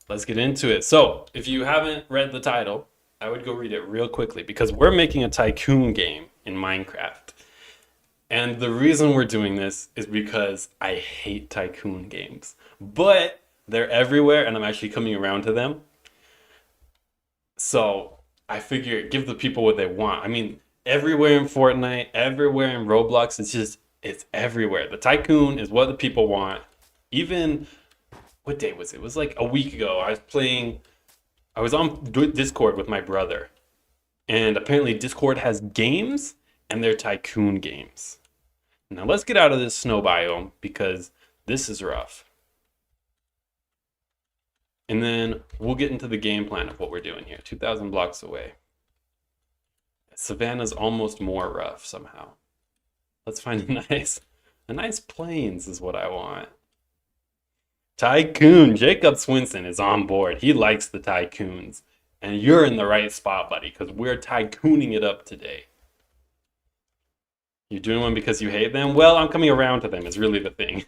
let's get into it. So, if you haven't read the title, I would go read it real quickly because we're making a tycoon game in Minecraft. And the reason we're doing this is because I hate tycoon games. But they're everywhere and I'm actually coming around to them. So, I figure give the people what they want. I mean, everywhere in Fortnite, everywhere in Roblox, it's everywhere. The tycoon is what the people want. Even what day was it? It was like a week ago. I was on Discord with my brother, and apparently Discord has games, and they're tycoon games. Now let's get out of this snow biome because this is rough. And then we'll get into the game plan of what we're doing here. 2,000 blocks away. Savannah's almost more rough somehow. Let's find a nice plains is what I want. Tycoon, Jacob Swinson is on board. He likes the tycoons. And you're in the right spot, buddy, because we're tycooning it up today. You're doing one because you hate them? Well, I'm coming around to them is really the thing.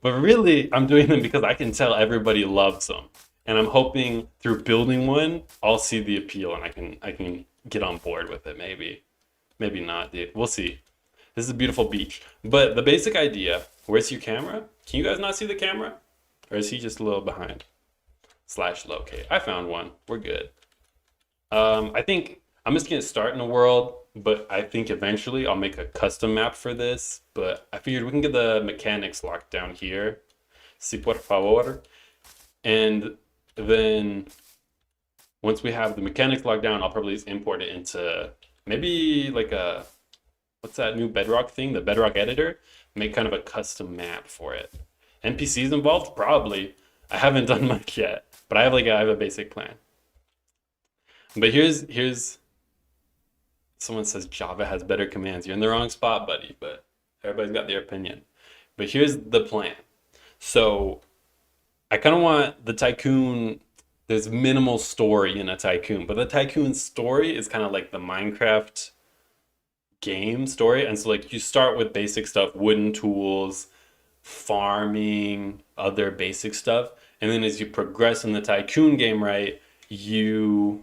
But really, I'm doing them because I can tell everybody loves them. And I'm hoping through building one, I'll see the appeal and I can get on board with it, maybe. Maybe not, dude. We'll see. This is a beautiful beach. But the basic idea, where's your camera? Can you guys not see the camera? Or is he just a little behind? Slash locate. I found one. We're good. I think I'm just gonna start in a world, but I think eventually I'll make a custom map for this. But I figured we can get the mechanics locked down here. Si por favor. And then once we have the mechanics locked down, I'll probably just import it into maybe like a, what's that new Bedrock thing? The Bedrock editor. Make kind of a custom map for it. NPCs involved? Probably. I haven't done much yet, but I have a basic plan. But here's someone says Java has better commands. You're in the wrong spot, buddy, but everybody's got their opinion. But here's the plan. So I kind of want the tycoon, there's minimal story in a tycoon, but the tycoon story is kind of like the Minecraft game story. And so like you start with basic stuff, wooden tools, farming, other basic stuff, and then as you progress in the tycoon game, right, you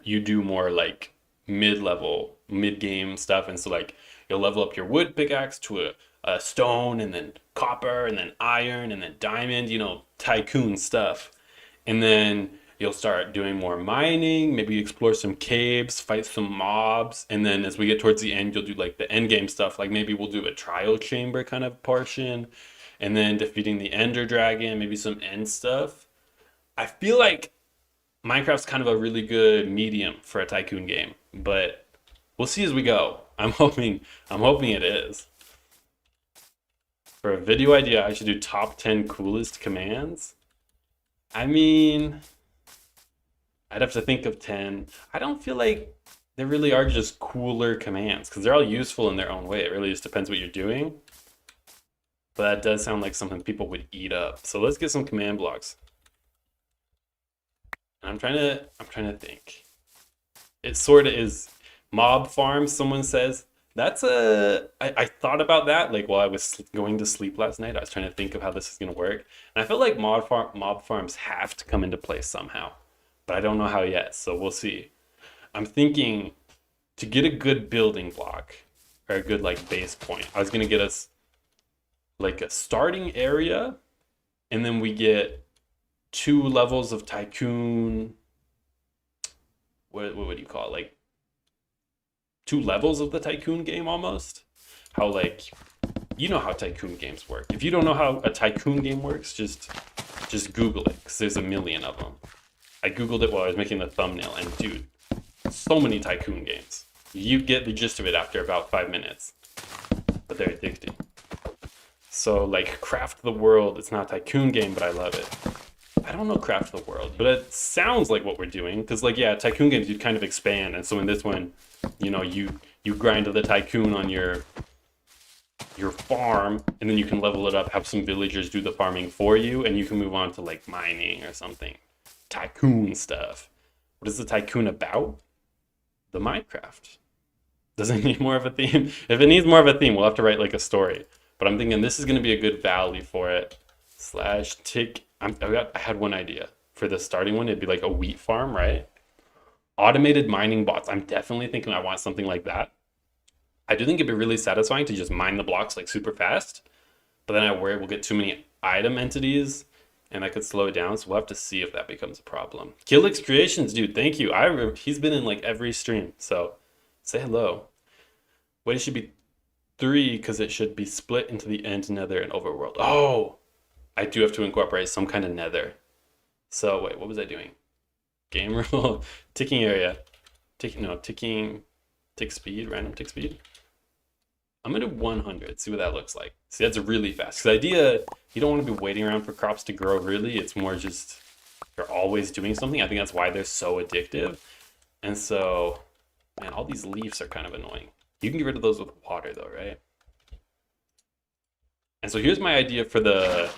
do more like mid-game stuff, and so like you'll level up your wood pickaxe to a stone, and then copper, and then iron, and then diamond, tycoon stuff. And then you'll start doing more mining, maybe explore some caves, fight some mobs, and then as we get towards the end, you'll do like the end game stuff, like maybe we'll do a trial chamber kind of portion, and then defeating the ender dragon, maybe some end stuff. I feel like Minecraft's kind of a really good medium for a tycoon game, but we'll see as we go. I'm hoping it is. For a video idea, I should do top 10 coolest commands. I mean, I'd have to think of 10. I don't feel like there really are just cooler commands because they're all useful in their own way. It really just depends what you're doing. But that does sound like something people would eat up. So let's get some command blocks. And I'm trying to think. It sort of is mob farm, someone says. I thought about that like while I was going to sleep last night. I was trying to think of how this is going to work. And I feel like mob farms have to come into play somehow. But I don't know how yet, so we'll see. I'm thinking to get a good building block or a good like base point, I was going to get us like a starting area, and then we get 2 levels of tycoon. What would you call it? Like 2 levels of the tycoon game almost. How like, you know how tycoon games work. If you don't know how a tycoon game works, just Google it because there's a million of them. I Googled it while I was making the thumbnail, and dude, so many tycoon games. You get the gist of it after about 5 minutes, but they're addicting. So like Craft the World, it's not a tycoon game, but I love it. I don't know Craft the World, but it sounds like what we're doing. Because like, yeah, tycoon games, you kind of expand. And so in this one, you grind the tycoon on your farm, and then you can level it up, have some villagers do the farming for you, and you can move on to like mining or something. Tycoon stuff. What is the tycoon about? The Minecraft. Does it need more of a theme? If it needs more of a theme, we'll have to write like a story. But I'm thinking this is going to be a good valley for it. /tick. I had one idea. for the starting one, it'd be like a wheat farm, right? Automated mining bots. I'm definitely thinking I want something like that. I do think it'd be really satisfying to just mine the blocks like super fast, but then I worry we'll get too many item entities and that could slow it down. So we'll have to see if that becomes a problem. Killix Creations, dude, thank you. He's been in like every stream, so say hello. Wait, it should be 3 because it should be split into the end, nether, and overworld. Oh, I do have to incorporate some kind of nether. So wait, what was I doing? Game rule, ticking area, tick speed, random tick speed. I'm gonna do 100, see what that looks like. See, that's really fast. Because the idea, you don't want to be waiting around for crops to grow, really. It's more just, you're always doing something. I think that's why they're so addictive. And so, man, all these leaves are kind of annoying. You can get rid of those with water though, right? And so here's my idea for the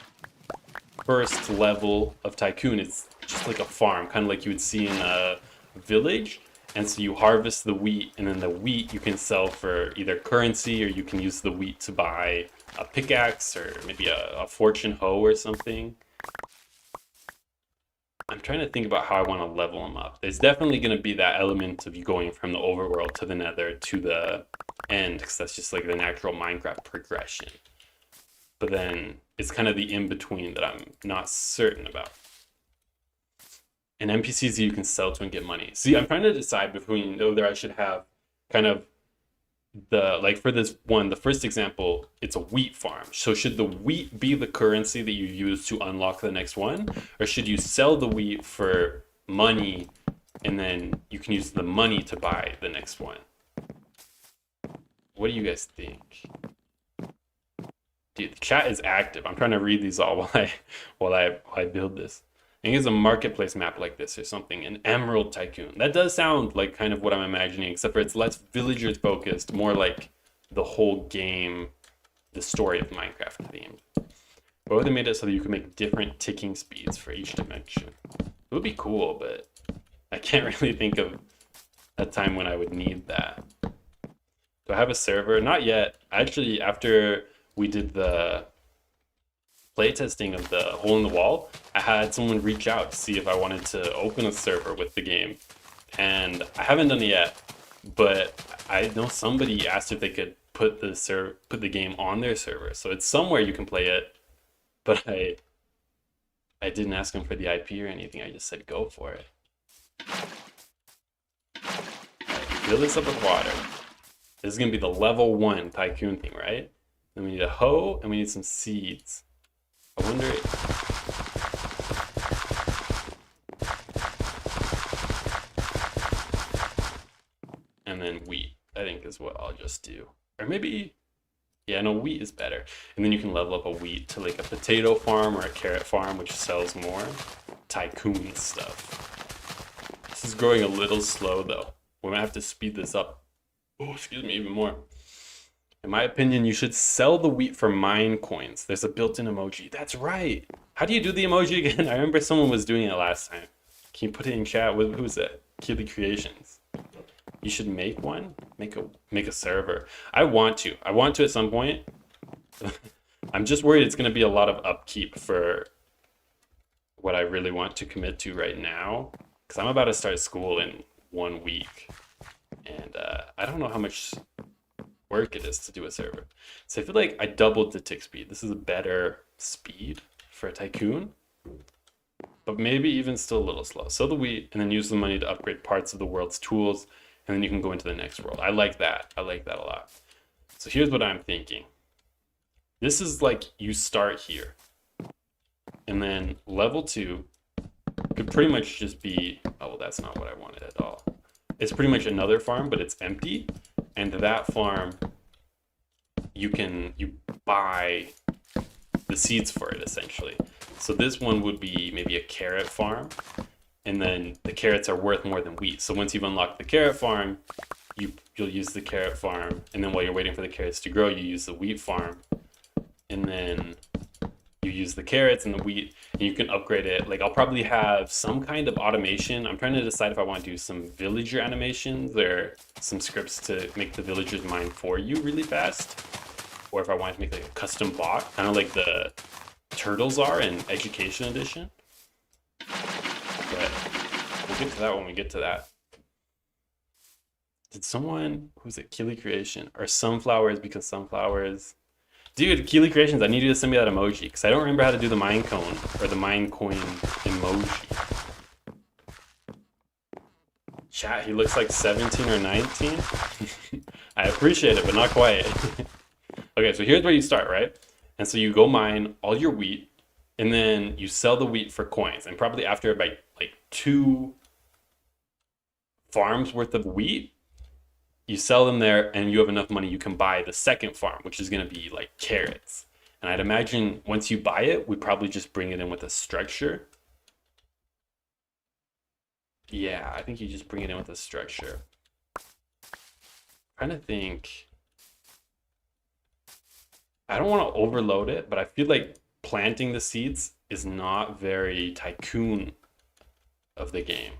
first level of Tycoon. It's just like a farm, kind of like you would see in a village. And so you harvest the wheat, and then the wheat you can sell for either currency, or you can use the wheat to buy a pickaxe or maybe a fortune hoe or something. I'm trying to think about how I want to level them up. There's definitely going to be that element of you going from the overworld to the nether to the end, because that's just like the natural Minecraft progression. But then it's kind of the in-between that I'm not certain about. And NPCs you can sell to and get money. See, I'm trying to decide between whether I should have kind of the, like for this one, the first example, it's a wheat farm. So should the wheat be the currency that you use to unlock the next one? Or should you sell the wheat for money and then you can use the money to buy the next one? What do you guys think? Dude, the chat is active. I'm trying to read these all while I build this. I think it's a marketplace map like this or something, an Emerald Tycoon. That does sound like kind of what I'm imagining, except for it's less villagers focused, more like the whole game, the story of Minecraft themed. But what they made it so that you could make different ticking speeds for each dimension. It would be cool, but I can't really think of a time when I would need that. Do I have a server? Not yet. Actually, after we did the playtesting of the hole in the wall, I had someone reach out to see if I wanted to open a server with the game, and I haven't done it yet, but I know somebody asked if they could put the game on their server, so it's somewhere you can play it, but I didn't ask them for the IP or anything. I just said go for it. Fill this up with water. This is gonna be the level 1 Tycoon thing, right? Then we need a hoe and we need some seeds. I wonder. And then wheat, I think, is what I'll just do. Or maybe, yeah, no, wheat is better. And then you can level up a wheat to like a potato farm or a carrot farm, which sells more Tycoon stuff. This is growing a little slow though. We're gonna have to speed this up. Oh, excuse me, even more. In my opinion, you should sell the wheat for mine coins. There's a built-in emoji. That's right. How do you do the emoji again? I remember someone was doing it last time. Can you put it in chat? Who's that? Kidly Creations. You should make one. Make a server. I want to at some point. I'm just worried it's going to be a lot of upkeep for what I really want to commit to right now, because I'm about to start school in 1 week, and I don't know how much work it is to do a server. So I feel like I doubled the tick speed. This is a better speed for a Tycoon, but maybe even still a little slow. Sell the wheat and then use the money to upgrade parts of the world's tools, and then you can go into the next world. I like that. I like that a lot. So here's what I'm thinking. This is like you start here, and then level 2 could pretty much just be, oh, well, that's not what I wanted at all. It's pretty much another farm, but it's empty. And that farm, you buy the seeds for it essentially. So this one would be maybe a carrot farm, and then the carrots are worth more than wheat. So once you've unlocked the carrot farm, you'll use the carrot farm, and then while you're waiting for the carrots to grow, you use the wheat farm, and then you use the carrots and the wheat, and you can upgrade it. Like, I'll probably have some kind of automation. I'm trying to decide if I want to do some villager animations or some scripts to make the villagers mine for you really fast, or if I want to make like a custom bot, kind of like the turtles are in Education Edition. get to that when we get to that. Did someone, who's it, Keely Creation, or Sunflowers, because Sunflowers... Dude, Keely Creations, I need you to send me that emoji, because I don't remember how to do the mine cone, or the mine coin emoji. Chat, he looks like 17 or 19. I appreciate it, but not quite. Okay, so here's where you start, right? And so you go mine all your wheat, and then you sell the wheat for coins. And probably after about like 2 farms worth of wheat, you sell them there, and you have enough money, you can buy the second farm, which is going to be like carrots. And I'd imagine once you buy it, we probably just bring it in with a structure. Yeah, I think you just bring it in with a structure. I'm trying to think. I don't want to overload it, but I feel like planting the seeds is not very Tycoon of the game.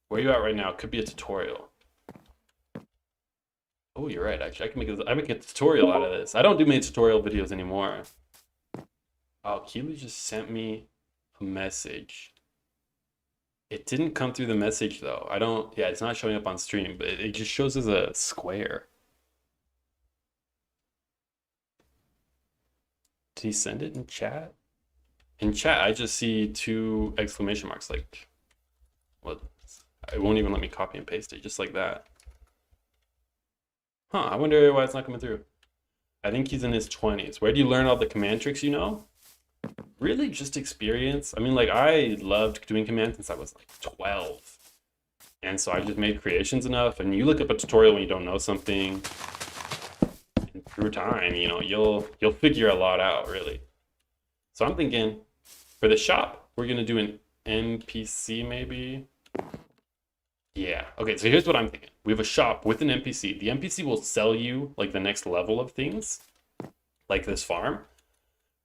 Where are you at right now? Could be a tutorial. Oh, you're right. Actually, I make a tutorial out of this. I don't do many tutorial videos anymore. Oh, Keely just sent me a message. It didn't come through the message though. Yeah, it's not showing up on stream, but it just shows as a square. Did he send it in chat? In chat, I just see 2 exclamation marks, like, what? It won't even let me copy and paste it, just like that. Huh, I wonder why it's not coming through. I think he's in his 20s. Where do you learn all the command tricks you know? Really just experience. I mean, like, I loved doing commands since I was like 12. And so I just made creations enough, and you look up a tutorial when you don't know something, and through time, you know, you'll figure a lot out, really. So I'm thinking, for the shop, we're gonna do an NPC maybe. Yeah, okay, so here's what I'm thinking. We have a shop with an NPC. The NPC will sell you like the next level of things, like this farm.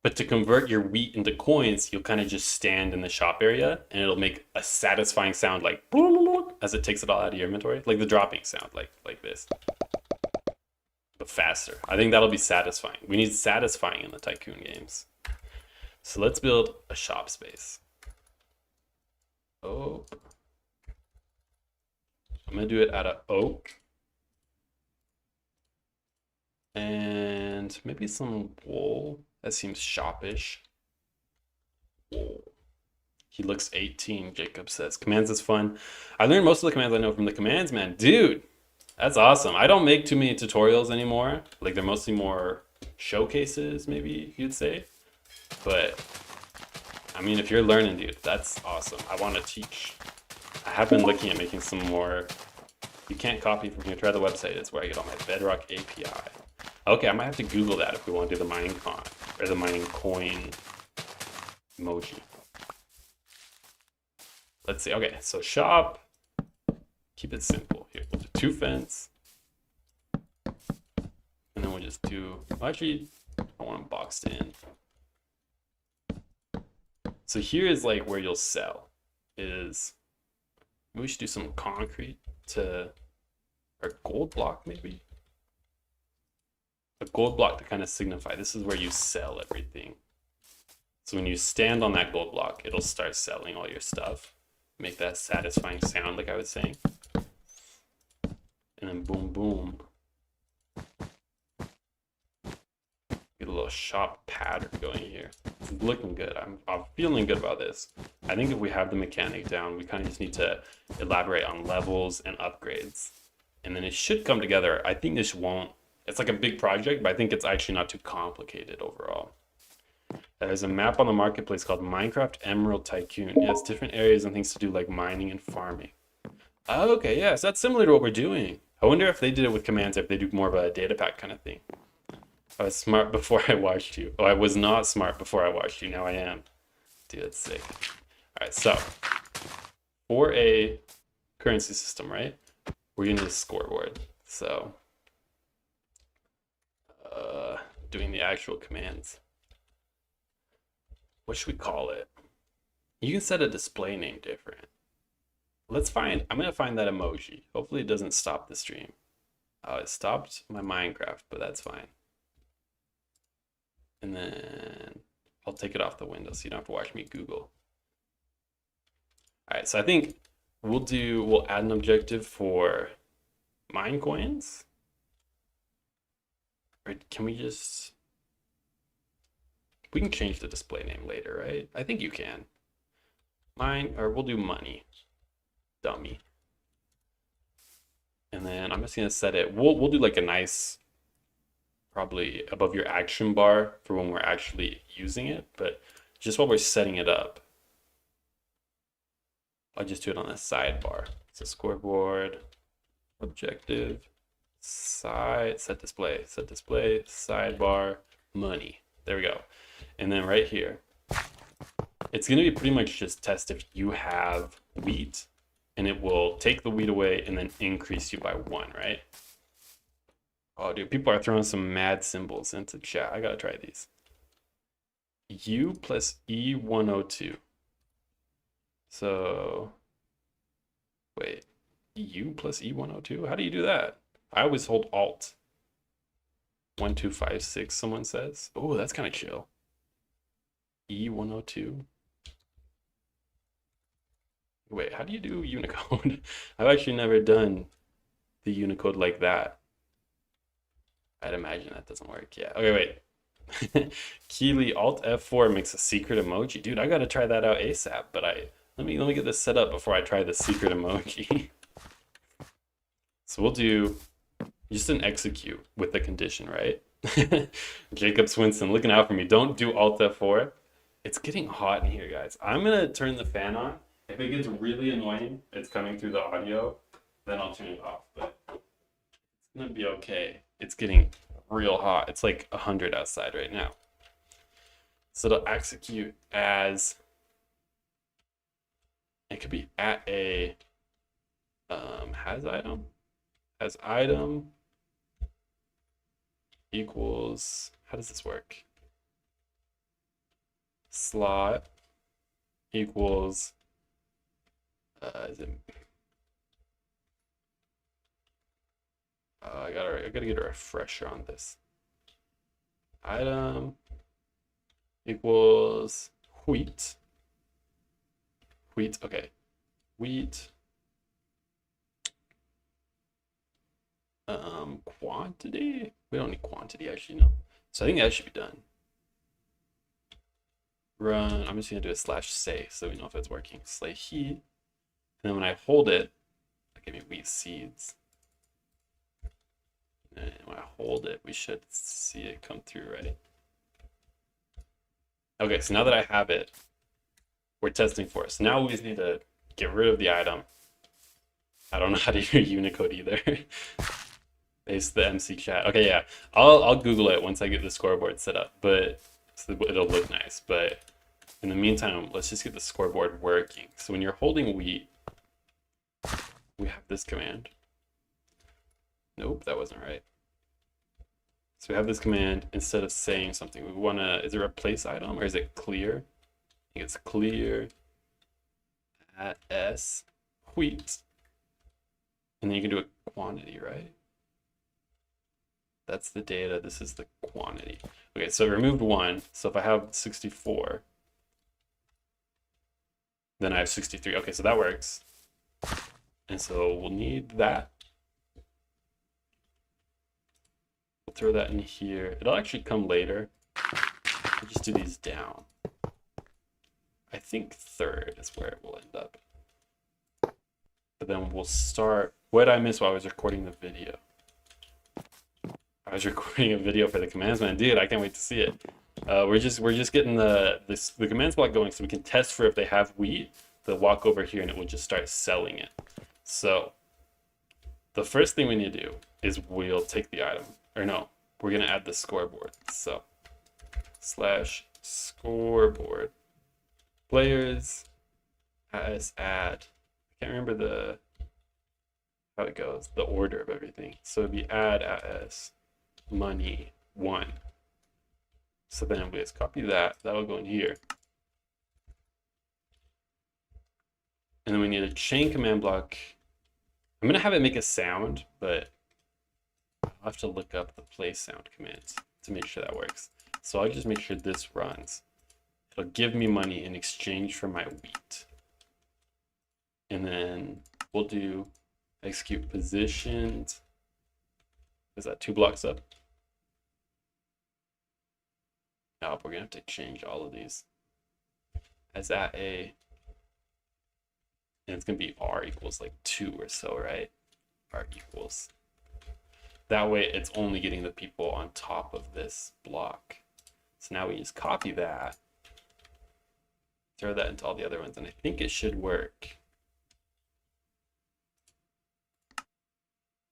But to convert your wheat into coins, you'll kind of just stand in the shop area, and it'll make a satisfying sound like as it takes it all out of your inventory, like the dropping sound, like this, but faster. I think that'll be satisfying. We need satisfying in the Tycoon games. So let's build a shop space. Oh, I'm gonna do it out of oak and maybe some wool. That seems shoppish. Whoa. He looks 18, Jacob says. Commands is fun. I learned most of the commands I know from the commands, man. Dude, that's awesome. I don't make too many tutorials anymore. Like, they're mostly more showcases, maybe you'd say. But, I mean, if you're learning, dude, that's awesome. I want to teach. I have been looking at making some more. You can't copy from here. Try the website. It's where I get all my Bedrock API. Okay, I might have to Google that if we want to do the mine con or the mining coin emoji. Let's see. Okay, so shop. Keep it simple here. We'll do 2 fence, and then we'll just do. Well, actually, I want them boxed in. So here is like where you'll sell. Is we should do some concrete to or gold block maybe. A gold block to kind of signify this is where you sell everything. So when you stand on that gold block, it'll start selling all your stuff. Make that satisfying sound like I was saying. And then boom, boom. Get a little shop pattern going here. It's looking good. I'm feeling good about this. I think if we have the mechanic down, we kind of just need to elaborate on levels and upgrades. And then it should come together. I think this won't. It's like a big project, but I think it's actually not too complicated overall. There's a map on the marketplace called Minecraft Emerald Tycoon. It has different areas and things to do like mining and farming. Oh, okay, yeah, so that's similar to what we're doing. I wonder if they did it with commands, if they do more of a data pack kind of thing. I was smart before I watched you. Oh, I was not smart before I watched you. Now I am. Dude, that's sick. All right, so for a currency system, right? We're gonna need a scoreboard. So doing the actual commands. What should we call it? You can set a display name different. I'm gonna find that emoji. Hopefully it doesn't stop the stream. Oh, it stopped my Minecraft, but that's fine. And then I'll take it off the window so you don't have to watch me Google. All right, so I think we'll add an objective for mine coins. Or can we just, we can change the display name later, right? I think you can. Mine, or we'll do money, dummy. And then I'm just gonna set it, we'll do like a nice, probably above your action bar for when we're actually using it, but just while we're setting it up, I'll just do it on the sidebar. So scoreboard, objective, set display, sidebar, money. There we go. And then right here, it's gonna be pretty much just test if you have wheat, and it will take the wheat away and then increase you by 1, right? Oh, dude, people are throwing some mad symbols into chat. I gotta try these. U plus E102. So, wait, U plus E102? How do you do that? I always hold Alt. 1256, someone says. Oh, that's kind of chill. E102. Wait, how do you do Unicode? I've actually never done the Unicode like that. I'd imagine that doesn't work. Yeah. Okay, wait. Keely Alt F4 makes a secret emoji. Dude, I gotta try that out ASAP, but let me get this set up before I try the secret emoji. So we'll do just an execute with the condition, right? Jacob Swinson looking out for me. Don't do Alt F4. It's getting hot in here, guys. I'm gonna turn the fan on. If it gets really annoying, it's coming through the audio, then I'll turn it off. But it's gonna be okay. It's getting real hot. It's like 100 outside right now. So it'll execute as, it could be at a has item equals, how does this work? Slot equals I gotta get a refresher on this. Item equals wheat. Okay. Wheat. Quantity. We don't need quantity actually, no. So I think that should be done. Run. I'm just gonna do a /say so we know if it's working. Slay heat. And then when I hold it, give me wheat seeds. And when I hold it, we should see it come through, right? Okay, so now that I have it, we're testing for it. So now we just need to get rid of the item. I don't know how to do Unicode either. Paste the MC chat. Okay, yeah, I'll Google it once I get the scoreboard set up, but so it'll look nice. But in the meantime, let's just get the scoreboard working. So when you're holding wheat, we have this command. Nope, that wasn't right. So we have this command. Instead of saying something, we want to, is it replace item or is it clear? I think it's clear at S wheat. And then you can do a quantity, right? That's the data. This is the quantity. Okay, so I removed 1. So if I have 64, then I have 63. Okay, so that works. And so we'll need that. We'll throw that in here. It'll actually come later. We'll just do these down. I think 3rd is where it will end up. But then we'll start. What did I miss while I was recording the video? I was recording a video for the commands, man. Dude, I can't wait to see it. We're just getting the commands block going so we can test for if they have wheat. They'll walk over here and it will just start selling it. So the first thing we need to do is we'll take the item, or no, we're gonna add the scoreboard. So /scoreboard players as add. I can't remember how it goes, the order of everything. So it'd be add as money 1. So then we just copy that. That'll go in here. And then we need a chain command block. I'm gonna have it make a sound, but I'll have to look up the play sound commands to make sure that works. So I'll just make sure this runs. It'll give me money in exchange for my wheat. And then we'll do execute positioned. Is that 2 blocks up? Oh, we're gonna have to change all of these. As at a, and it's gonna be R equals like 2 or so, right? R equals. That way it's only getting the people on top of this block. So now we just copy that, throw that into all the other ones, and I think it should work.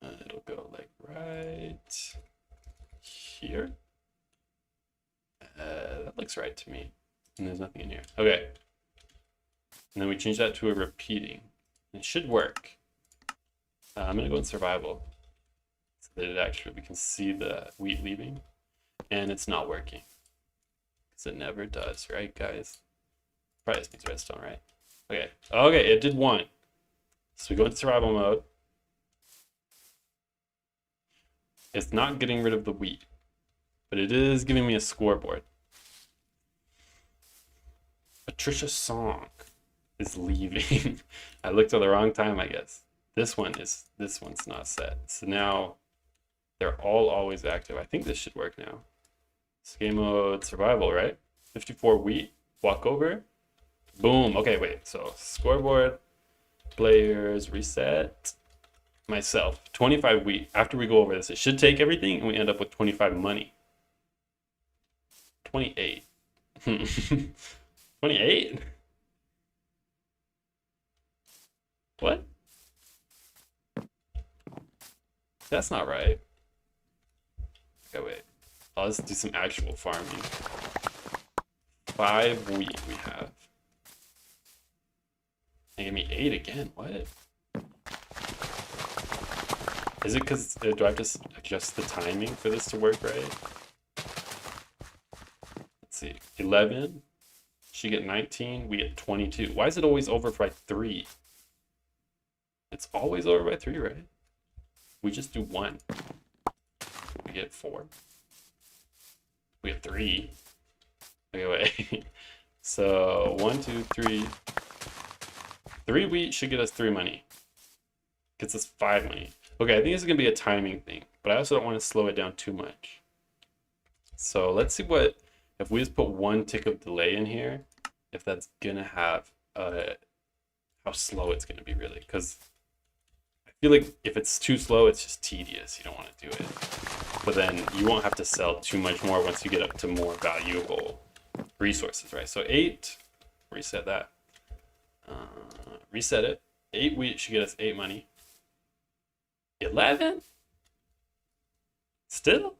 It'll go like right here. That looks right to me. And there's nothing in here. Okay. And then we change that to a repeating. It should work. I'm gonna go in survival so that it actually, we can see the wheat leaving, and it's not working. Because it never does, right, guys? Probably just needs redstone, right? Okay. Okay, it did 1. So we go into survival mode. It's not getting rid of the wheat, but it is giving me a scoreboard. Patricia Song is leaving. I looked at the wrong time, I guess. This one's not set. So now they're all always active. I think this should work now. It's game mode survival, right? 54 wheat, walk over. Boom. Okay, wait. So scoreboard, players, reset. Myself, 25 wheat. After we go over this, it should take everything and we end up with 25 money. 28. 28? What? That's not right. Okay, wait. Let's do some actual farming. 5 wheat we have. They give me 8 again. What? Is it because, do I have to adjust the timing for this to work right? Let's see, 11, she get 19, we get 22. Why is it always over by 3? It's always over by 3, right? We just do 1. We get 4. We get 3. Okay, wait. So 1, 2, 3. 3 wheat should get us 3 money. Gets us 5 money. Okay, I think this is gonna be a timing thing, but I also don't want to slow it down too much. So let's see what, if we just put 1 tick of delay in here, if that's gonna have how slow it's gonna be really. Because I feel like if it's too slow, it's just tedious. You don't want to do it. But then you won't have to sell too much more once you get up to more valuable resources, right? So 8, reset that. Reset it. 8 wheat should get us 8 money. 11? Still?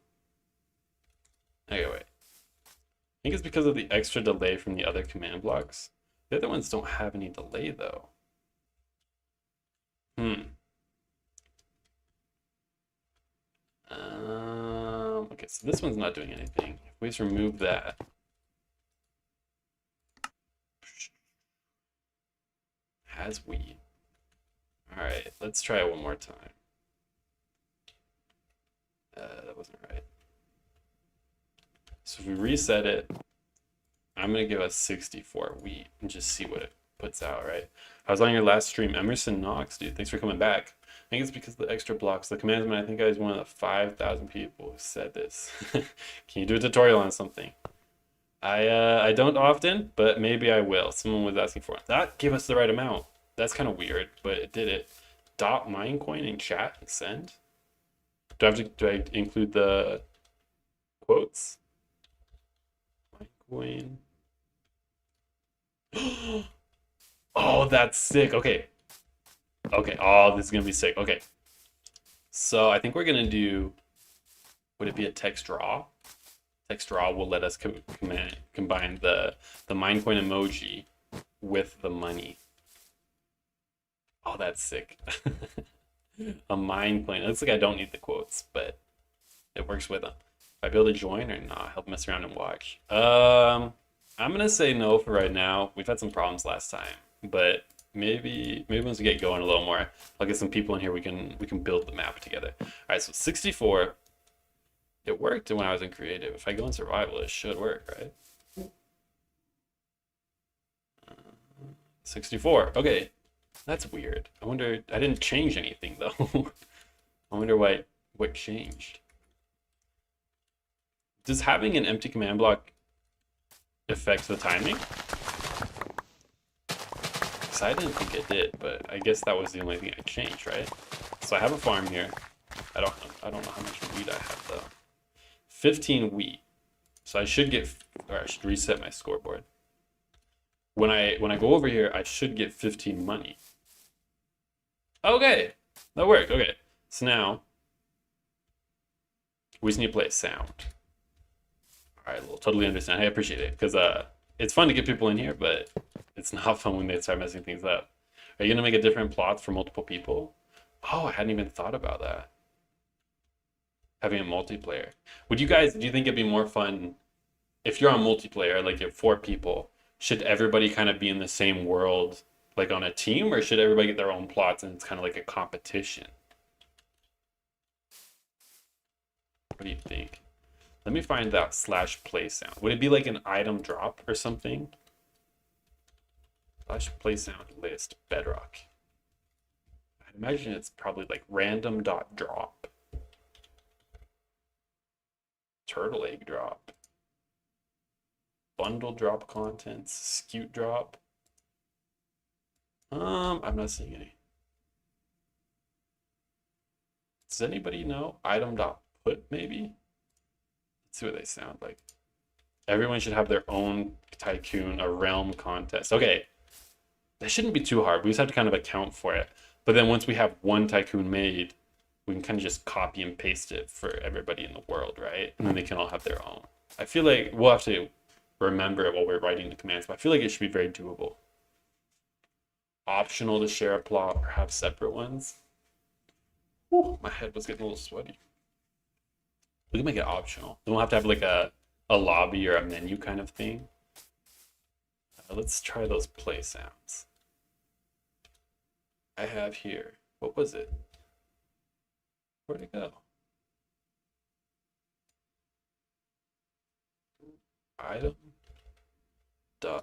Okay, wait. I think it's because of the extra delay from the other command blocks. The other ones don't have any delay though. Okay, so this one's not doing anything. If we just remove that. Has weed. Alright, let's try it one more time. That wasn't right. So if we reset it, I'm gonna give us 64 wheat and just see what it puts out, right? I was on your last stream, Emerson Knox, dude. Thanks for coming back. I think it's because of the extra blocks. The commandment, I think I was one of the 5,000 people who said this. Can you do a tutorial on something? I don't often, but maybe I will. Someone was asking for it. That gave us the right amount. That's kind of weird, but it did it. Dot Minecoin in chat and send. Do I include the quotes? Minecoin. Oh, that's sick. Okay. Okay. Oh, this is gonna be sick. Okay. So I think we're gonna do. Would it be a text draw? Text draw will let us combine the Minecoin emoji with the money. Oh, that's sick. A Minecoin. It looks like I don't need the quotes, but it works with them. If I be able to join or not, help mess around and watch. I'm gonna say no for right now. We've had some problems last time, but maybe once we get going a little more, I'll get some people in here. We can build the map together. All right, so 64. It worked when I was in creative. If I go in survival, it should work, right? 64. Okay. That's weird. I wonder, I didn't change anything though. I wonder what changed. Does having an empty command block affect the timing? Because I didn't think it did, but I guess that was the only thing I changed, right? So I have a farm here. I don't know how much wheat I have though. 15 wheat. So I should get, or I should reset my scoreboard. When I go over here, I should get 15 money. Okay, that worked. Okay, so now we just need to play a sound. All right, we'll totally understand. I appreciate it because it's fun to get people in here, but it's not fun when they start messing things up. Are you gonna make a different plot for multiple people? Oh, I hadn't even thought about that. Having a multiplayer. Do you think it'd be more fun if you're on multiplayer, like you have 4 people? Should everybody kind of be in the same world, like on a team, or should everybody get their own plots and it's kind of like a competition? What do you think? Let me find that /play sound. Would it be like an item drop or something? /play sound list Bedrock. I imagine it's probably like random.drop. Turtle egg drop. Bundle drop contents. Scute drop. I'm not seeing any. Does anybody know? Item.put maybe? Let's see what they sound like. Everyone should have their own Tycoon, a realm contest. Okay, that shouldn't be too hard. We just have to kind of account for it. But then once we have one Tycoon made, we can kind of just copy and paste it for everybody in the world, right? And then they can all have their own. I feel like we'll have to remember it while we're writing the commands, but I feel like it should be very doable. Optional to share a plot or have separate ones. Whew, my head was getting a little sweaty. We can make it optional. Then we'll have to have like a lobby or a menu kind of thing. Let's try those play sounds. I have here, what was it? Where'd it go? Item.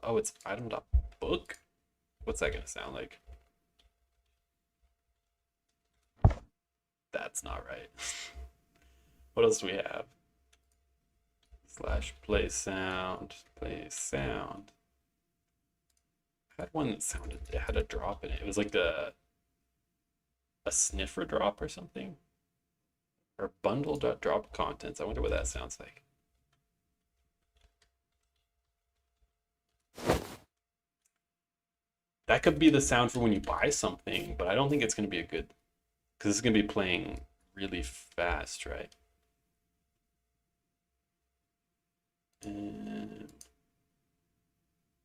Oh, it's item.book? What's that gonna sound like? That's not right. What else do we have? /play sound, play sound. I had one that sounded, it had a drop in it. It was like a sniffer drop or something. Or bundle.drop contents. I wonder what that sounds like. That could be the sound for when you buy something, but I don't think it's going to be a good, because it's going to be playing really fast, right? And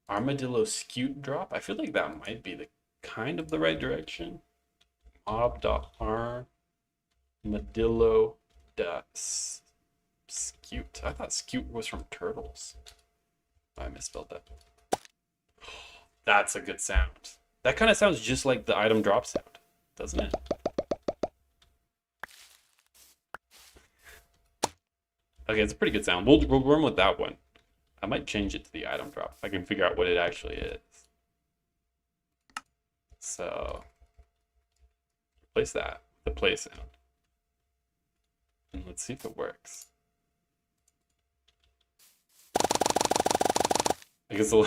armadillo scute drop. I feel like that might be the kind of the right direction. Mob.armadillo.scute. I thought scute was from turtles. I misspelled that. That's a good sound. That kind of sounds just like the item drop sound, doesn't it? Okay, it's a pretty good sound. We'll run with that one. I might change it to the item drop if I can figure out what it actually is. So, replace that with the play sound. And let's see if it works. I guess I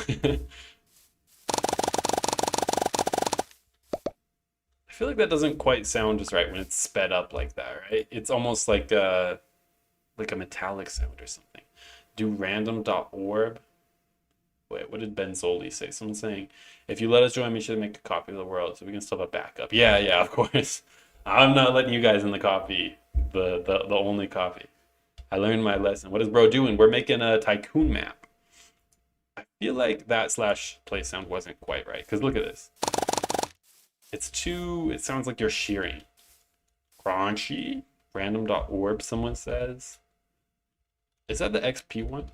feel like that doesn't quite sound just right when it's sped up like that, right? It's almost like a metallic sound or something. Do random.orb. Wait, what did Benzoli say? Someone's saying, if you let us join, we should make a copy of the world so we can still have a backup. Yeah, of course. I'm not letting you guys in the copy, the only copy. I learned my lesson. What is bro doing? We're making a Tycoon map. I feel like that /play sound wasn't quite right, because look at this. It sounds like you're shearing. Crunchy. Random.orb, someone says. Is that the XP one?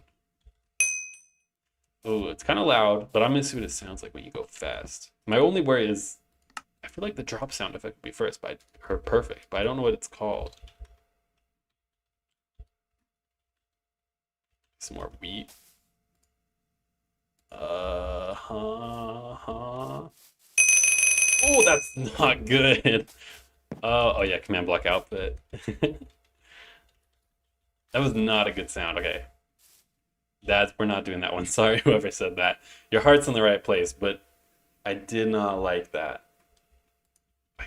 Oh, it's kind of loud, but I'm gonna see what it sounds like when you go fast. My only worry is, I feel like the drop sound effect would be first, perfect, but I don't know what it's called. Some more wheat. Oh, that's not good. Oh yeah, command block output. That was not a good sound. Okay. We're not doing that one. Sorry, whoever said that. Your heart's in the right place, but I did not like that. I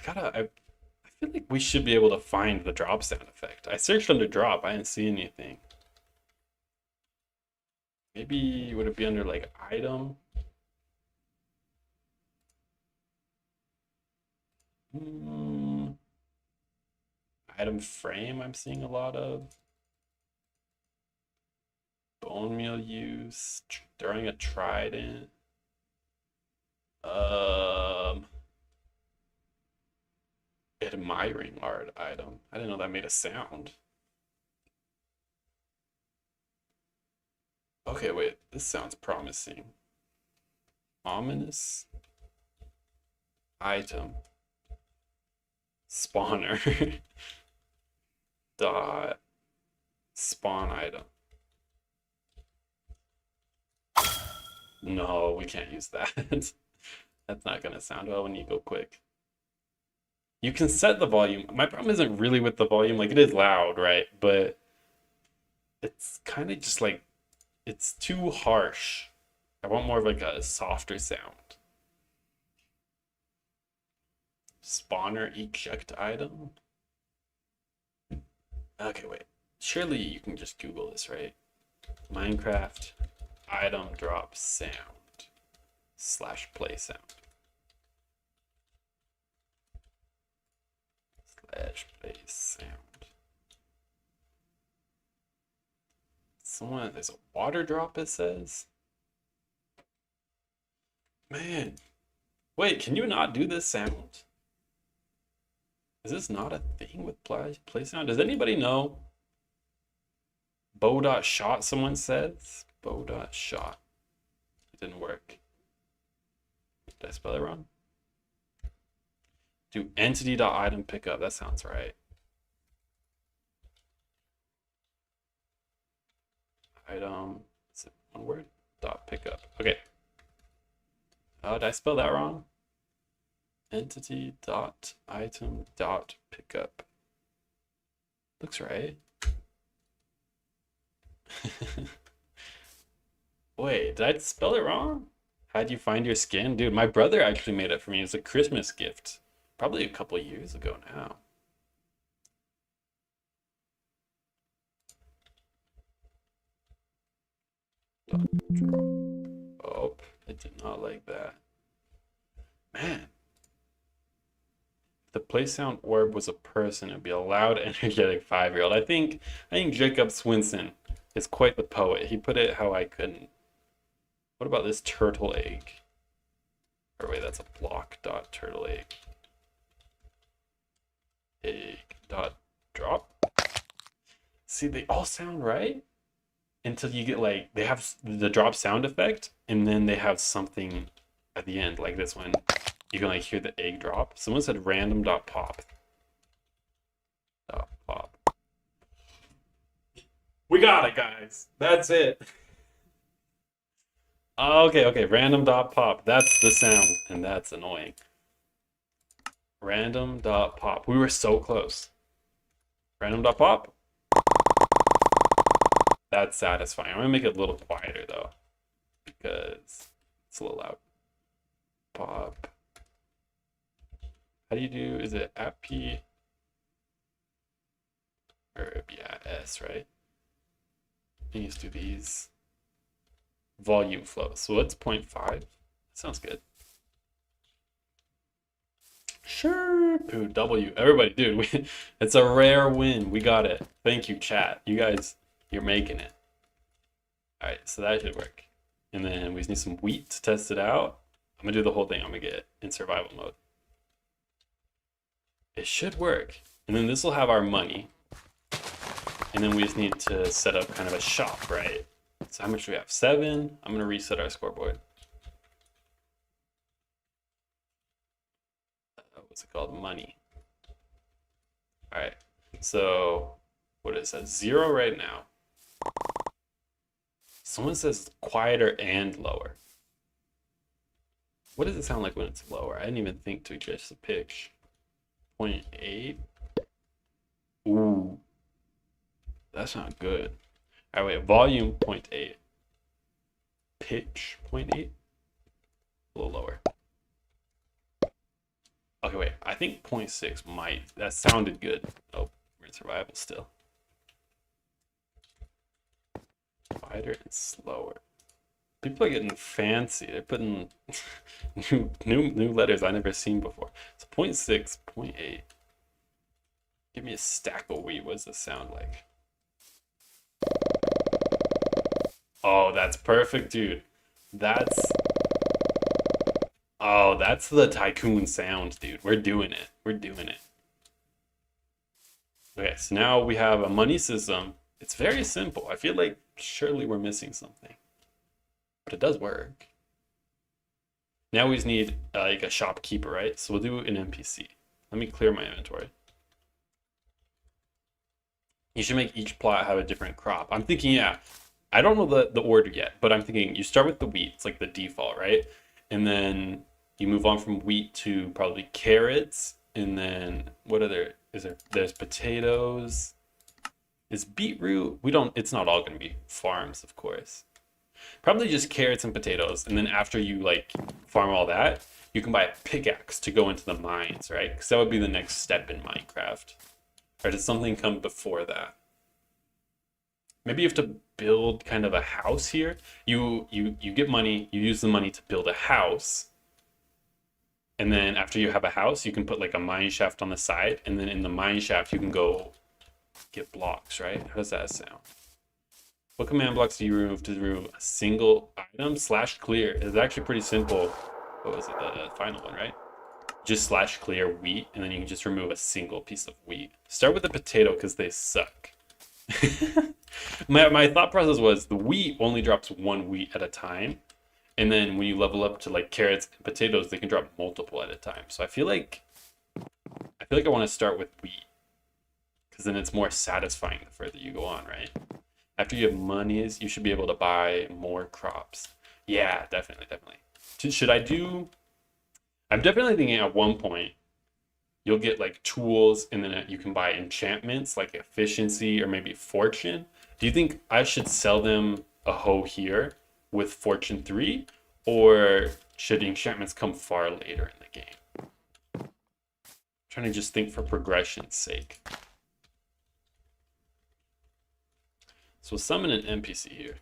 feel like we should be able to find the drop sound effect. I searched under drop, I didn't see anything. Maybe would it be under like item? Hmm. Item frame, I'm seeing a lot of. Bone meal use, throwing a trident. Um, Admiring art item. I didn't know that made a sound. Okay, wait, this sounds promising. Ominous item. Spawner. Dot spawn item. No, we can't use that. That's not gonna sound well when you go quick. You can set the volume. My problem isn't really with the volume. Like it is loud, right? But it's kind of just like it's too harsh. I want more of like a softer sound. Spawner eject item. Okay, wait. Surely you can just Google this, right? Minecraft item drop sound / play sound / play sound. There's a water drop, it says. Man, wait, can you not do this sound? Is this not a thing with play sound? Does anybody know? Bow.shot, someone says. Bow.shot. It didn't work. Did I spell it wrong? Do entity.item pickup. That sounds right. Item. Is it one word? Dot pickup. Okay. Oh, did I spell that wrong? Entity dot item dot pickup. Looks right. Wait, did I spell it wrong? How'd you find your skin? Dude, my brother actually made it for me. It's a Christmas gift. Probably a couple years ago now. Oh, I did not like that. Man. If the play sound orb was a person, it'd be a loud, energetic 5-year-old. I think Jacob Swinson is quite the poet. He put it how I couldn't. What about this turtle egg? Or wait, that's a block dot turtle egg. Egg dot drop. See, they all sound right until you get like they have the drop sound effect, and then they have something at the end, like this one. You can like hear the egg drop. Someone said random dot pop. Dot pop. We got it, guys. That's it. Okay. Random dot pop. That's the sound, and that's annoying. Random dot pop. We were so close. Random dot pop. That's satisfying. I'm gonna make it a little quieter though, because it's a little loud. Pop. How do you do? Is it at P? Or yeah, S, right? You just do these volume flow. So what's 0.5? Sounds good. Sure. Ooh, W. Everybody, dude, it's a rare win. We got it. Thank you, chat. You guys, you're making it. All right, so that should work. And then we just need some wheat to test it out. I'm gonna do the whole thing. I'm gonna get in survival mode. It should work. And then this will have our money. And then we just need to set up kind of a shop, right? So how much do we have? 7. I'm gonna reset our scoreboard. What's it called? Money. All right. So what is that? 0 right now. Someone says quieter and lower. What does it sound like when it's lower? I didn't even think to adjust the pitch. 0.8. Ooh, that's not good. All right, wait, volume 0.8. Pitch 0.8. A little lower. Okay, wait, I think 0.6 might. That sounded good. Oh, we're in survival still. Wider and slower. People are getting fancy. They're putting new letters I never seen before. So 0.6, 0.8. Give me a stack of wheat. What does this sound like? Oh, that's perfect, dude. That's that's the Tycoon sound, dude. We're doing it. We're doing it. Okay, so now we have a money system. It's very simple. I feel like surely we're missing something, but it does work. Now we just need like a shopkeeper, right? So we'll do an NPC. Let me clear my inventory. You should make each plot have a different crop. I'm thinking, yeah, I don't know the order yet, but I'm thinking you start with the wheat. It's like the default, right? And then you move on from wheat to probably carrots. And then what other is there? There's potatoes. Is beetroot? It's not all gonna be farms, of course. Probably just carrots and potatoes. And then after you like farm all that, you can buy a pickaxe to go into the mines, right? Because that would be the next step in Minecraft. Or does something come before that? Maybe you have to build kind of a house here. You get money, you use the money to build a house. And then after you have a house, you can put like a mine shaft on the side. And then in the mine shaft, you can go get blocks, right? How does that sound? What command blocks do you remove to remove a single item? /clear is actually pretty simple. What was it? The final one, right? Just /clear wheat, and then you can just remove a single piece of wheat. Start with the potato because they suck. my thought process was the wheat only drops one wheat at a time. And then when you level up to like carrots and potatoes, they can drop multiple at a time. So I feel like I want to start with wheat. Because then it's more satisfying the further you go on, right? After you have monies, you should be able to buy more crops. Yeah, definitely. Should I do... I'm definitely thinking at one point, you'll get like tools and then you can buy enchantments like efficiency or maybe fortune. Do you think I should sell them a hoe here with fortune 3? Or should enchantments come far later in the game? I'm trying to just think for progression's sake. So we'll summon an NPC here.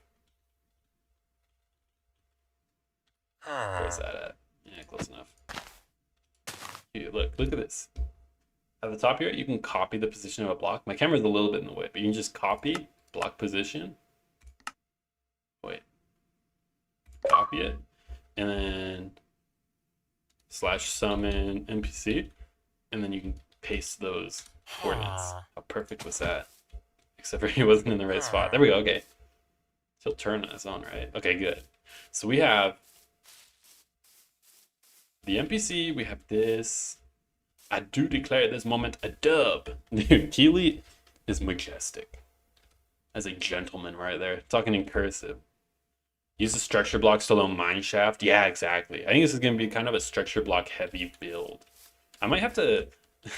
Where's that at? Yeah, close enough. Here, look at this. At the top here, you can copy the position of a block. My camera's a little bit in the way, but you can just copy block position. Wait. Copy it. And then /summon NPC. And then you can paste those coordinates. How perfect was that? Except for he wasn't in the right spot. There we go, okay. He'll turn us on, right? Okay, good. So we have the NPC, we have this. I do declare at this moment a dub. Dude, Keely is majestic. As a gentleman right there. Talking in cursive. Use the structure blocks to load mine shaft. Yeah, exactly. I think this is going to be kind of a structure block heavy build. I might have to...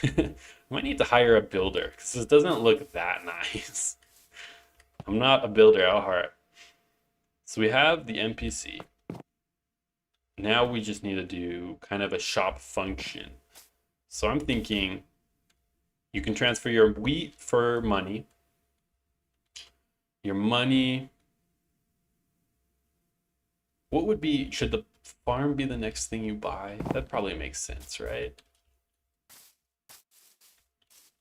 I might need to hire a builder because this doesn't look that nice. I'm not a builder at heart. So we have the NPC. Now we just need to do kind of a shop function. So I'm thinking you can transfer your wheat for money. Your money. What would be, should the farm be the next thing you buy? That probably makes sense, right?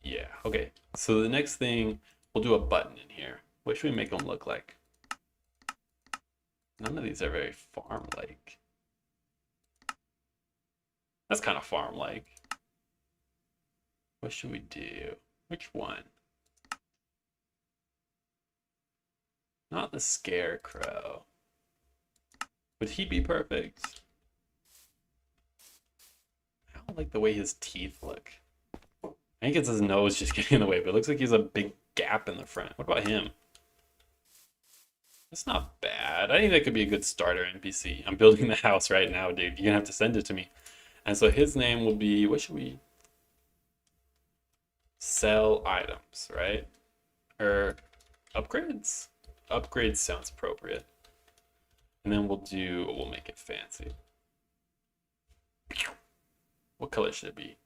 Yeah, okay. So the next thing, we'll do a button in here. What should we make them look like? None of these are very farm-like. That's kind of farm-like. What should we do? Which one? Not the scarecrow. Would he be perfect? I don't like the way his teeth look. I think it's his nose just getting in the way, but it looks like he has a big gap in the front. What about him? It's not bad. I think that could be a good starter NPC. I'm building the house right now, dude. You're gonna have to send it to me. And so his name will be, what should we sell items, right? Or upgrades? Upgrades sounds appropriate. And then we'll make it fancy. What color should it be?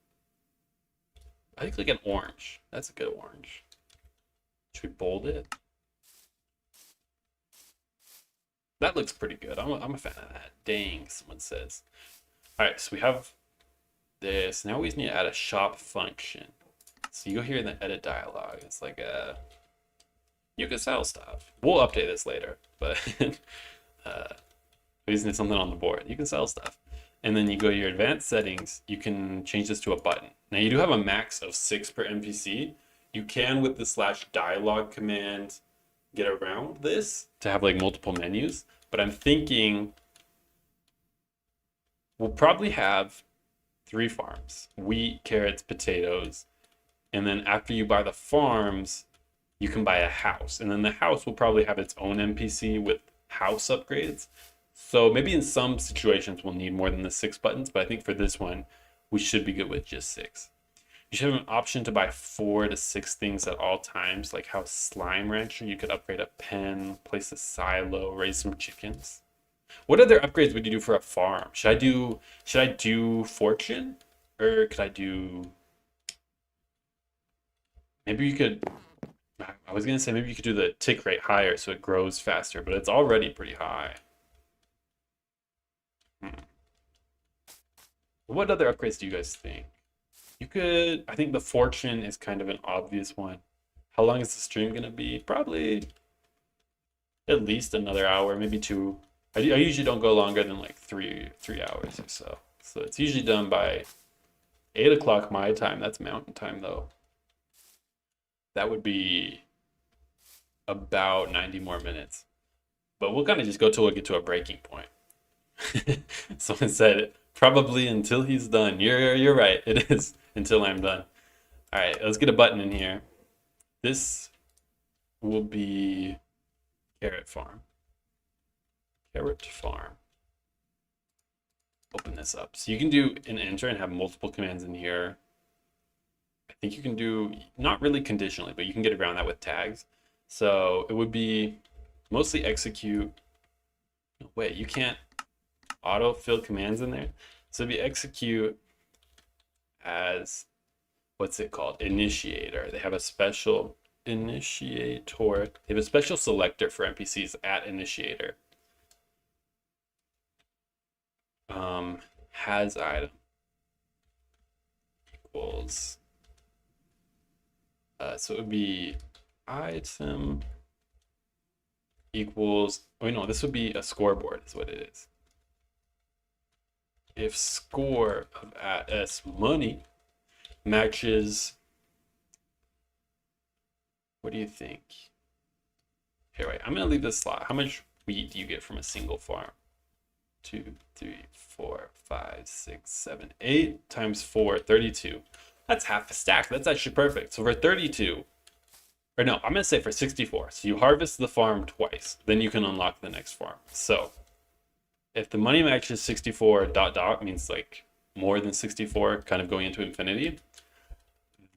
I think like an orange. That's a good orange. Should we bold it? That looks pretty good. I'm a fan of that. Dang, someone says. All right, so we have this. Now we just need to add a shop function. So you go here in the edit dialog. It's like you can sell stuff. We'll update this later, but we just need something on the board. You can sell stuff. And then you go to your advanced settings. You can change this to a button. Now you do have a max of 6 per NPC. You can, with the /dialog command, get around this to have like multiple menus. But I'm thinking we'll probably have 3 farms: wheat, carrots, potatoes. And then after you buy the farms, you can buy a house. And then the house will probably have its own NPC with house upgrades. So maybe in some situations we'll need more than the 6 buttons, but I think for this one, we should be good with just 6. You should have an option to buy 4 to 6 things at all times, like how Slime Rancher, you could upgrade a pen, place a silo, raise some chickens. What other upgrades would you do for a farm? Should I do fortune? Or could I do, maybe you could, I was gonna say maybe you could do the tick rate higher so it grows faster, but it's already pretty high. What other upgrades do you guys think? You could, I think the fortune is kind of an obvious one. How long is the stream gonna be? Probably at least another hour, maybe 2. I usually don't go longer than like 3 hours or so. So it's usually done by 8 o'clock my time. That's mountain time though. That would be about 90 more minutes. But we'll kind of just go till we get to a breaking point. Someone said probably until he's done. You're right. It is until I'm done. All right, let's get a button in here. This will be carrot farm. Carrot farm. Open this up. So you can do an enter and have multiple commands in here. I think you can do, not really conditionally, but you can get around that with tags. So it would be mostly execute. No, wait, you can't auto fill commands in there. So it'd be execute as, what's it called? Initiator. They have a special initiator. They have a special selector for NPCs at initiator. Has item equals, so it would be item equals, oh no, this would be a scoreboard is what it is. If score of s money matches, what do you think? Here, wait, I'm gonna leave this slot. How much wheat do you get from a single farm? 2, 3, 4, 5, 6, 7, 8 times 4, 32. That's half a stack. That's actually perfect. So for 32, or no, I'm gonna say for 64. So you harvest the farm twice, then you can unlock the next farm. So if the money matches 64 ... means like more than 64, kind of going into infinity,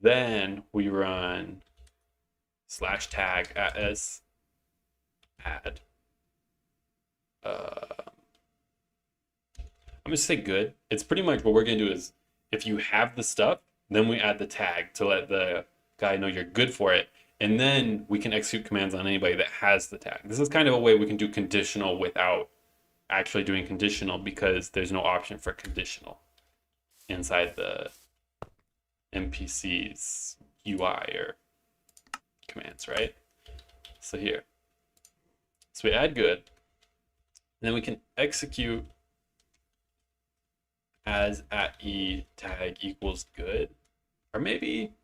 then we run /tag as add. I'm gonna say good. It's pretty much what we're gonna do is if you have the stuff, then we add the tag to let the guy know you're good for it. And then we can execute commands on anybody that has the tag. This is kind of a way we can do conditional without actually doing conditional because there's no option for conditional inside the NPC's UI or commands, right? So here. So we add good. And then we can execute as @e tag equals good. Or maybe,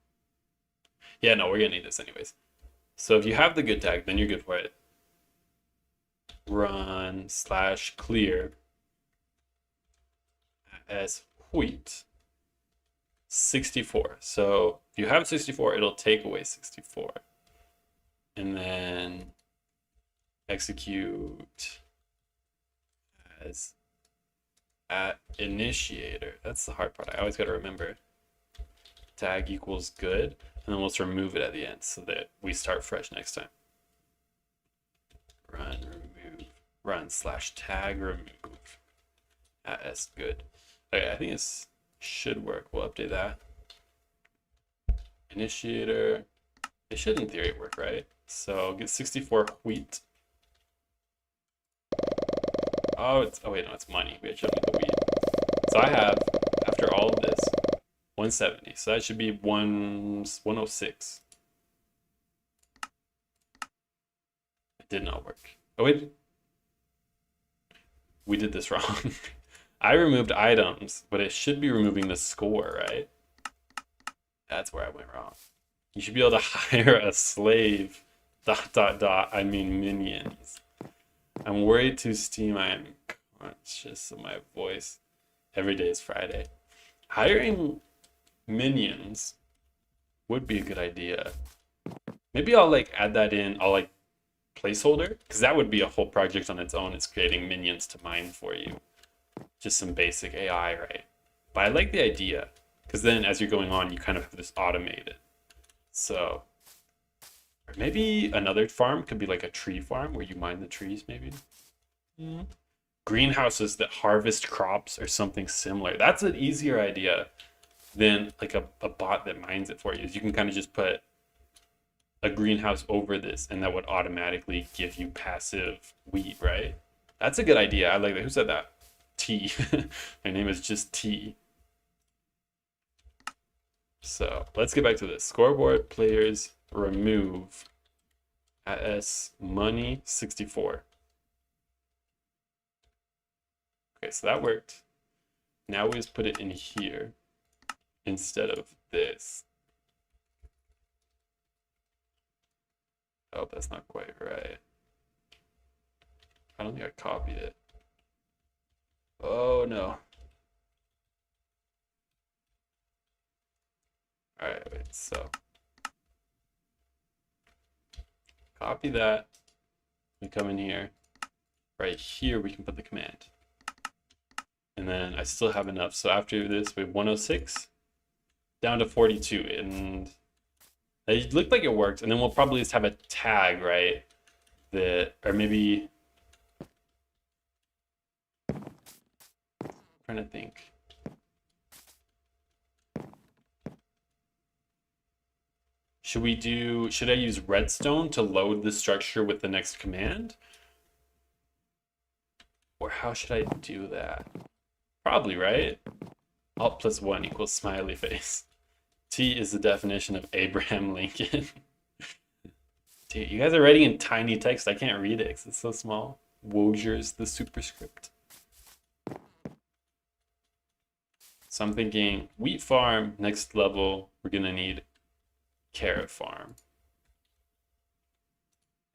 yeah, no, we're gonna need this anyways. So if you have the good tag, then you're good for it. Run /clear as wheat 64. So if you have 64, it'll take away 64. And then execute as at initiator. That's the hard part. I always got to remember. Tag equals good, and then we'll just remove it at the end so that we start fresh next time. Run remove run / tag remove at s good. Okay, I think this should work. We'll update that. Initiator. It should in theory work, right? So get 64 wheat. Oh, wait, no, it's money. We actually need the wheat. So I have, after all of this, 170. So that should be 106. It did not work. Oh, wait. We did this wrong. I removed items, but it should be removing the score, right? That's where I went wrong. You should be able to hire a slave, ... I mean minions. I'm worried to Steam. I am conscious of my voice. Every day is Friday. Hiring minions would be a good idea. Maybe I'll like add that in. I'll like placeholder, because that would be a whole project on its own. It's creating minions to mine for you. Just some basic AI, right? But I like the idea, because then as you're going on, you kind of have this automated. So or maybe another farm could be like a tree farm where you mine the trees, maybe. Greenhouses that harvest crops or something similar. That's an easier idea than like a bot that mines it for you. You can kind of just put a greenhouse over this and that would automatically give you passive wheat, right? That's a good idea. I like that. Who said that? T. My name is just T. So let's get back to this. Scoreboard players remove as money 64. Okay, so that worked. Now we just put it in here instead of this. Oh, that's not quite right. I don't think I copied it. Oh no. All right, wait, so copy that. We come in here. Right here, we can put the command. And then I still have enough. So after this, we have 106 down to 42. And it looked like it worked. And then we'll probably just have a tag, right? That, or maybe, I'm trying to think. Should I use redstone to load the structure with the next command? Or how should I do that? Probably, right? Alt +1 equals smiley face. T is the definition of Abraham Lincoln. Dude, you guys are writing in tiny text. I can't read it because it's so small. Wozier's the superscript. So I'm thinking wheat farm, next level, we're gonna need carrot farm.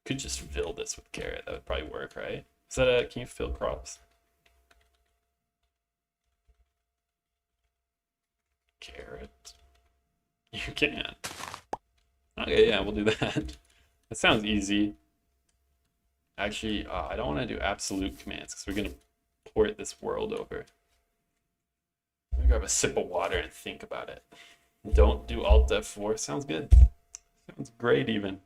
Could just fill this with carrot. That would probably work, right? Is that can you fill crops? Carrot. You can. Okay, yeah, we'll do that. That sounds easy. Actually, I don't want to do absolute commands because we're going to port this world over. Let me grab a sip of water and think about it. Don't do Alt F4. Sounds good. Sounds great even.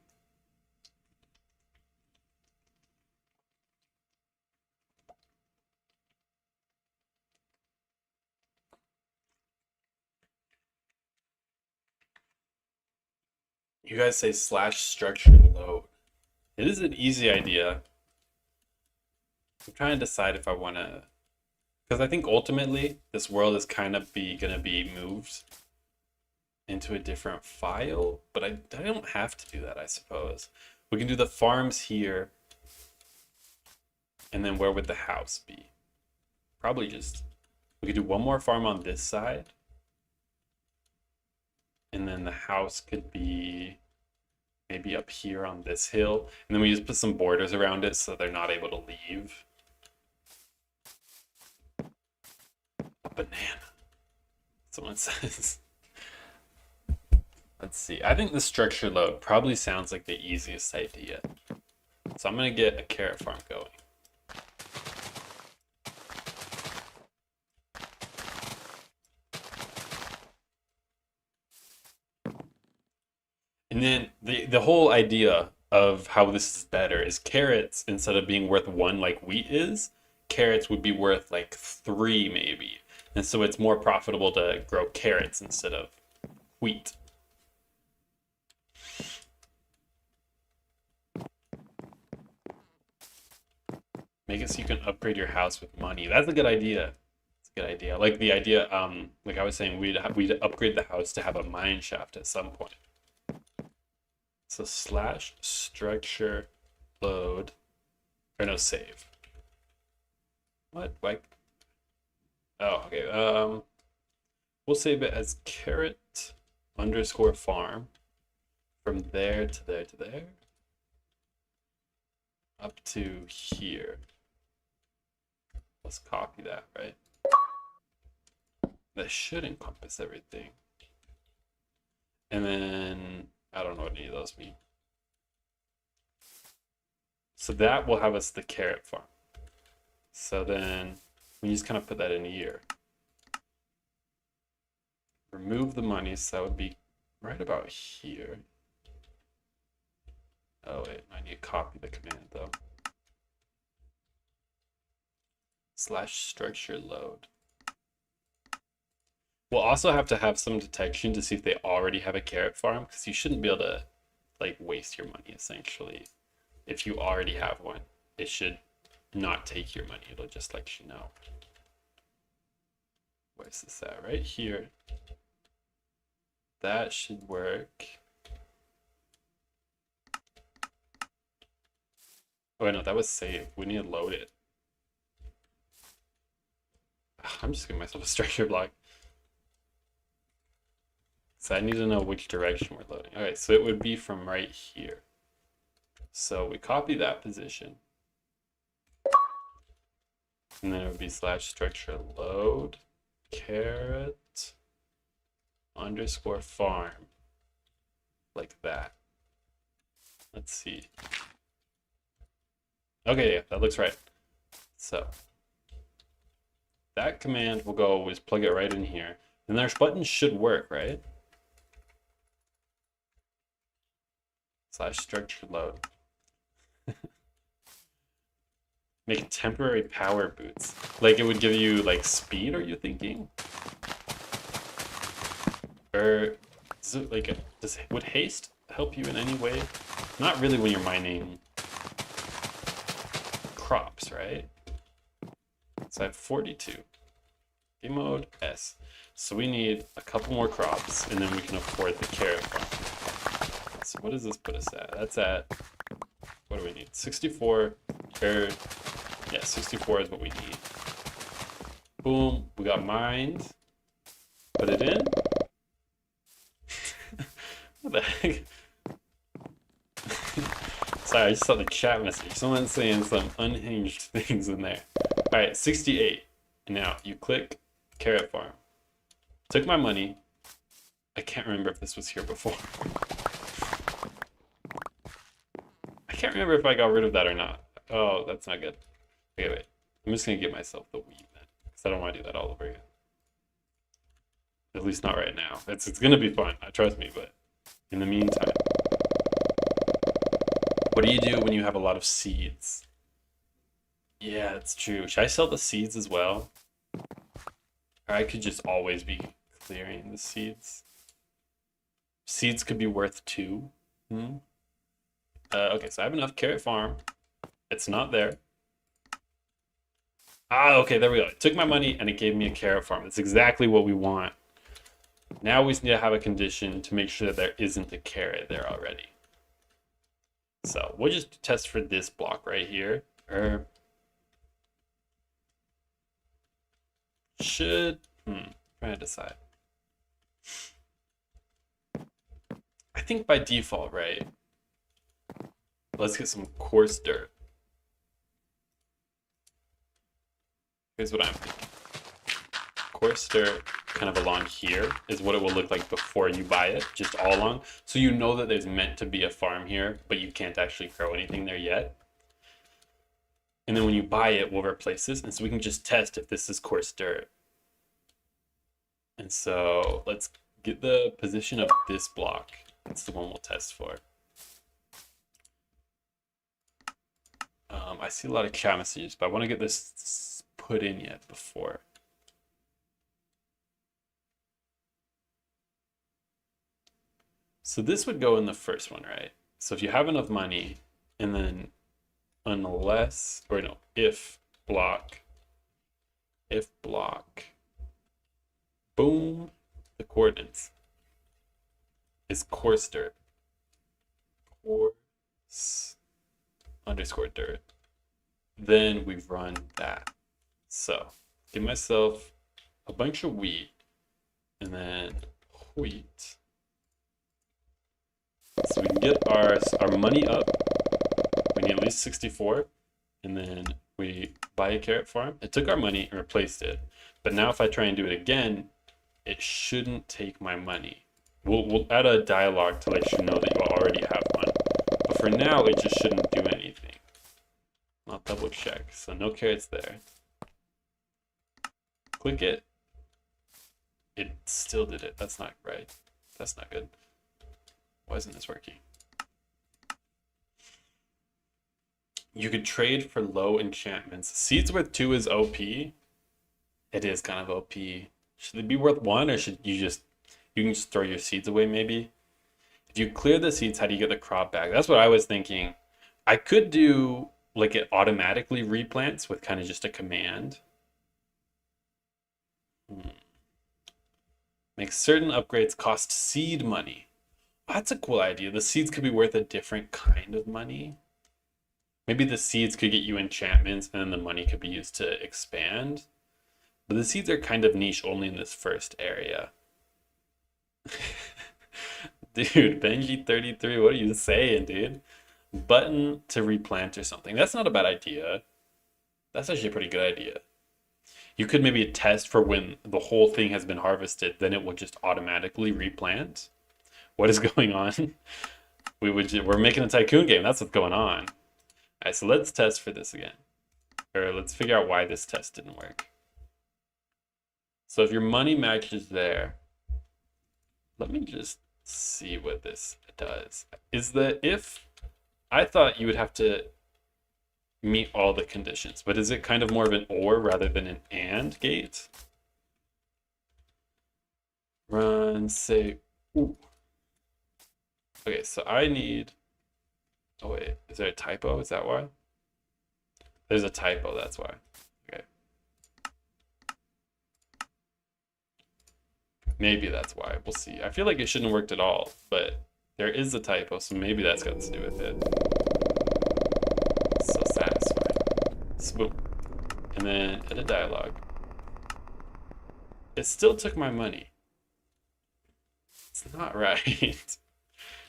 You guys say /structure load. It is an easy idea. I'm trying to decide if I want to, because I think ultimately this world is kind of gonna be moved into a different file, but I don't have to do that, I suppose. We can do the farms here, and then where would the house be? Probably just, we could do one more farm on this side, and then the house could be maybe up here on this hill, and then we just put some borders around it so they're not able to leave. A banana, someone says. Let's see. I think the structure load probably sounds like the easiest idea. So I'm gonna get a carrot farm going. And then the whole idea of how this is better is carrots, instead of being worth 1 like wheat is, carrots would be worth like 3 maybe. And so it's more profitable to grow carrots instead of wheat. Make it so you can upgrade your house with money. That's a good idea. It's a good idea. Like the idea, like I was saying, we'd upgrade the house to have a mine shaft at some point. So slash structure load, or no, save. What? Like, oh, okay. We'll save it as carrot underscore farm from there to there to there up to here. Let's copy that, right? That should encompass everything. And then I don't know what any of those mean. So that will have us the carrot farm. So then we just kind of put that in here. Remove the money, so that would be right about here. Oh wait, I need to copy the command though. Slash structure load. We'll also have to have some detection to see if they already have a carrot farm, because you shouldn't be able to like waste your money essentially. If you already have one, it should not take your money. It'll just let you know. Where's this at? Right here. That should work. Oh wait, no, that was saved. We need to load it. I'm just giving myself a structure block. So I need to know which direction we're loading. All right, so it would be from right here. So we copy that position. And then it would be slash structure load carrot underscore farm. Like that. Let's see. Okay, yeah, that looks right. So that command will go always plug it right in here. And our button should work, right? Slash structure load. Make temporary power boots. Like it would give you like speed, are you thinking? Or is it like would haste help you in any way? Not really when you're mining crops, right? So I have 42. Game mode S. So we need a couple more crops and then we can afford the carrot farm. So what does this put us at? That's at, what do we need? 64, or yeah, 64 is what we need. Boom, we got mined. Put it in. What the heck? Sorry, I just saw the chat message. Someone's saying some unhinged things in there. All right, 68. Now you click carrot farm. Took my money. I can't remember if this was here before. I can't remember if I got rid of that or not. Oh, that's not good. Okay, wait. I'm just gonna give myself the wheat then, because I don't want to do that all over again. At least not right now. It's gonna be fun. Trust me. But in the meantime, what do you do when you have a lot of seeds? Yeah, that's true. Should I sell the seeds as well? Or I could just always be clearing the seeds. Seeds could be worth 2. Okay, so I have enough carrot farm. It's not there. Ah, okay, there we go. It took my money and it gave me a carrot farm. That's exactly what we want. Now we just need to have a condition to make sure that there isn't a carrot there already. So we'll just test for this block right here. Trying to decide. I think by default, right? Let's get some coarse dirt. Here's what I'm thinking. Coarse dirt kind of along here is what it will look like before you buy it, just all along. So you know that there's meant to be a farm here, but you can't actually grow anything there yet. And then when you buy it, we'll replace this. And so we can just test if this is coarse dirt. And so let's get the position of this block. That's the one we'll test for. I see a lot of chat messages, but I want to get this put in yet before. So this would go in the first one, right? So if you have enough money, and then unless, or no, if block, boom, the coordinates is coarse dirt, coarse underscore dirt, then we run that. So give myself a bunch of wheat, and then wheat. So we can get our money up. We need at least 64, and then we buy a carrot farm. It took our money and replaced it, but now if I try and do it again, it shouldn't take my money. We'll add a dialogue to let you know that you already have one, but for now it just shouldn't do anything. I'll double check. So no carrots there. Click it. It still did it. That's not right. That's not good. Why isn't this working? You could trade for low enchantments. Seeds worth 2 is OP. It is kind of OP. Should it be worth 1, or should you can just throw your seeds away maybe? If you clear the seeds, how do you get the crop back? That's what I was thinking. I could do like it automatically replants with kind of just a command. Make certain upgrades cost seed money. That's a cool idea. The seeds could be worth a different kind of money. Maybe the seeds could get you enchantments and then the money could be used to expand. But the seeds are kind of niche only in this first area. Dude, Benji33, what are you saying, dude? Button to replant or something. That's not a bad idea. That's actually a pretty good idea. You could maybe test for when the whole thing has been harvested, then it will just automatically replant. What is going on? We're making a Tycoon game. That's what's going on. All right, so let's test for this again. Or let's figure out why this test didn't work. So if your money matches there, let me just see what this does. Is the if, I thought you would have to meet all the conditions, but is it kind of more of an or rather than an and gate? Run, say, ooh. Okay, so I need, oh wait, is there a typo? Is that why? There's a typo, that's why. Okay. Maybe that's why, we'll see. I feel like it shouldn't have worked at all, but there is a typo, so maybe that's got to do with it. So satisfying. So boom. And then edit dialogue. It still took my money. It's not right.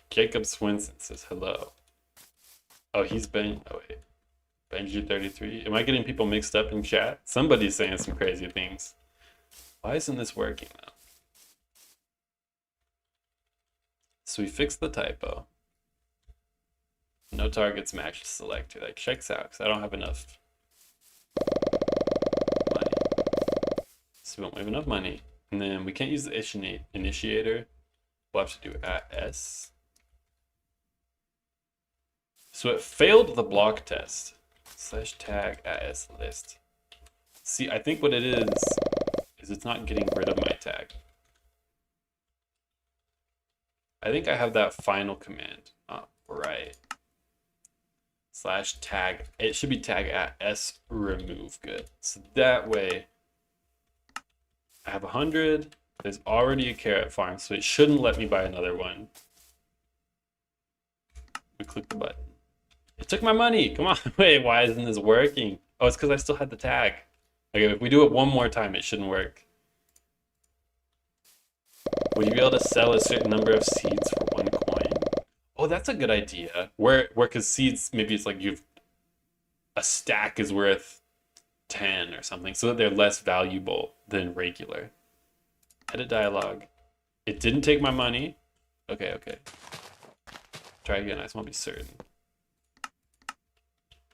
Jacob Swinson says hello. Oh, he's Ben. Oh wait, Benji33. Am I getting people mixed up in chat? Somebody's saying some crazy things. Why isn't this working now? So we fixed the typo. No targets matched selector. That checks out because I don't have enough money. So we don't have enough money, and then we can't use the initiator. We'll have to do @s. So it failed the block test. /tag @s list. See, I think what it is it's not getting rid of my tag. I think I have that final command. Oh, right. /tag. It should be tag @s remove. Good. So that way, I have 100. There's already a carrot farm, so it shouldn't let me buy another one. We click the button. It took my money. Come on. Wait, why isn't this working? Oh, it's because I still had the tag. Okay, if we do it one more time, it shouldn't work. Would you be able to sell a certain number of seeds for 1 coin? Oh, that's a good idea. Where because seeds, maybe it's like you've a stack is worth 10 or something, so that they're less valuable than regular. Edit dialogue. It didn't take my money. Okay. Try again. I just want to be certain.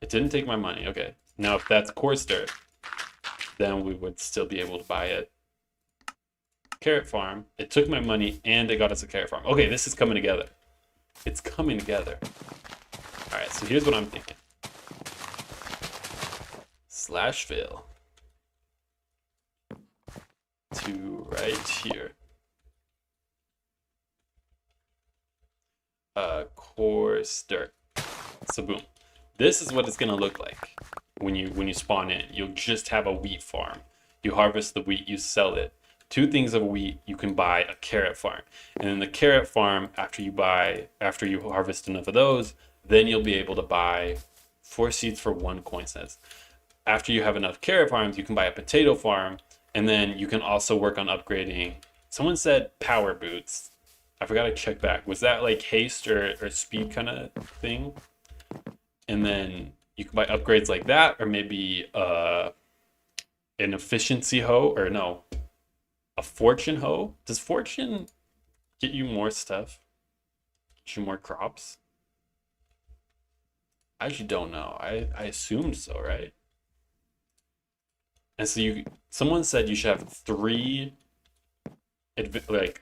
It didn't take my money. Okay. Now, if that's coarse dirt, then we would still be able to buy it. Carrot farm. It took my money and it got us a carrot farm. Okay, this is coming together. It's coming together. All right, so here's what I'm thinking. Slash fill to right here. Coarse dirt. So boom. This is what it's gonna look like when you spawn in. You'll just have a wheat farm. You harvest the wheat, you sell it. 2 things of wheat, you can buy a carrot farm. And then the carrot farm, after you harvest enough of those, then you'll be able to buy 4 seeds for 1 coin cents. After you have enough carrot farms, you can buy a potato farm, and then you can also work on upgrading. Someone said power boots. I forgot to check back. Was that like haste or speed kind of thing? And then you can buy upgrades like that, or maybe an efficiency hoe, or no, a fortune hoe. Does fortune get you more stuff? Get you more crops? I actually don't know. I assumed so, right? And so someone said you should have 3 upgrades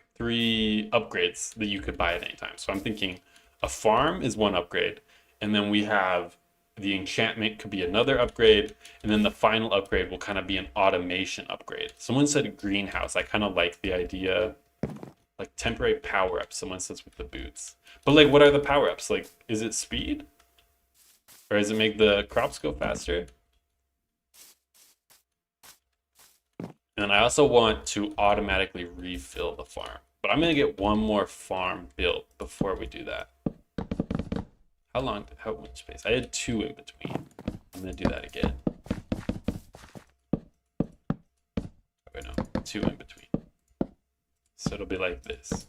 that you could buy at any time. So I'm thinking a farm is 1 upgrade, and then we have the enchantment could be another upgrade, and then the final upgrade will kind of be an automation upgrade. Someone said greenhouse. I kind of like the idea, like temporary power-ups. Someone says with the boots. But like, what are the power-ups? Like, is it speed? Or does it make the crops go faster? And I also want to automatically refill the farm. But I'm going to get 1 more farm built before we do that. How much space? I had 2 in between. I'm going to do that again. Wait, no, 2 in between. So it'll be like this.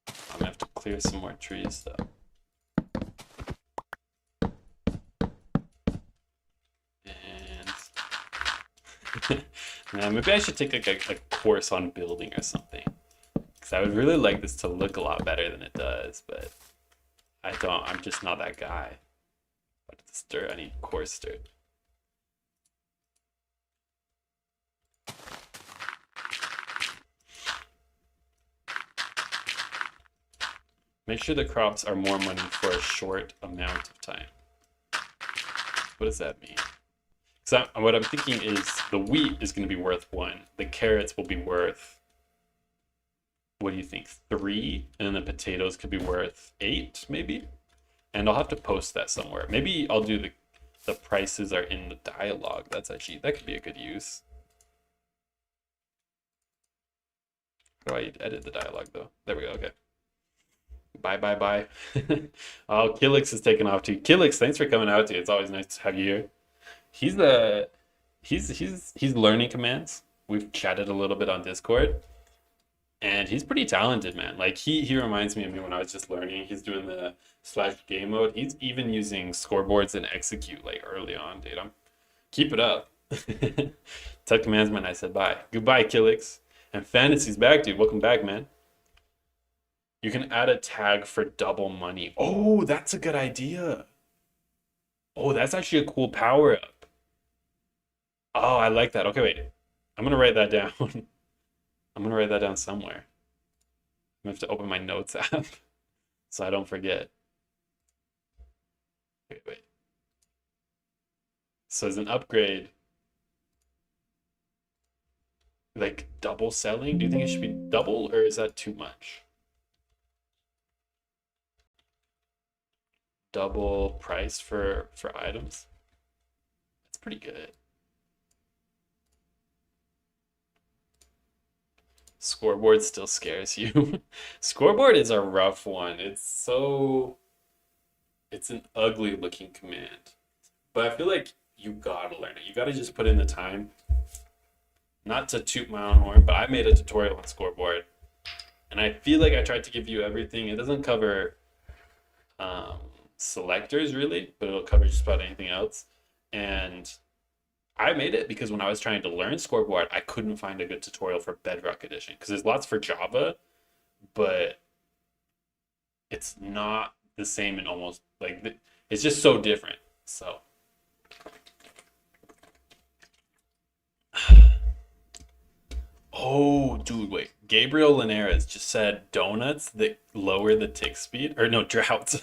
I'm going to have to clear some more trees though. Now, maybe I should take like a course on building or something, because I would really like this to look a lot better than it does, but I don't. I'm just not that guy. But this dirt, I need coarse dirt. Make sure the crops are more money for a short amount of time. What does that mean? So what I'm thinking is the wheat is going to be worth 1. The carrots will be worth, what do you think, 3? And then the potatoes could be worth 8, maybe? And I'll have to post that somewhere. Maybe I'll do the prices are in the dialogue. That could be a good use. How do I edit the dialogue though? There we go, okay. Bye. Oh, Killix is taking off too. Killix, thanks for coming out, dude. It's always nice to have you here. He's learning commands. We've chatted a little bit on Discord, and he's pretty talented, man. Like he reminds me of me when I was just learning. He's doing the /game mode. He's even using scoreboards and execute like early on, dude. Keep it up. Tell commandsman I said bye. Goodbye, Killix. And Fantasy's back, dude. Welcome back, man. You can add a tag for double money. Oh, that's a good idea. Oh, that's actually a cool power up. Oh, I like that. Okay, wait. I'm gonna write that down. I'm gonna write that down somewhere. I'm gonna have to open my notes app so I don't forget. Wait. So as an upgrade, like double selling, do you think it should be double, or is that too much? Double price for items? That's pretty good. Scoreboard still scares you. Scoreboard is a rough one. It's an ugly looking command. But I feel like you gotta learn it. You gotta just put in the time. Not to toot my own horn, but I made a tutorial on Scoreboard. And I feel like I tried to give you everything. It doesn't cover selectors really, but it'll cover just about anything else. And I made it because when I was trying to learn Scoreboard, I couldn't find a good tutorial for Bedrock Edition because there's lots for Java, but it's not the same in almost like it's just so different. So oh, dude, wait. Gabriel Linares just said donuts that lower the tick speed, or no, droughts,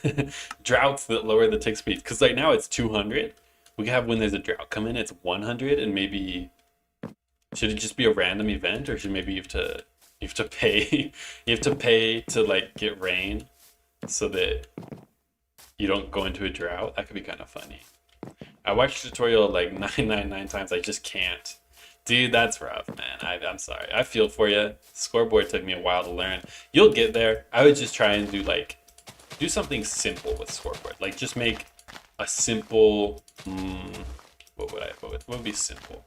droughts that lower the tick speed. Because right now it's 200. We could have when there's a drought come in, it's 100, and maybe should it just be a random event, or should maybe you have to pay you have to pay to like get rain so that you don't go into a drought? That could be kind of funny. I watched the tutorial like 999 times. I just can't. Dude, that's rough, man. I'm sorry. I feel for you. Scoreboard took me a while to learn. You'll get there. I would just try and do something simple with scoreboard. Like just make a simple. What would be simple?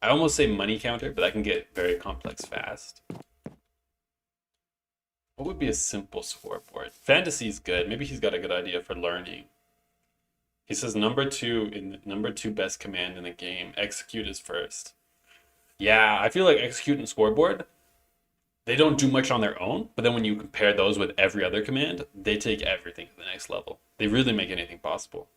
I almost say money counter, but that can get very complex fast. What would be a simple scoreboard? Fantasy's good. Maybe he's got a good idea for learning. He says number two best command in the game. Execute is first. Yeah, I feel like execute and scoreboard, they don't do much on their own, but then when you compare those with every other command, they take everything to the next level. They really make anything possible.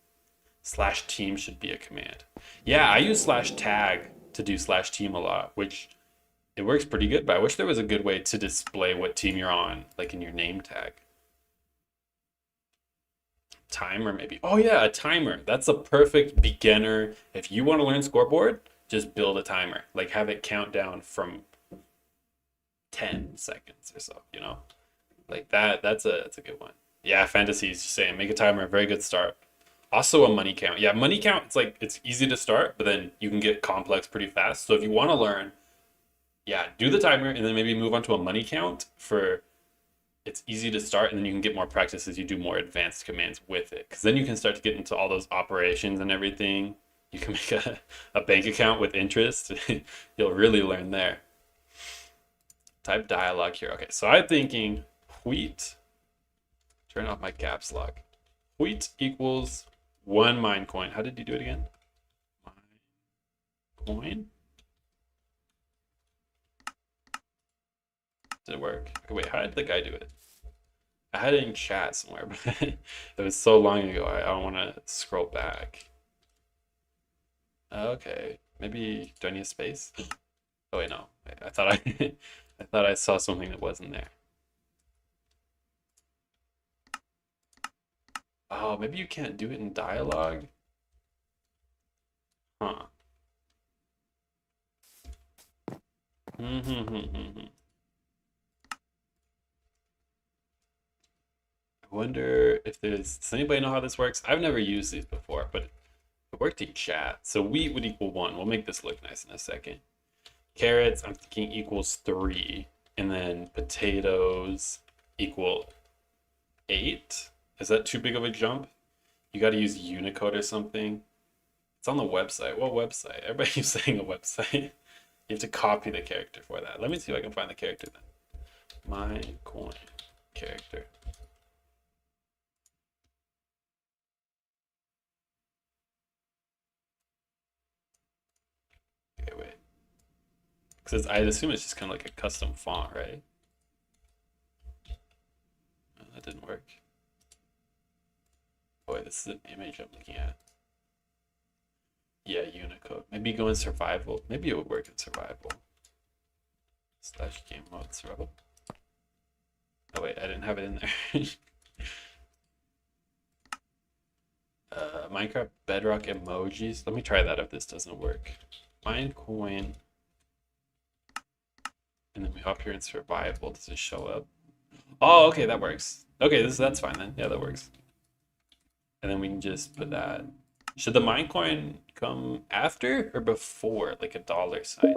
Slash team should be a command. Yeah, I use slash tag to do slash team a lot, which it works pretty good, but I wish there was a good way to display what team you're on, like in your name tag. Timer maybe. Oh yeah, a timer. That's a perfect beginner. If you want to learn scoreboard, just build a timer. Like have it count down from 10 seconds or so, you know? Like that's a good one. Yeah, fantasy is just saying make a timer, very good start. Also a money count. Yeah, money count, it's like it's easy to start, but then you can get complex pretty fast. So if you want to learn, yeah, do the timer and then maybe move on to a money count for it's easy to start, and then you can get more practice as you do more advanced commands with it. Because then you can start to get into all those operations and everything. You can make a bank account with interest. You'll really learn there. Type dialogue here. Okay, so I'm thinking wheat. Turn off my caps lock. Wheat equals 1 mine coin. How did you do it again? Mine coin? Did it work? Okay, wait, how did the guy do it? I had it in chat somewhere, but it was so long ago. I don't want to scroll back. Okay, maybe do I need a space? Oh wait, no. I thought I, I thought I saw something that wasn't there. Oh, maybe you can't do it in dialogue. Huh. I wonder if does anybody know how this works? I've never used these before, but it worked in chat. So wheat would equal 1. We'll make this look nice in a second. Carrots, I'm thinking equals 3. And then potatoes equal 8. Is that too big of a jump? You got to use Unicode or something. It's on the website. What website? Everybody keeps saying a website. You have to copy the character for that. Let me see if I can find the character then. My coin character. Okay, wait. Because I'd assume it's just kind of like a custom font, right? Oh, that didn't work. Oh, wait, this is an image I'm looking at. Yeah, Unicode. Maybe go in survival. Maybe it would work in survival. Slash game mode survival. Oh wait, I didn't have it in there. Minecraft Bedrock emojis. Let me try that if this doesn't work. Mine coin. And then we hop here in survival. Does it show up? Oh, okay, that works. Okay, that's fine then. Yeah, that works. And then we can just put that. Should the mine coin come after or before, like a dollar sign?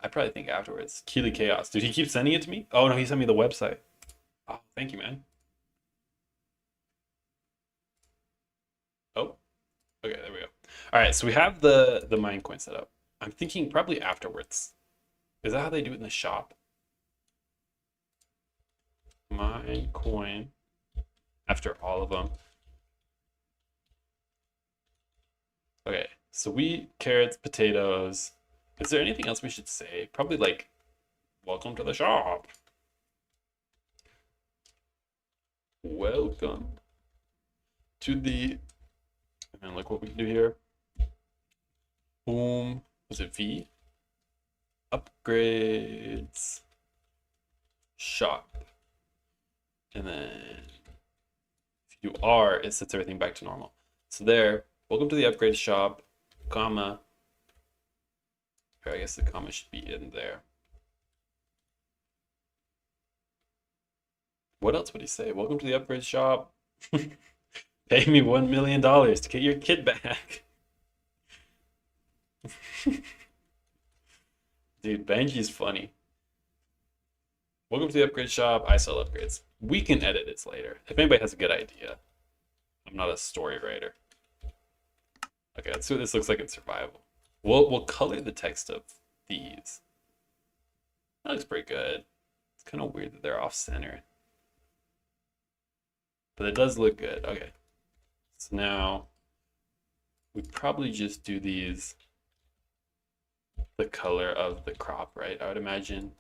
I probably think afterwards. Keely Chaos. Did he keep sending it to me? Oh no, he sent me the website. Oh, thank you, man. Oh, okay, there we go. All right, so we have the mine coin set up. I'm thinking probably afterwards. Is that how they do it in the shop? Mine coin after all of them. Okay, so wheat, carrots, potatoes. Is there anything else we should say? Probably like, welcome to the shop. welcome to the, and look what we can do here. Boom. Was it V? Upgrades. Shop. And then if you do R, it sets everything back to normal. So there, welcome to the upgrade shop, comma. Or I guess the comma should be in there. What else would he say? Welcome to the upgrade shop. Pay me $1 million to get your kid back. Dude, Benji's funny. Welcome to the upgrade shop. I sell upgrades. We can edit this later. If anybody has a good idea. I'm not a story writer. Okay, let's see what this looks like in survival. We'll color the text of these. That looks pretty good. It's kind of weird that they're off center. But it does look good. Okay. So now we probably just do these the color of the crop, right? I would imagine.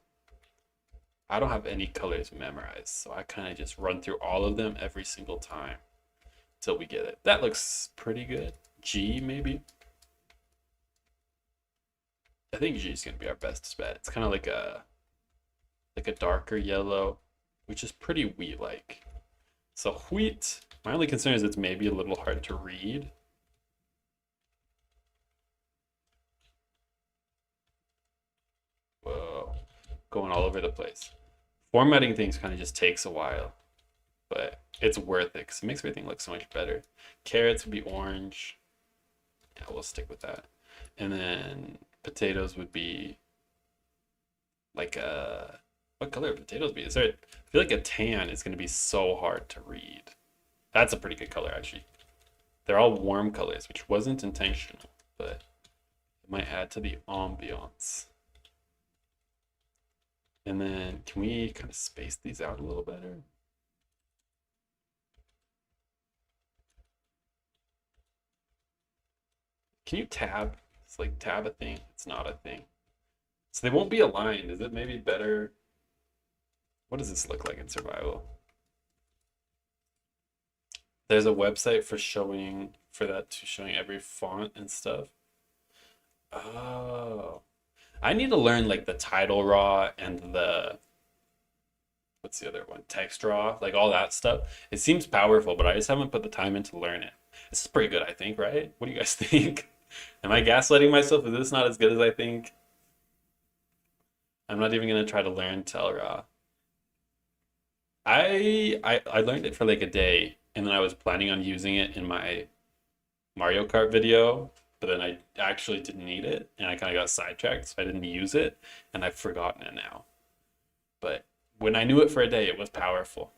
I don't have any colors memorized, so I kind of just run through all of them every single time until we get it. That looks pretty good. G maybe. I think G is gonna be our best bet. It's kind of like a darker yellow, which is pretty wheat-like. So wheat, my only concern is it's maybe a little hard to read. Whoa, going all over the place. Formatting things kind of just takes a while, but it's worth it because it makes everything look so much better. Carrots would be orange. Yeah, we'll stick with that. And then potatoes would be like a, what color would potatoes be? Is there, I feel like a tan is going to be so hard to read. That's a pretty good color, actually. They're all warm colors, which wasn't intentional, but it might add to the ambiance. And then can we kind of space these out a little better? Can you tab? It's like tab a thing. It's not a thing. So they won't be aligned. Is it maybe better? What does this look like in survival? There's a website for showing, showing every font and stuff. Oh. I need to learn like the title raw and the, what's the other one? Text raw, like all that stuff. It seems powerful, but I just haven't put the time in to learn it. This is pretty good, I think, right? What do you guys think? Am I gaslighting myself? Is this not as good as I think? I'm not even gonna try to learn Telra. I learned it for like a day, and then I was planning on using it in my Mario Kart video, but then I actually didn't need it, and I kind of got sidetracked, so I didn't use it, and I've forgotten it now. But when I knew it for a day, it was powerful.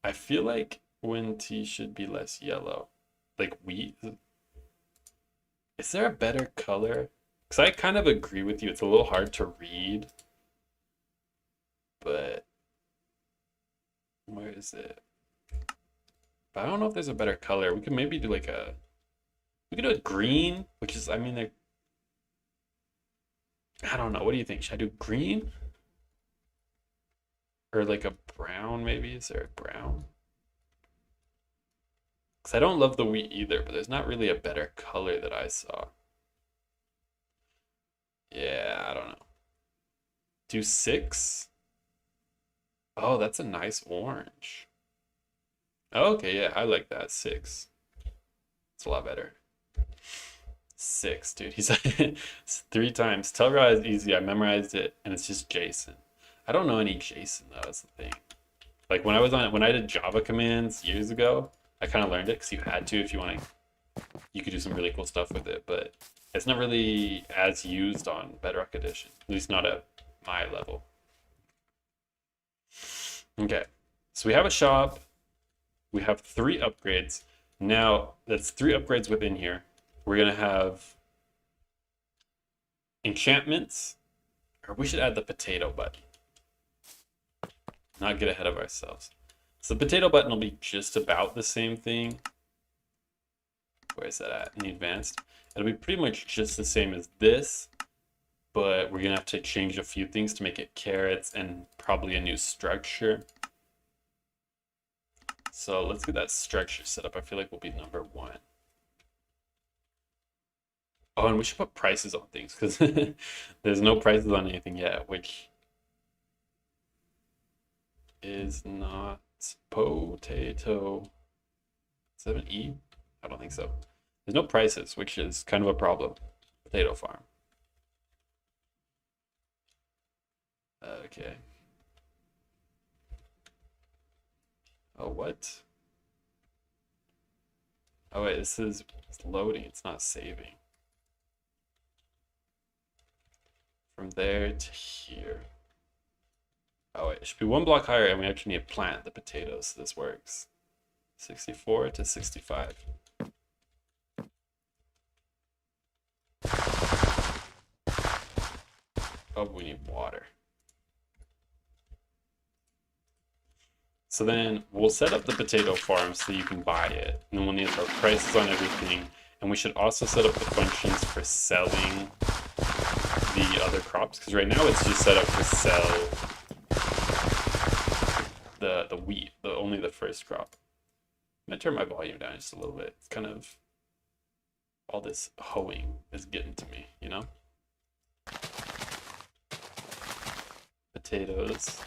I feel like when T should be less yellow, like wheat. Is there a better color? Because I kind of agree with you. It's a little hard to read, but where is it? But I don't know if there's a better color. We could maybe do like a, we could do a green, which is, I mean, like, I don't know. What do you think? Should I do green? Or like a brown, maybe? Is there a brown? Because I don't love the wheat either, but there's not really a better color that I saw. Yeah, I don't know. Do 6? Oh, that's a nice orange. Okay, yeah, I like that. 6. It's a lot better. 6, dude. He's it's 3 times. Telra is easy. I memorized it, and it's just Jason. I don't know any Jason though. That's the thing. Like when I did Java commands years ago, I kind of learned it because you had to if you want to. You could do some really cool stuff with it, but it's not really as used on Bedrock Edition. At least not at my level. Okay, so we have a shop. We have 3 upgrades. Now that's 3 upgrades within here. We're gonna have enchantments, or we should add the potato button. Not get ahead of ourselves. So the potato button will be just about the same thing. Where is that at? In the advanced. It'll be pretty much just the same as this, but we're gonna have to change a few things to make it carrots and probably a new structure. So let's get that structure set up. I feel like we'll be number one. Oh, and we should put prices on things because there's no prices on anything yet, which is not potato. Is that an E? I don't think so. There's no prices, which is kind of a problem. Potato farm. Okay. Oh, what? Oh, wait, it's loading. It's not saving. From there to here. Oh, wait, it should be one block higher, and we actually need to plant the potatoes so this works. 64 to 65. Oh, we need water. So then we'll set up the potato farm so you can buy it. And then we'll need our prices on everything. And we should also set up the functions for selling the other crops. Because right now it's just set up to sell the wheat, only the first crop. I'm gonna turn my volume down just a little bit. It's kind of, all this hoeing is getting to me, you know? Potatoes.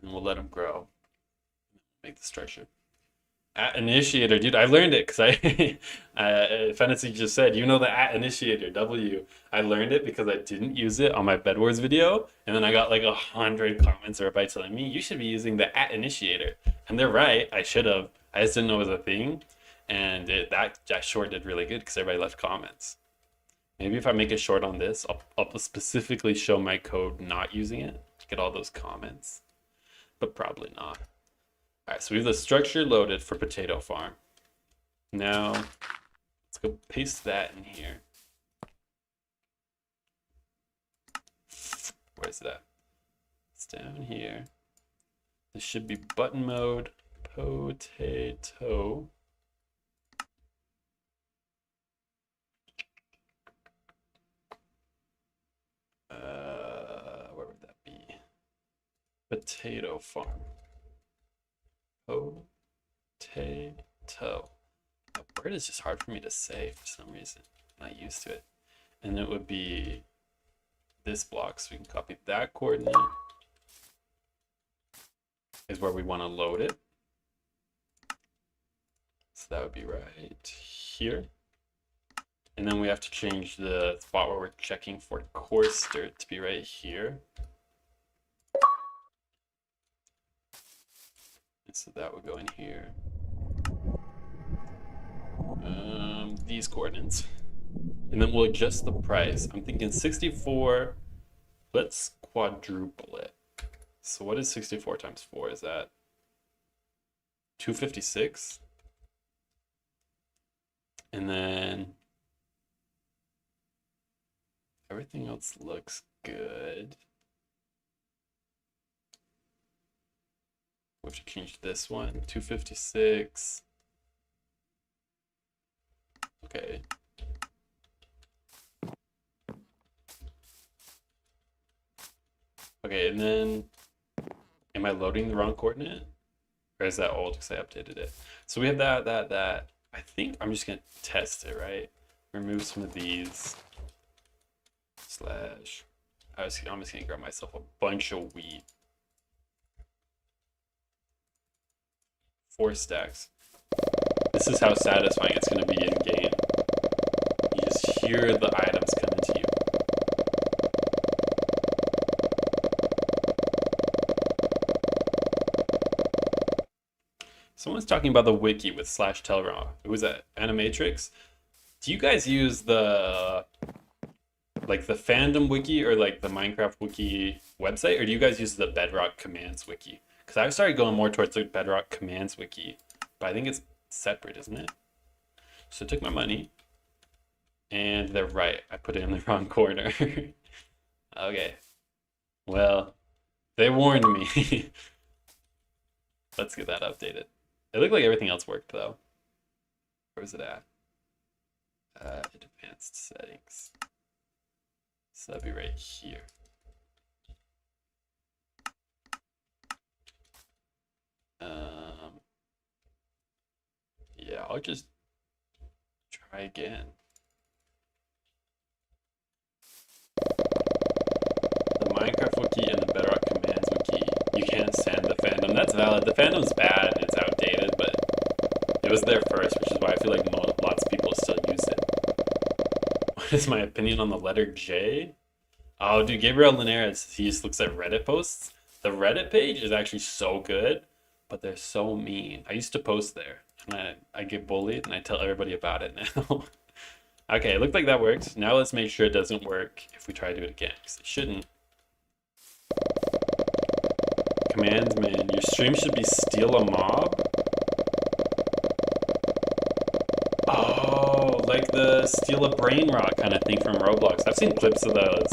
And we'll let them grow. Make the structure. At initiator, dude, I learned it because Fantasy just said, you know the at initiator, W. I learned it because I didn't use it on my Bed Wars video, and then I got like 100 comments or everybody telling me you should be using the at initiator, and they're right. I should have. I just didn't know it was a thing, and that short did really good because everybody left comments. Maybe if I make a short on this, I'll specifically show my code not using it to get all those comments, but probably not. All right, so we have the structure loaded for potato farm. Now, let's go paste that in here. Where's that? It's down here. This should be button mode, potato. Where would that be? Potato farm. Potato. The word is just hard for me to say for some reason. I'm not used to it. And it would be this block, so we can copy that coordinate. Is where we want to load it. So that would be right here. And then we have to change the spot where we're checking for coarse dirt to be right here. And so that would go in here. These coordinates. And then we'll adjust the price. I'm thinking 64. Let's quadruple it. So what is 64 times 4? Is that 256? And then everything else looks good. We have to change this one, 256. Okay. Okay, and then, am I loading the wrong coordinate? Or is that old because I updated it? So we have that. I think I'm just gonna test it, right? Remove some of these. Slash. I'm just gonna grab myself a bunch of wheat. 4 stacks. This is how satisfying it's gonna be in game. You just hear the items coming to you. Someone's talking about the wiki with /Telron. Who was that? Animatrix? Do you guys use the fandom wiki or like the Minecraft wiki website, or do you guys use the Bedrock commands wiki? Because I've started going more towards the Bedrock commands wiki, but I think it's separate, isn't it? So I took my money, and they're right. I put it in the wrong corner. Okay. Well, they warned me. Let's get that updated. It looked like everything else worked though. Where was it at? Advanced settings. So that'd be right here. Yeah, I'll just try again. The Minecraft wiki and the Bedrock commands wiki. You can't stand the fandom. That's valid. The fandom's bad. It's outdated, but it was there first, which is why I feel like lots of people still use it. What is my opinion on the letter J? Oh, dude, Gabriel Linares, he just looks at Reddit posts. The Reddit page is actually so good, but they're so mean. I used to post there, and I get bullied, and I tell everybody about it now. Okay, it looked like that worked. Now let's make sure it doesn't work if we try to do it again, because it shouldn't. Commands, man. Your stream should be steal a mob. Oh, like the steal a brain rot kind of thing from Roblox. I've seen clips of those.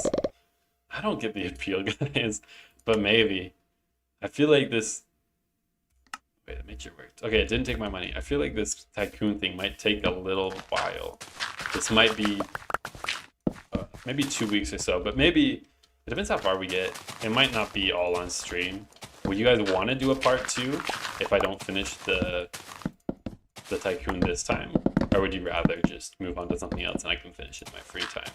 I don't get the appeal, guys, but maybe. I feel like this. Wait, it made sure it worked. Okay, it didn't take my money. I feel like this Tycoon thing might take a little while. This might be maybe 2 weeks or so, but maybe it depends how far we get. It might not be all on stream. Would you guys want to do a part 2 if I don't finish the Tycoon this time? Or would you rather just move on to something else and I can finish it in my free time?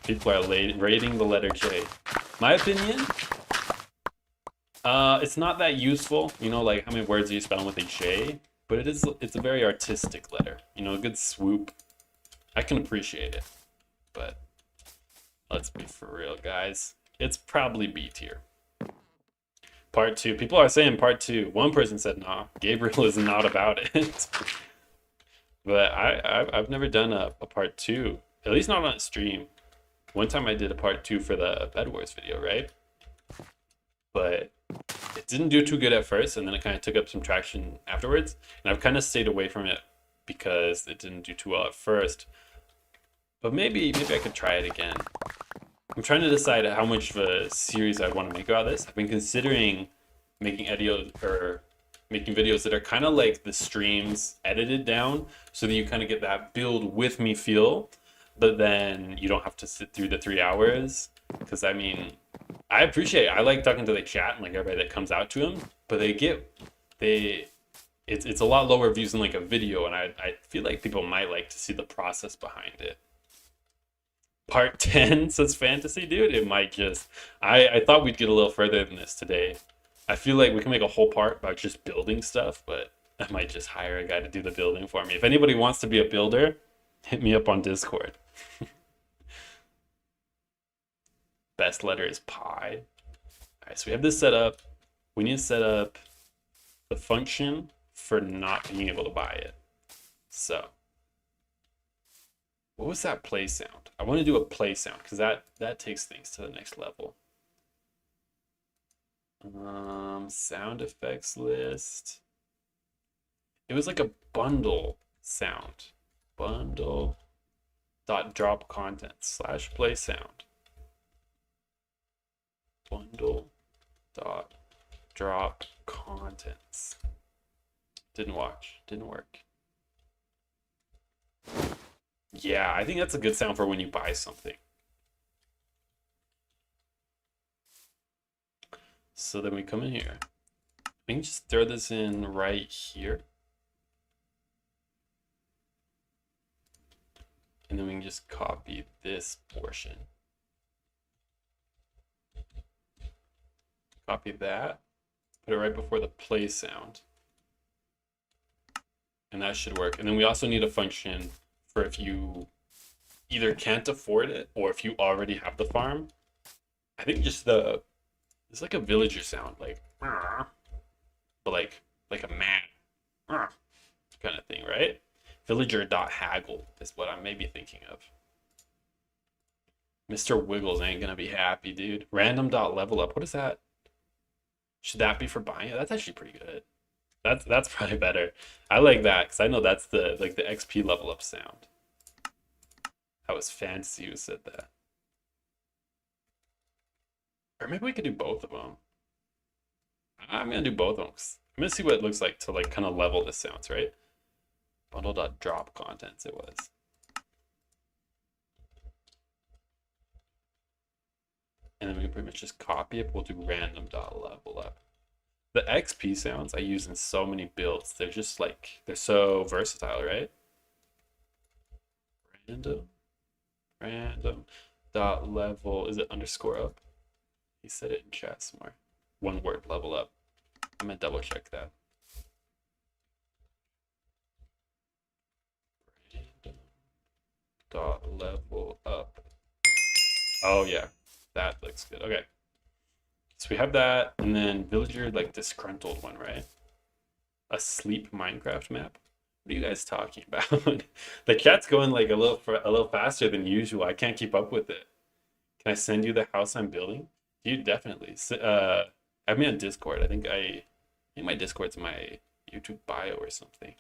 People are rating the letter J. My opinion, it's not that useful, you know, like how many words are you spelling with a J, but it's a very artistic letter, you know, a good swoop. I can appreciate it, but let's be for real, guys. It's probably B tier. Part 2. People are saying part 2. One person said, nah, Gabriel is not about it. But I've never done a part 2, at least not on a stream. One time I did a part 2 for the Bed Wars video, right? But it didn't do too good at first, and then it kind of took up some traction afterwards. And I've kind of stayed away from it because it didn't do too well at first. But maybe I could try it again. I'm trying to decide how much of a series I'd want to make about this. I've been considering making videos that are kind of like the streams edited down, so that you kind of get that build with me feel, but then you don't have to sit through the 3 hours. Because I mean, I appreciate it. I like talking to the chat and like everybody that comes out to them, but it's a lot lower views than like a video, and I feel like people might like to see the process behind it. Part 10 says fantasy, dude. It might just I thought we'd get a little further than this today. I feel like we can make a whole part about just building stuff, but I might just hire a guy to do the building for me. If anybody wants to be a builder, hit me up on Discord. Best letter is pi. All right, so we have this set up. We need to set up the function for not being able to buy it. So what was that play sound? I want to do a play sound because that takes things to the next level. Sound effects list. It was like a bundle sound. Bundle dot drop content / play sound. Bundle dot drop contents. Didn't work. Yeah, I think that's a good sound for when you buy something. So then we come in here. We can just throw this in right here. And then we can just copy this portion. Copy that. Put it right before the play sound. And that should work. And then we also need a function for if you either can't afford it or if you already have the farm. I think just it's like a villager sound, like, but like a man kind of thing, right? Villager.haggle is what I'm maybe thinking of. Mr. Wiggles ain't gonna be happy, dude. Random.levelup. What is that? Should that be for buying it? That's actually pretty good. That's probably better. I like that because I know that's the XP level up sound. That was Fantasy who said that. Or maybe we could do both of them. I'm gonna do both of them. I'm gonna see what it looks like to like kind of level the sounds, right? Bundle.drop contents it was. and then we can pretty much just copy it. We'll do random dot level up. The XP sounds I use in so many builds. They're just like, they're so versatile, right? Random dot level, is it underscore up? He said it in chat somewhere. One word, level up. I'm gonna double check that. Random dot level up. Oh yeah, that looks good. Okay. So we have that, and then villager, like disgruntled one, right? A sleep Minecraft map. What are you guys talking about? The chat's going like a little faster than usual. I can't keep up with it. Can I send you the house I'm building? You definitely. Add me on Discord. I think my Discord's my YouTube bio or something.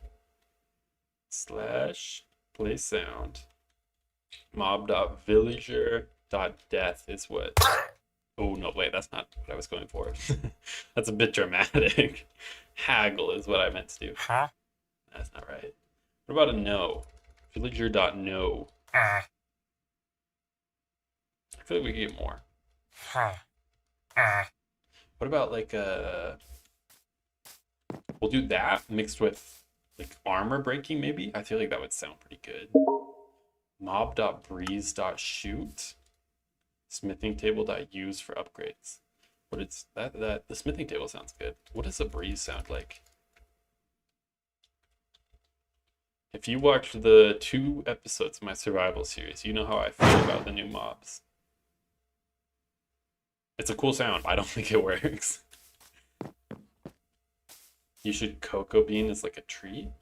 / play sound. Mob.villager.death is what. Oh no, wait, that's not what I was going for. That's a bit dramatic. Haggle is what I meant to do. Huh? That's not right. What about a no? Villager.no. I feel like we could get more. What about like we'll do that mixed with like armor breaking maybe? I feel like that would sound pretty good. Mob.breeze.shoot. Smithing table.use for upgrades. What is that? The smithing table sounds good. What does a breeze sound like? If you watched the 2 episodes of my survival series, you know how I feel about the new mobs. It's a cool sound. I don't think it works. You should cocoa bean as like a tree.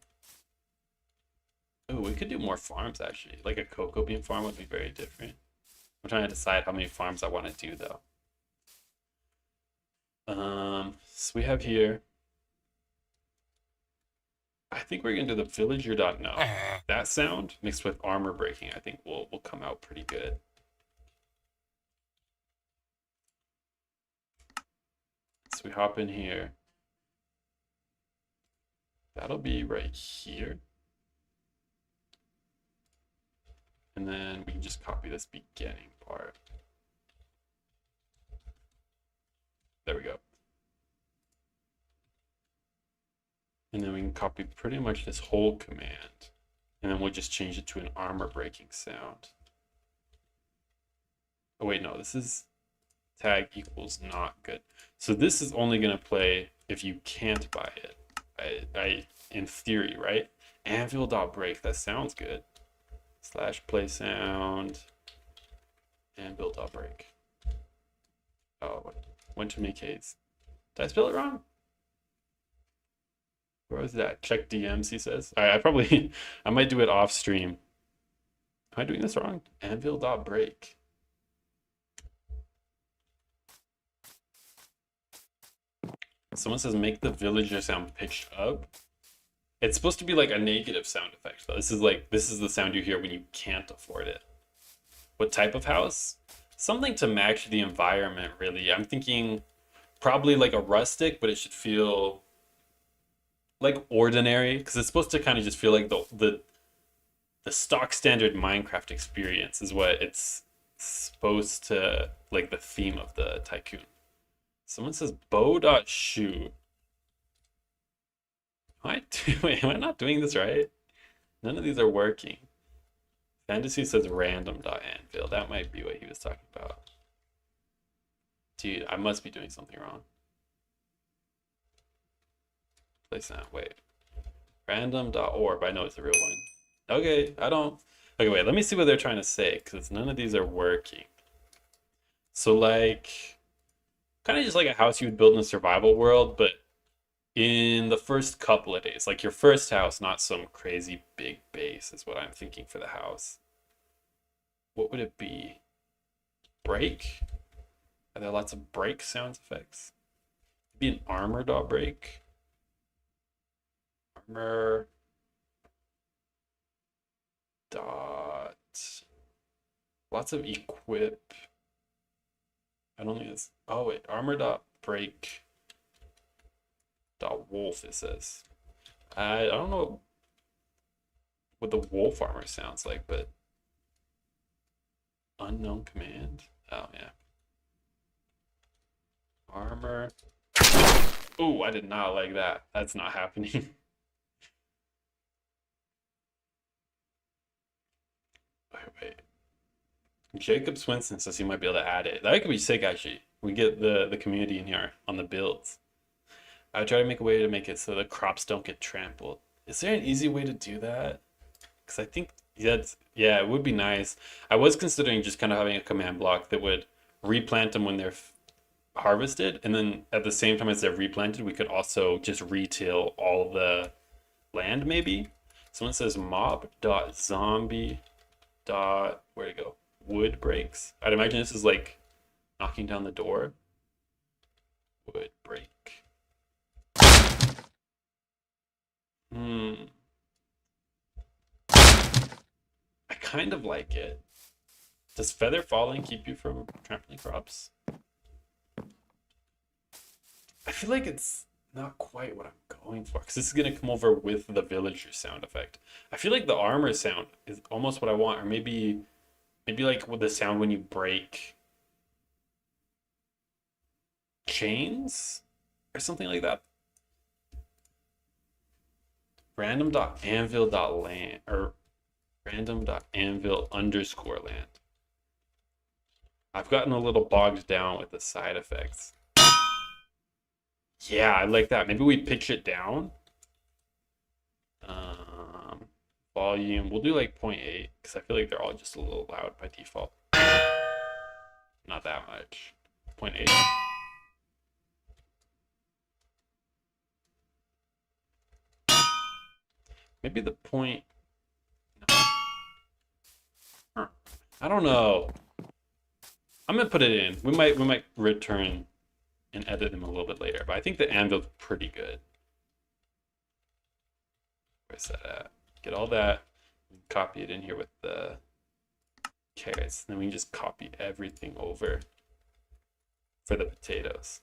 Oh, we could do more farms actually. Like a cocoa bean farm would be very different. I'm trying to decide how many farms I want to do though. So we have here. I think we're gonna do the villager.no. That sound mixed with armor breaking, I think will come out pretty good. So we hop in here. That'll be right here. And then we can just copy this beginning part. There we go. And then we can copy pretty much this whole command. And then we'll just change it to an armor breaking sound. Oh wait, no, this is tag equals not good. So this is only gonna play if you can't buy it. I in theory, right? Anvil.break, that sounds good. / play sound anvil.break. Oh, went too many Ks. Did I spell it wrong? Where was that? Check DMs, he says. All right, I might do it off stream. Am I doing this wrong? Anvil.break. Someone says make the villager sound pitched up. It's supposed to be like a negative sound effect though. This is the sound you hear when you can't afford it. What type of house? Something to match the environment really. I'm thinking probably like a rustic, but it should feel like ordinary because it's supposed to kind of just feel like the stock standard Minecraft experience is what it's supposed to, like the theme of the Tycoon. Someone says bow.shoot. Am I not doing this right? None of these are working. Fantasy says random.anvil. That might be what he was talking about. Dude, I must be doing something wrong. Place that. Wait. Random.orb. I know it's the real one. Okay, Okay, wait. Let me see what they're trying to say because none of these are working. So like, kind of just like a house you would build in a survival world, but in the first couple of days, like your first house, not some crazy big base is what I'm thinking for the house. What would it be? Break? Are there lots of break sound effects? It'd be an armor.break. Armor dot. Lots of equip. I don't think it's. Oh wait, armor.break. Wolf it says. I don't know what the wolf armor sounds like, but unknown command. Oh yeah. Armor. Oh, I did not like that. That's not happening. Wait. Jacob Swinson says he might be able to add it. That could be sick, actually. We get the community in here on the builds. I would try to make a way to make it so the crops don't get trampled. Is there an easy way to do that? Because I think yeah, it would be nice. I was considering just kind of having a command block that would replant them when they're harvested, and then at the same time as they're replanted, we could also just retail all the land. Maybe someone says mob.zombie. Where'd it go? Wood breaks. I'd imagine this is like knocking down the door. Wood break. I kind of like it. Does feather falling keep you from trampling crops? I feel like it's not quite what I'm going for, because this is going to come over with the villager sound effect. I feel like the armor sound is almost what I want, or maybe like with the sound when you break chains or something like that. Random.anvil.land or random.anvil_land. I've gotten a little bogged down with the side effects. Yeah, I like that. Maybe we pitch it down. Volume, we'll do like 0.8 because I feel like they're all just a little loud by default. Not that much. 0.8. Maybe the point. No. I don't know. I'm gonna put it in. We might return and edit them a little bit later, but I think the anvil's pretty good. Where's that at? Get all that, copy it in here with the carrots, then we can just copy everything over for the potatoes.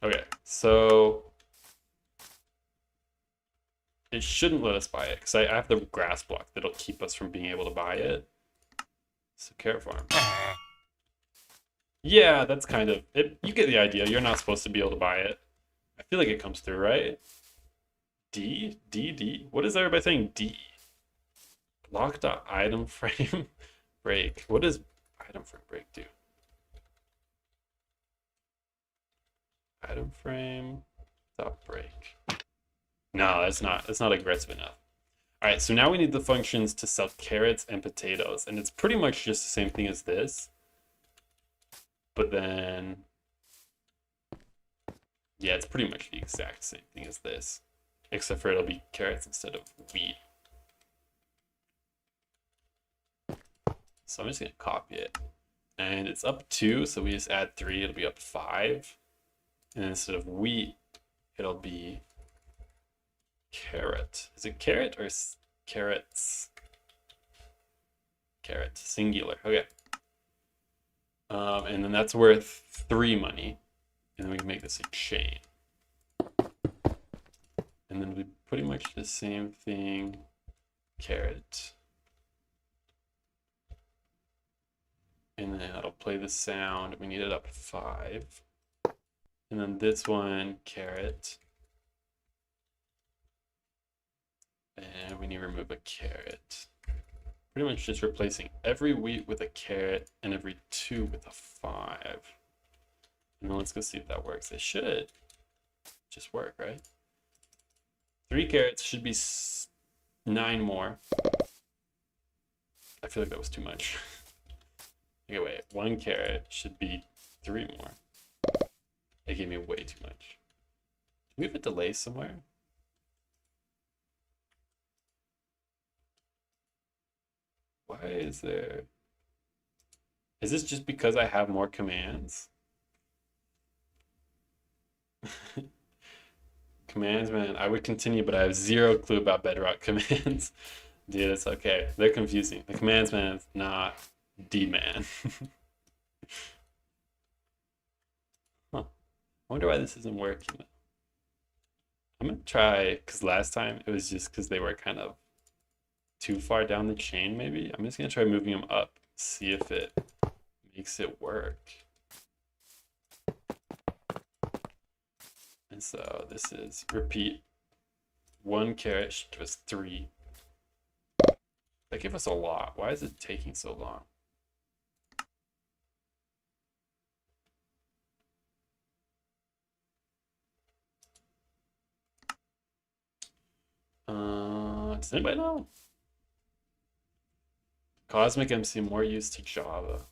Okay, so it shouldn't let us buy it because I have the grass block that'll keep us from being able to buy it. So carrot farm. Yeah, that's kind of it. You get the idea. You're not supposed to be able to buy it. I feel like it comes through, right? D? D? D? What is everybody saying? D. Block.item frame break. What does item frame break do? Item frame dot break. No, that's not aggressive enough. All right, so now we need the functions to sell carrots and potatoes, and it's pretty much just the same thing as this. But then, yeah, it's pretty much the exact same thing as this, except for it'll be carrots instead of wheat. So I'm just gonna copy it, and it's up 2, so we just add 3, it'll be up 5. And instead of wheat, it'll be carrot. Is it carrot or carrots? Carrot, singular, okay. And then that's worth 3 money. And then we can make this a chain. And then we pretty much the same thing, carrot. And then that'll play the sound. We need it up 5. And then this one, carrot. And we need to remove a carrot. Pretty much just replacing every wheat with a carrot and every 2 with a 5. And then let's go see if that works. It should just work, right? 3 carrots should be 9 more. I feel like that was too much. Okay, wait. 1 carrot should be 3 more. It gave me way too much. Do we have a delay somewhere? Why is there... Is this just because I have more commands? Commands, man. I would continue, but I have 0 clue about Bedrock commands. Dude, it's okay. They're confusing. The commands, man, is not D-man. Huh. I wonder why this isn't working. I'm gonna try, because last time it was just because they were kind of too far down the chain, maybe. I'm just gonna try moving them up, see if it makes it work. And so this is repeat 1 carat was 3. That gave us a lot. Why is it taking so long? Does anybody know? Cosmic MC more used to Java.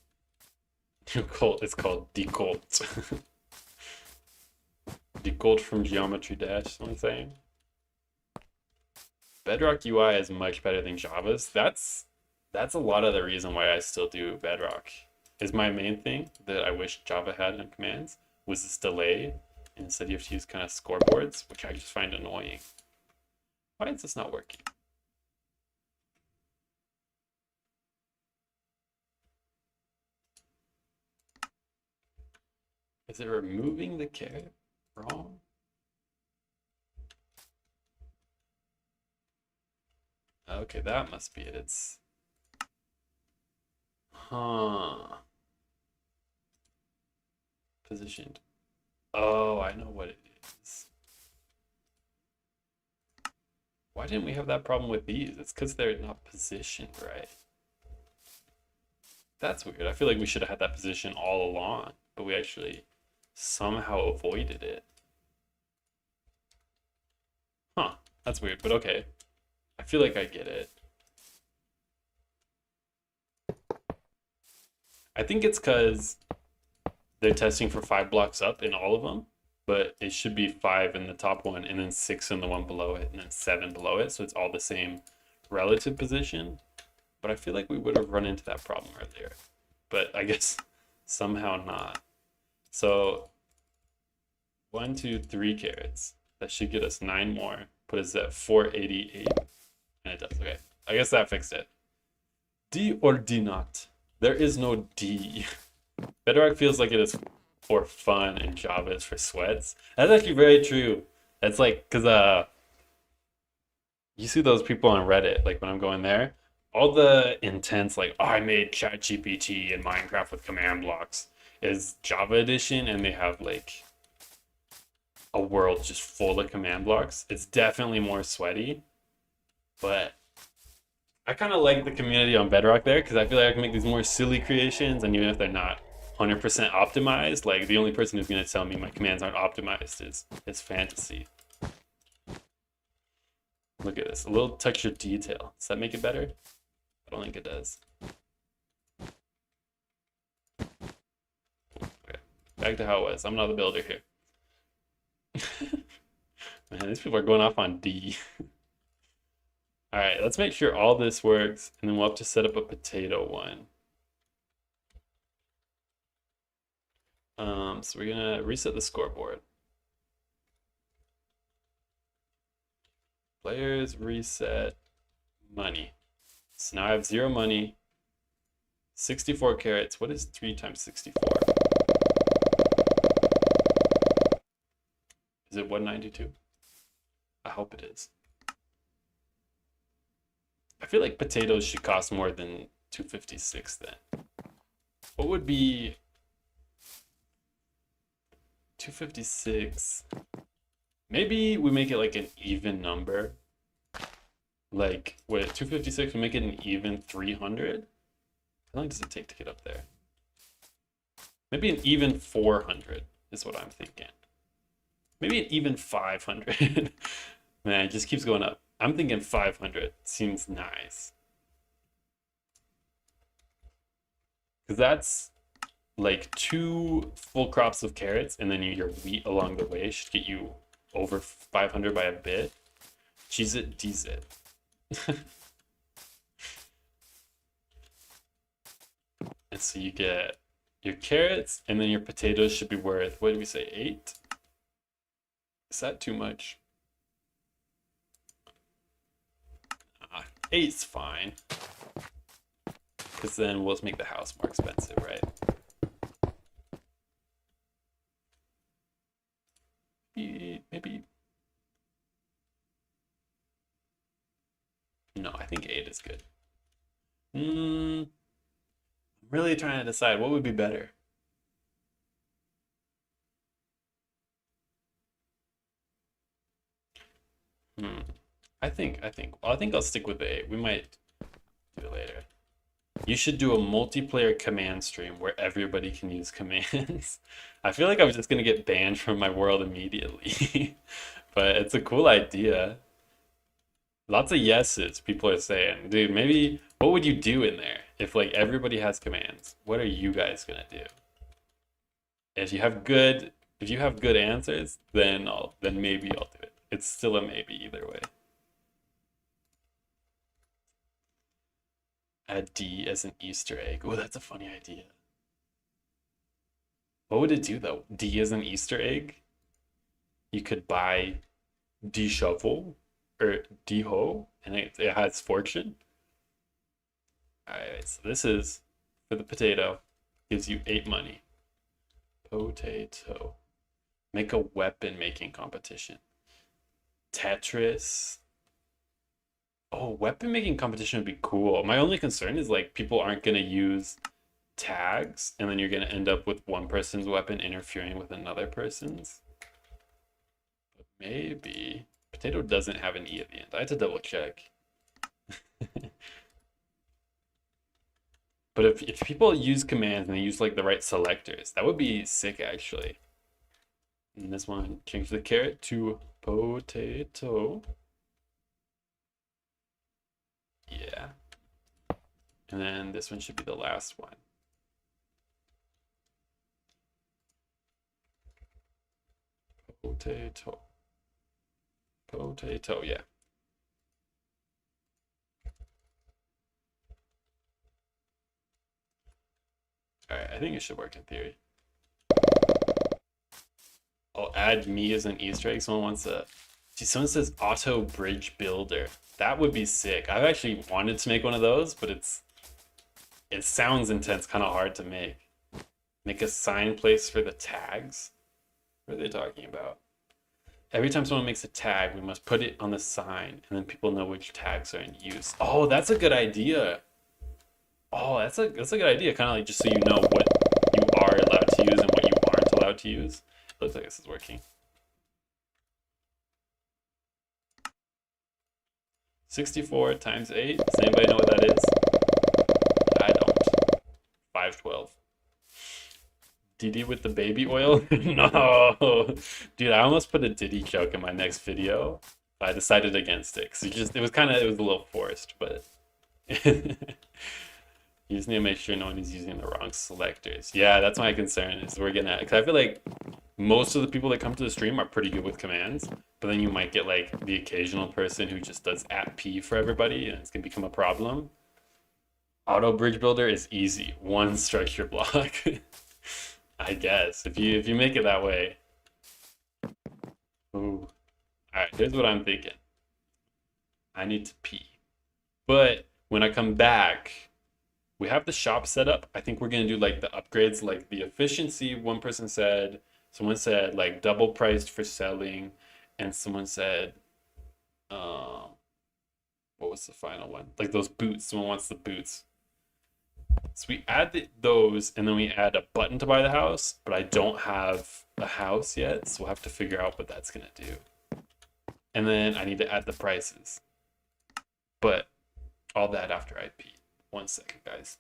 It's called Decult. Decult from Geometry Dash, what I'm saying. Bedrock UI is much better than Java's. That's a lot of the reason why I still do Bedrock. Is my main thing that I wish Java had in commands was this delay. Instead you have to use kind of scoreboards, which I just find annoying. Why is this not working? Is it removing the caret wrong? Okay, that must be it. It's... Huh. Positioned. Oh, I know what it is. Why didn't we have that problem with these? It's because they're not positioned right. That's weird. I feel like we should have had that position all along, but we actually somehow avoided it. Huh, that's weird, but okay. I feel like I get it. I think it's because they're testing for 5 blocks up in all of them, but it should be 5 in the top one and then 6 in the one below it and then 7 below it. So it's all the same relative position. But I feel like we would have run into that problem earlier, but I guess somehow not. So 1, 2, 3 carats. That should get us 9 more. Put us at 488. And it does. Okay. I guess that fixed it. D or D not? There is no D. Bedrock feels like it is for fun and Java is for sweats. That's actually very true. That's like, because you see those people on Reddit, like when I'm going there, all the intense, like, oh, I made ChatGPT in Minecraft with command blocks is Java edition, and they have like a world just full of command blocks. It's definitely more sweaty, but I kind of like the community on Bedrock there because I feel like I can make these more silly creations, and even if they're not 100% optimized, like the only person who's going to tell me my commands aren't optimized is fantasy. Look at this, a little texture detail. Does that make it better? I don't think it does. Okay, back to how it was. I'm not the builder here. Man, these people are going off on D. All right, let's make sure all this works, and then we'll have to set up a potato one. So we're gonna reset the scoreboard. Players reset money. So now I have 0 money, 64 carats. What is 3 times 64? Is it 192? I hope it is. I feel like potatoes should cost more than 256 then. What would be 256? Maybe we make it like an even number. Like, what, 256, we make it an even 300? How long does it take to get up there? Maybe an even 400 is what I'm thinking. Maybe an even 500. Man, it just keeps going up. I'm thinking 500 seems nice. Because that's like 2 full crops of carrots, and then your wheat along the way should get you over 500 by a bit. Cheese it, D's it. And so you get your carrots, and then your potatoes should be worth, what did we say, 8? Is that too much? 8's fine. Because then we'll just make the house more expensive, right? Maybe. No, I think 8 is good. I'm really trying to decide what would be better. Hmm. I think I'll stick with A. We might do it later. You should do a multiplayer command stream where everybody can use commands. I feel like I was just gonna get banned from my world immediately. But it's a cool idea. Lots of yeses, people are saying. Dude, maybe what would you do in there if like everybody has commands? What are you guys gonna do? If you have good answers, then maybe I'll do it. It's still a maybe either way. Add D as an Easter egg. Oh, that's a funny idea. What would it do though? D as an Easter egg? You could buy D shovel or D hoe, and it has fortune. Alright, so this is for the potato. Gives you 8 money. Potato. Make a weapon making competition. Tetris. Oh, weapon making competition would be cool. My only concern is like people aren't gonna use tags, and then you're gonna end up with one person's weapon interfering with another person's. But maybe potato doesn't have an E at the end. I had to double check. But if people use commands and they use like the right selectors, that would be sick actually. And this one, change the carrot to potato. Yeah. And then this one should be the last one. Potato. Potato, yeah. All right, I think it should work in theory. I'll add me as an Easter egg. Someone wants a. See, someone says auto bridge builder. That would be sick. I've actually wanted to make one of those, but it sounds intense, kind of hard to make. Make a sign place for the tags. What are they talking about? Every time someone makes a tag, we must put it on the sign, and then people know which tags are in use. Oh, that's a good idea. Oh, that's a good idea. Kind of like just so you know what you are allowed to use and what you aren't allowed to use. Looks like this is working. 64 times 8. Does anybody know what that is? I don't. 512. Diddy with the baby oil? No. Dude, I almost put a Diddy joke in my next video. I decided against it because it was kind of, it was a little forced, but you just need to make sure no one is using the wrong selectors. Yeah, that's my concern is we're gonna, because I feel like most of the people that come to the stream are pretty good with commands, but then you might get like the occasional person who just does @p for everybody and it's gonna become a problem. Auto bridge builder is easy. One structure block. I guess if you make it that way. Ooh. All right, here's what I'm thinking. I need to pee. But when I come back, we have the shop set up. I think we're gonna do like the upgrades, like the efficiency. One person said, someone said like double priced for selling, and someone said, um, what was the final one? Like those boots. Someone wants the boots. So we add those, and then we add a button to buy the house. But I don't have a house yet, so we'll have to figure out what that's gonna do. And then I need to add the prices. But all that after I pee. 1 second, guys.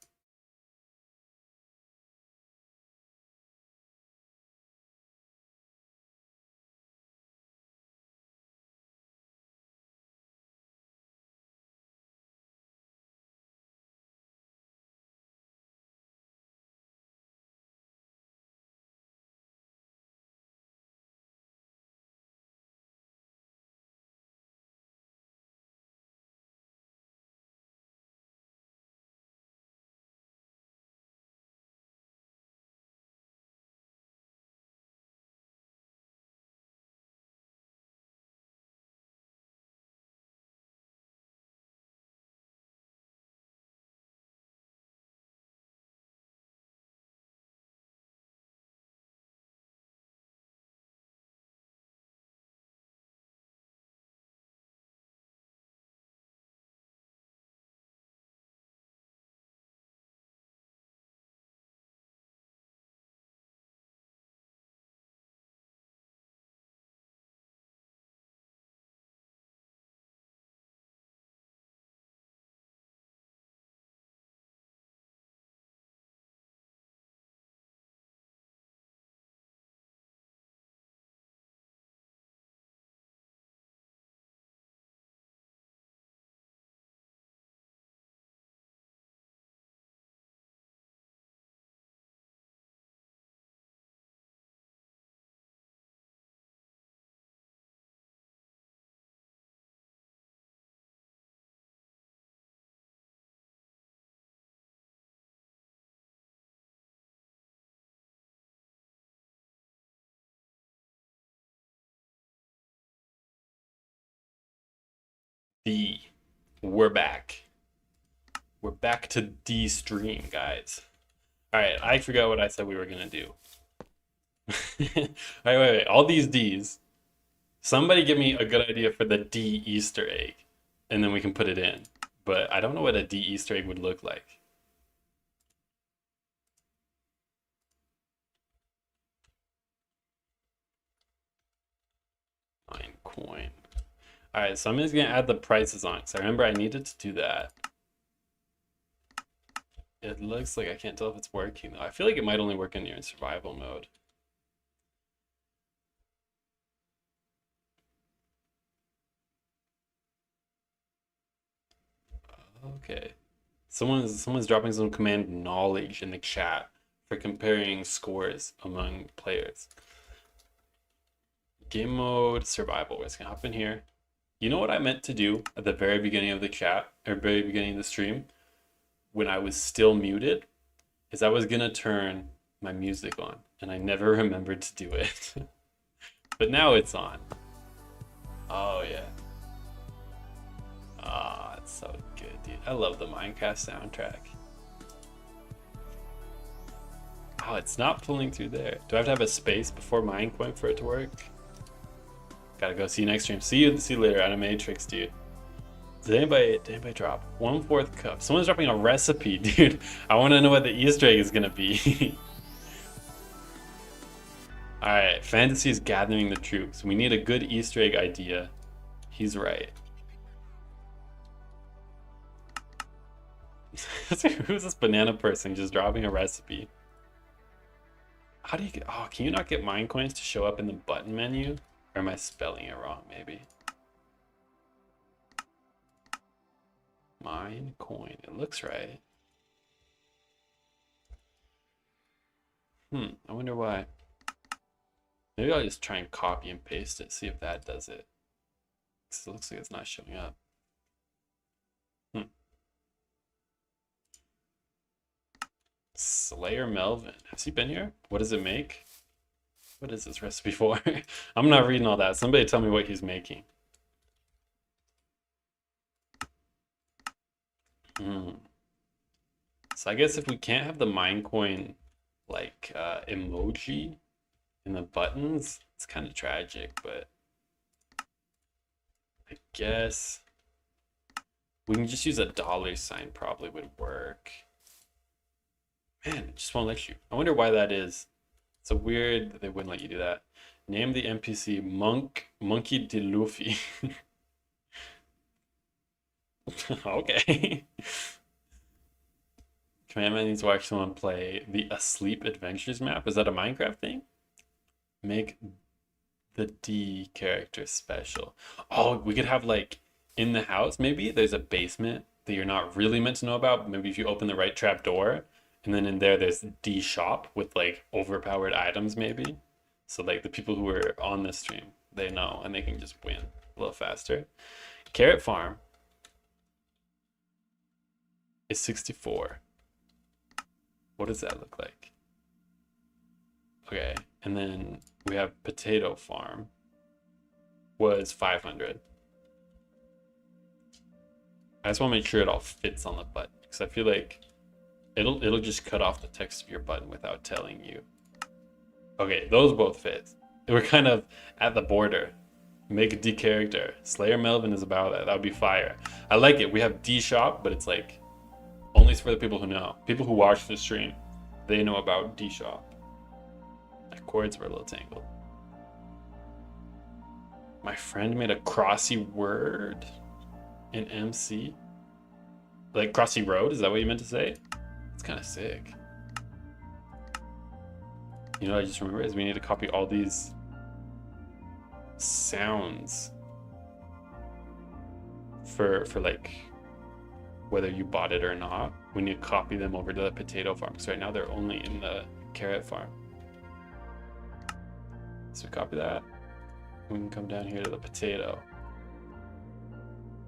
D. We're back. We're back to D stream, guys. All right, I forgot what I said we were gonna do. Wait. All these D's. Somebody give me a good idea for the D Easter egg, and then we can put it in. But I don't know what a D Easter egg would look like. Coin. All right, so I'm just gonna add the prices on because I remember I needed to do that. It looks like I can't tell if it's working though. I feel like it might only work when you're in survival mode. Okay. Someone's dropping some command knowledge in the chat for comparing scores among players. Game mode survival. We're just gonna hop in here. You know what I meant to do at the very beginning of the chat, or very beginning of the stream, when I was still muted, is I was gonna turn my music on, and I never remembered to do it. But now it's on. Oh yeah. Ah, it's so good, dude. I love the Minecraft soundtrack. Oh, it's not pulling through there. Do I have to have a space before Minecoin for it to work? Gotta go. See you next stream. See you later, Animatrix, dude. Did anybody drop 1/4 cup? Someone's dropping a recipe, dude. I want to know what the Easter egg is gonna be. All right, fantasy is gathering the troops. We need a good Easter egg idea. He's right. Who's this banana person just dropping a recipe? How do you get? Oh, can you not get mine coins to show up in the button menu? Or am I spelling it wrong? Maybe. Mine coin. It looks right. I wonder why. Maybe I'll just try and copy and paste it, see if that does it. Because it looks like it's not showing up. Slayer Melvin. Has he been here? What does it make? What is this recipe for? I'm not reading all that. Somebody tell me what he's making. So I guess if we can't have the Minecoin like emoji in the buttons, it's kind of tragic, but I guess we can just use a $sign probably would work. Man, it just won't let you. I wonder why that is. It's a weird that they wouldn't let you do that. Name the NPC Monkey D. Luffy. Okay. Commandment needs to watch someone play the Asleep Adventures map. Is that a Minecraft thing? Make the D character special. Oh, we could have like in the house, maybe there's a basement that you're not really meant to know about. Maybe if you open the right trap door, and then in there there's D shop with like overpowered items maybe. So like the people who are on this stream, they know and they can just win a little faster. Carrot farm is 64. What does that look like? Okay, and then we have potato farm was 500. I just want to make sure it all fits on the button because I feel like it'll just cut off the text of your button without telling you. Okay, those both fit. We're kind of at the border. Make a D character. Slayer Melvin is about that. That would be fire. I like it. We have D shop, but it's like only for the people who know. People who watch the stream, they know about D shop. My cords were a little tangled. My friend made a crossy word in MC. Like crossy road, is that what you meant to say? It's kind of sick. You know what I just remember is we need to copy all these sounds for like whether you bought it or not. We need to copy them over to the potato farm because right now they're only in the carrot farm. So we copy that. We can come down here to the potato.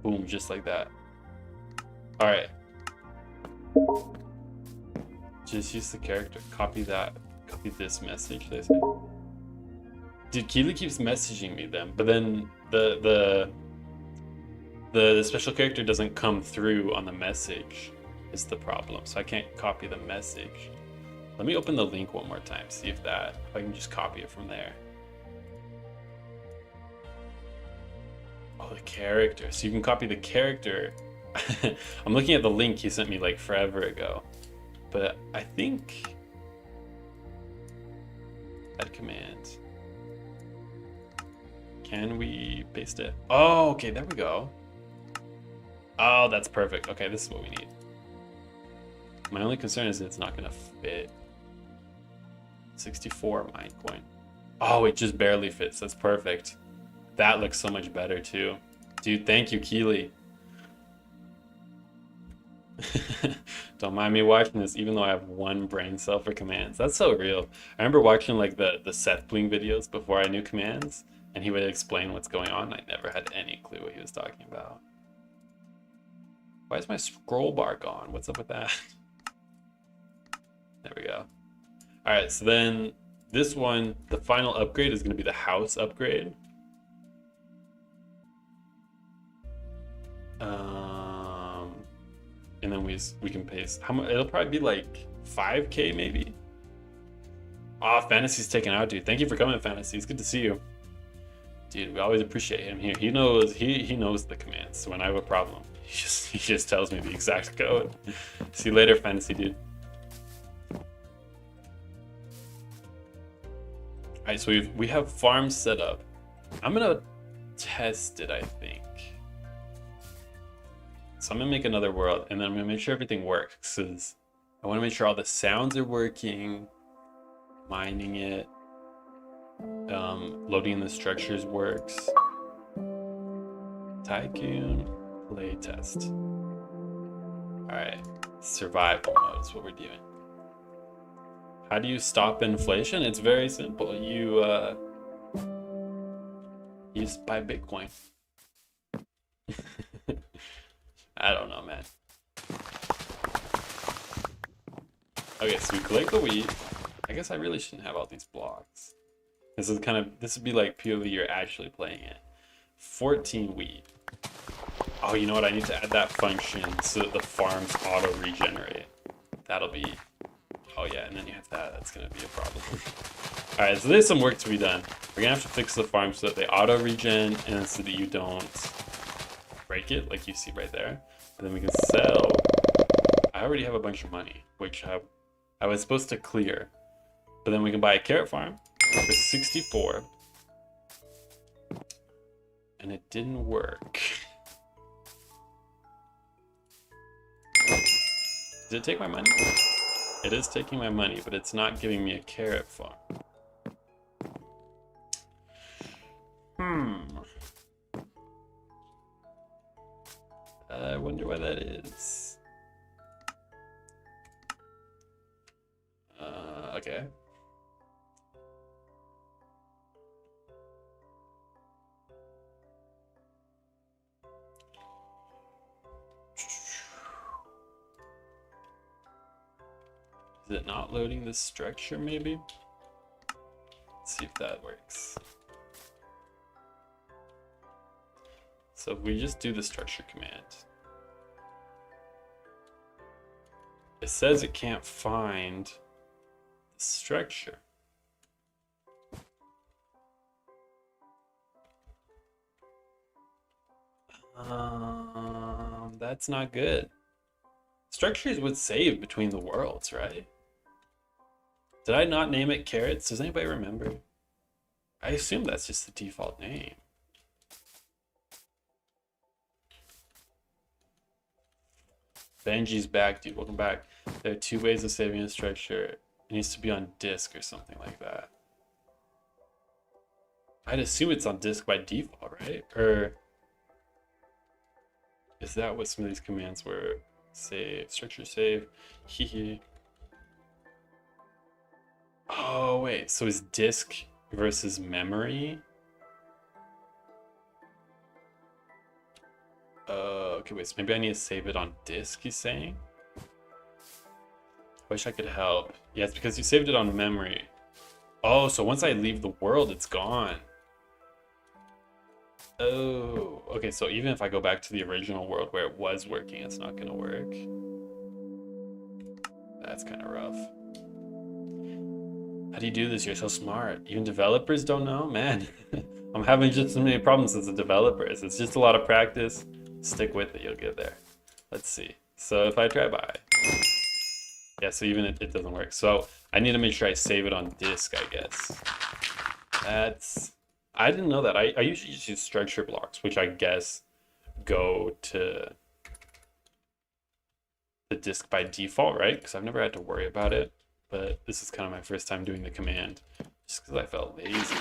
Boom, just like that. All right. Just use the character. Copy that. Copy this message. They say. Dude, Keely keeps messaging me them, but then the The special character doesn't come through on the message is the problem. So I can't copy the message. Let me open the link one more time, see if I can just copy it from there. Oh, the character. So you can copy the character. I'm looking at the link he sent me like forever ago. But I think add command. Can we paste it? Oh, okay, there we go. Oh, that's perfect. Okay, this is what we need. My only concern is it's not gonna fit. 64 mine coin. Oh, it just barely fits. That's perfect. That looks so much better too. Dude, thank you, Keely. Don't mind me watching this, even though I have one brain cell for commands. That's so real. I remember watching like the Seth Bling videos before I knew commands, and he would explain what's going on. I never had any clue what he was talking about. Why is my scroll bar gone? What's up with that? There we go. All right, so then this one, the final upgrade is going to be the house upgrade. And then we can paste how much. It'll probably be like 5K maybe. Ah, Fantasy's taken out, dude. Thank you for coming, Fantasy. It's good to see you, dude. We always appreciate him here. He knows the commands. So when I have a problem, he just tells me the exact code. See you later, Fantasy, dude. All right, so we have farms set up. I'm gonna test it, I think. So I'm gonna make another world, and then I'm gonna make sure everything works, because I want to make sure all the sounds are working, mining it, loading the structures works. Tycoon playtest. All right, survival mode is what we're doing. How do you stop inflation? It's very simple. You just buy Bitcoin. I don't know, man. Okay, so we collect the wheat. I guess I really shouldn't have all these blocks. This would be like POV you're actually playing it. 14 wheat. Oh, you know what? I need to add that function so that the farms auto regenerate. That'll be, oh yeah, and then you have that. That's gonna be a problem. All right, so there's some work to be done. We're gonna have to fix the farm so that they auto regen and so that you don't break it like you see right there. And then we can sell. I already have a bunch of money, which I was supposed to clear. But then we can buy a carrot farm for 64. And it didn't work. Did it take my money? It is taking my money, but it's not giving me a carrot farm. I wonder why that is. Okay. Is it not loading this structure maybe? Let's see if that works. So if we just do the structure command, it says it can't find the structure. That's not good. Structures would save between the worlds, right? Did I not name it carrots? Does anybody remember? I assume that's just the default name. Benji's back, dude. Welcome back. There are 2 ways of saving a structure. It needs to be on disk or something like that. I'd assume it's on disk by default, right? Or is that what some of these commands were? Save, structure save. Hehe. Oh, wait. So is disk versus memory? Okay, wait, so maybe I need to save it on disk, he's saying? Wish I could help. Yeah, it's because you saved it on memory. Oh, so once I leave the world, it's gone. Oh, okay, so even if I go back to the original world where it was working, it's not gonna work. That's kind of rough. How do you do this? You're so smart. Even developers don't know? Man, I'm having just so many problems as a developer. It's just a lot of practice. Stick with it, you'll get there. Let's see. So if I try buy. Yeah, so even it doesn't work. So I need to make sure I save it on disk, I guess. I didn't know that. I usually just use structure blocks, which I guess go to the disk by default, right? Because I've never had to worry about it. But this is kind of my first time doing the command, just because I felt lazy.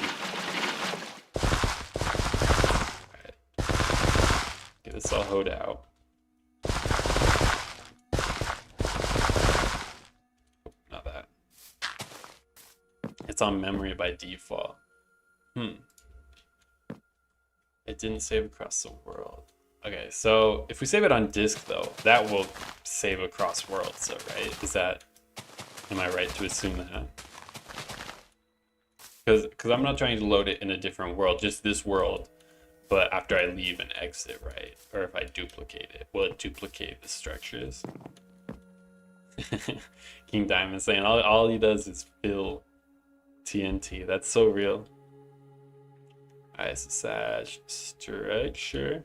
Alright. Get this all hoed out. Not that. It's on memory by default. It didn't save across the world. Okay, so if we save it on disk though, that will save across worlds, so right? Am I right to assume that? Because I'm not trying to load it in a different world, just this world, but after I leave and exit, right? Or if I duplicate it, will it duplicate the structures? King Diamond saying all he does is fill TNT. That's so real. ISSH structure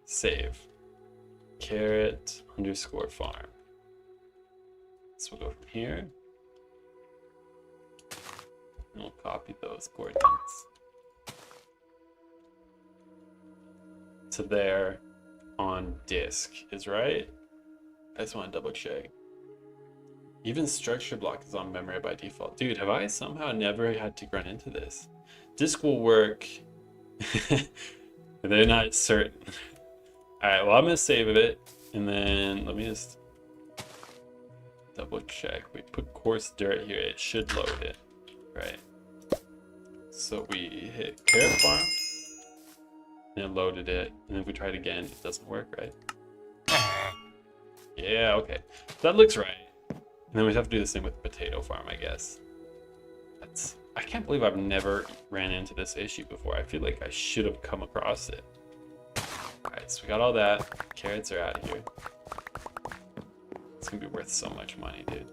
save carrot _ farm. So we'll go from here and we'll copy those coordinates to there on disk is right. I just want to double check. Even structure block is on memory by default. Dude, have I somehow never had to run into this? Disk will work. They're not certain. All right, well, I'm gonna save it, and then let me just double check. We put coarse dirt here, it should load it, right? So we hit carrot farm, and it loaded it, and if we try it again, it doesn't work, right? Yeah, okay, that looks right. And then we have to do the same with potato farm, I guess. I can't believe I've never ran into this issue before. I feel like I should have come across it. All right, so we got all that. Carrots are out of here. It's gonna be worth so much money, dude.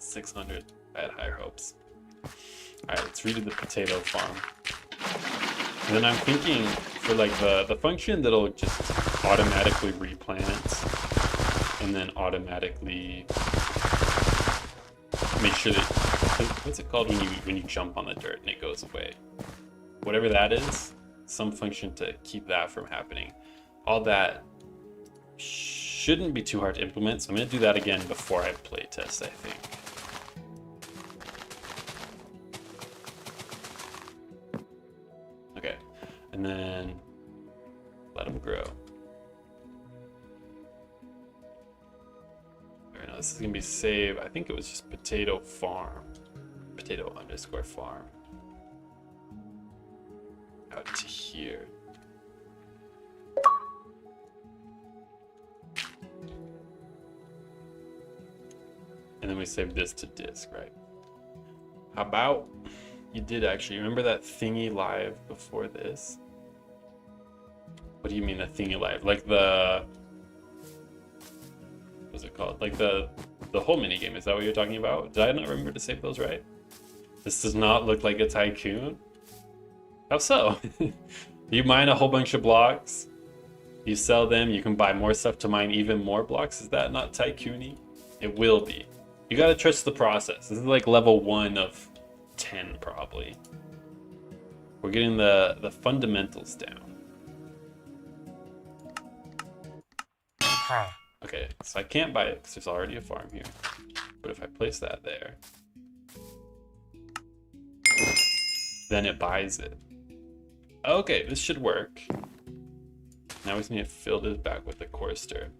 600. I had higher hopes. All right, let's redo the potato farm. And then I'm thinking for like the function that'll just automatically replant and then automatically make sure that, what's it called when you jump on the dirt and it goes away? Whatever that is, some function to keep that from happening. All that shouldn't be too hard to implement, so I'm gonna do that again before I play test, I think. Okay, and then let them grow. Alright, now this is gonna be save. I think it was just potato farm. Potato _ farm. Out to here. And then we save this to disk, right? How about you did actually remember that thingy live before this? What do you mean a thingy live? Like the, what's it called? Like the whole mini game. Is that what you're talking about? Did I not remember to save those right? This does not look like a Tycoon. How so? You mine a whole bunch of blocks, you sell them, you can buy more stuff to mine even more blocks. Is that not Tycoon-y? It will be. You gotta trust the process. This is like level 1 of 10 probably. We're getting the fundamentals down. Okay, so I can't buy it because there's already a farm here. But if I place that there, then it buys it. Okay, this should work. Now we just need to fill this back with the coarse dirt.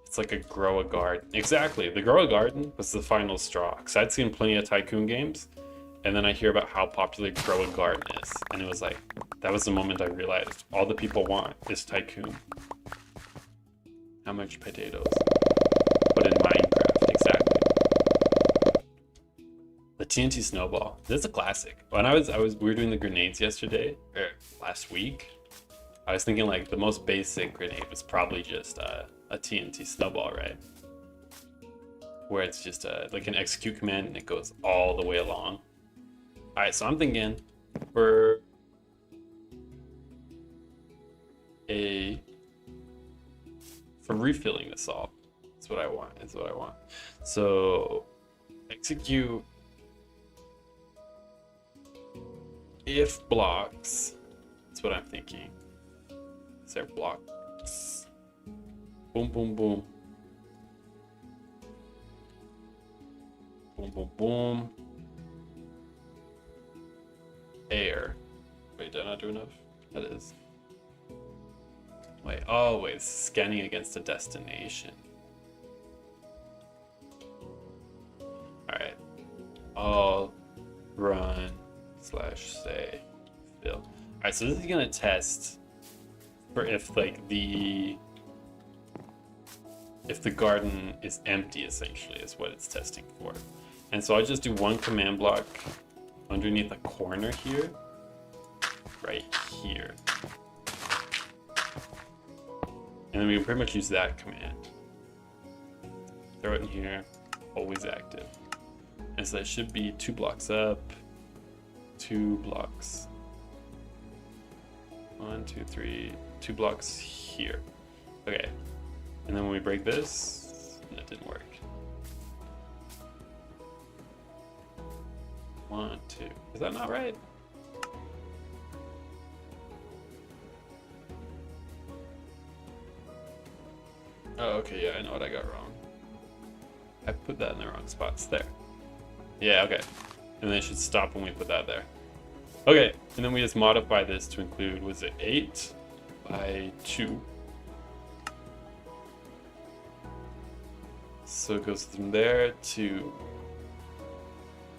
It's like a grow a garden. Exactly, the grow a garden was the final straw. Because I'd seen plenty of Tycoon games, and then I hear about how popular grow a garden is. And it was like, that was the moment I realized all the people want is Tycoon. How much potatoes? But in Minecraft, exactly. TNT snowball. This is a classic. When we were doing the grenades yesterday, or last week, I was thinking like the most basic grenade was probably just a TNT snowball, right? Where it's just like an execute command and it goes all the way along. All right, so I'm thinking for refilling this all. That's what I want. That's what I want. So execute if blocks. That's what I'm thinking. Is there blocks? Boom, boom, boom. Boom, boom, boom. Air. Wait, did I not do enough? That is. Wait, oh wait, it's scanning against a destination. Alright. All run / say fill. Alright, so this is gonna test for if like the garden is empty, essentially, is what it's testing for. And so I just do one command block underneath a corner here, right here. And then we can pretty much use that command. Throw it in here, always active. And so that should be 2 blocks up, 2 blocks. 1, 2, 3, 2 blocks here. Okay. And then when we break this, that didn't work. 1, 2. Is that not right? Oh, okay, yeah, I know what I got wrong. I put that in the wrong spots. There. Yeah, okay. And then it should stop when we put that there. Okay, and then we just modify this to include, was it 8 by 2? So it goes from there to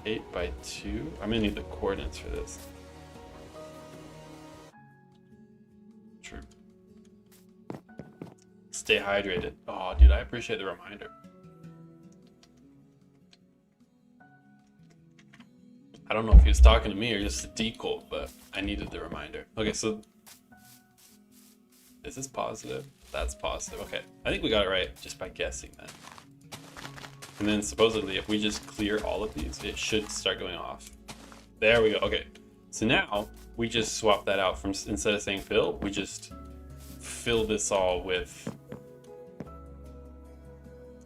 8 by 2. I'm gonna need the coordinates for this. True. Stay hydrated. Oh, dude, I appreciate the reminder. I don't know if he was talking to me or just a decoy, but I needed the reminder. Okay, so is this positive? That's positive. Okay, I think we got it right just by guessing that. And then supposedly, if we just clear all of these, it should start going off. There we go. Okay, so now we just swap that out from, instead of saying fill, we just fill this all with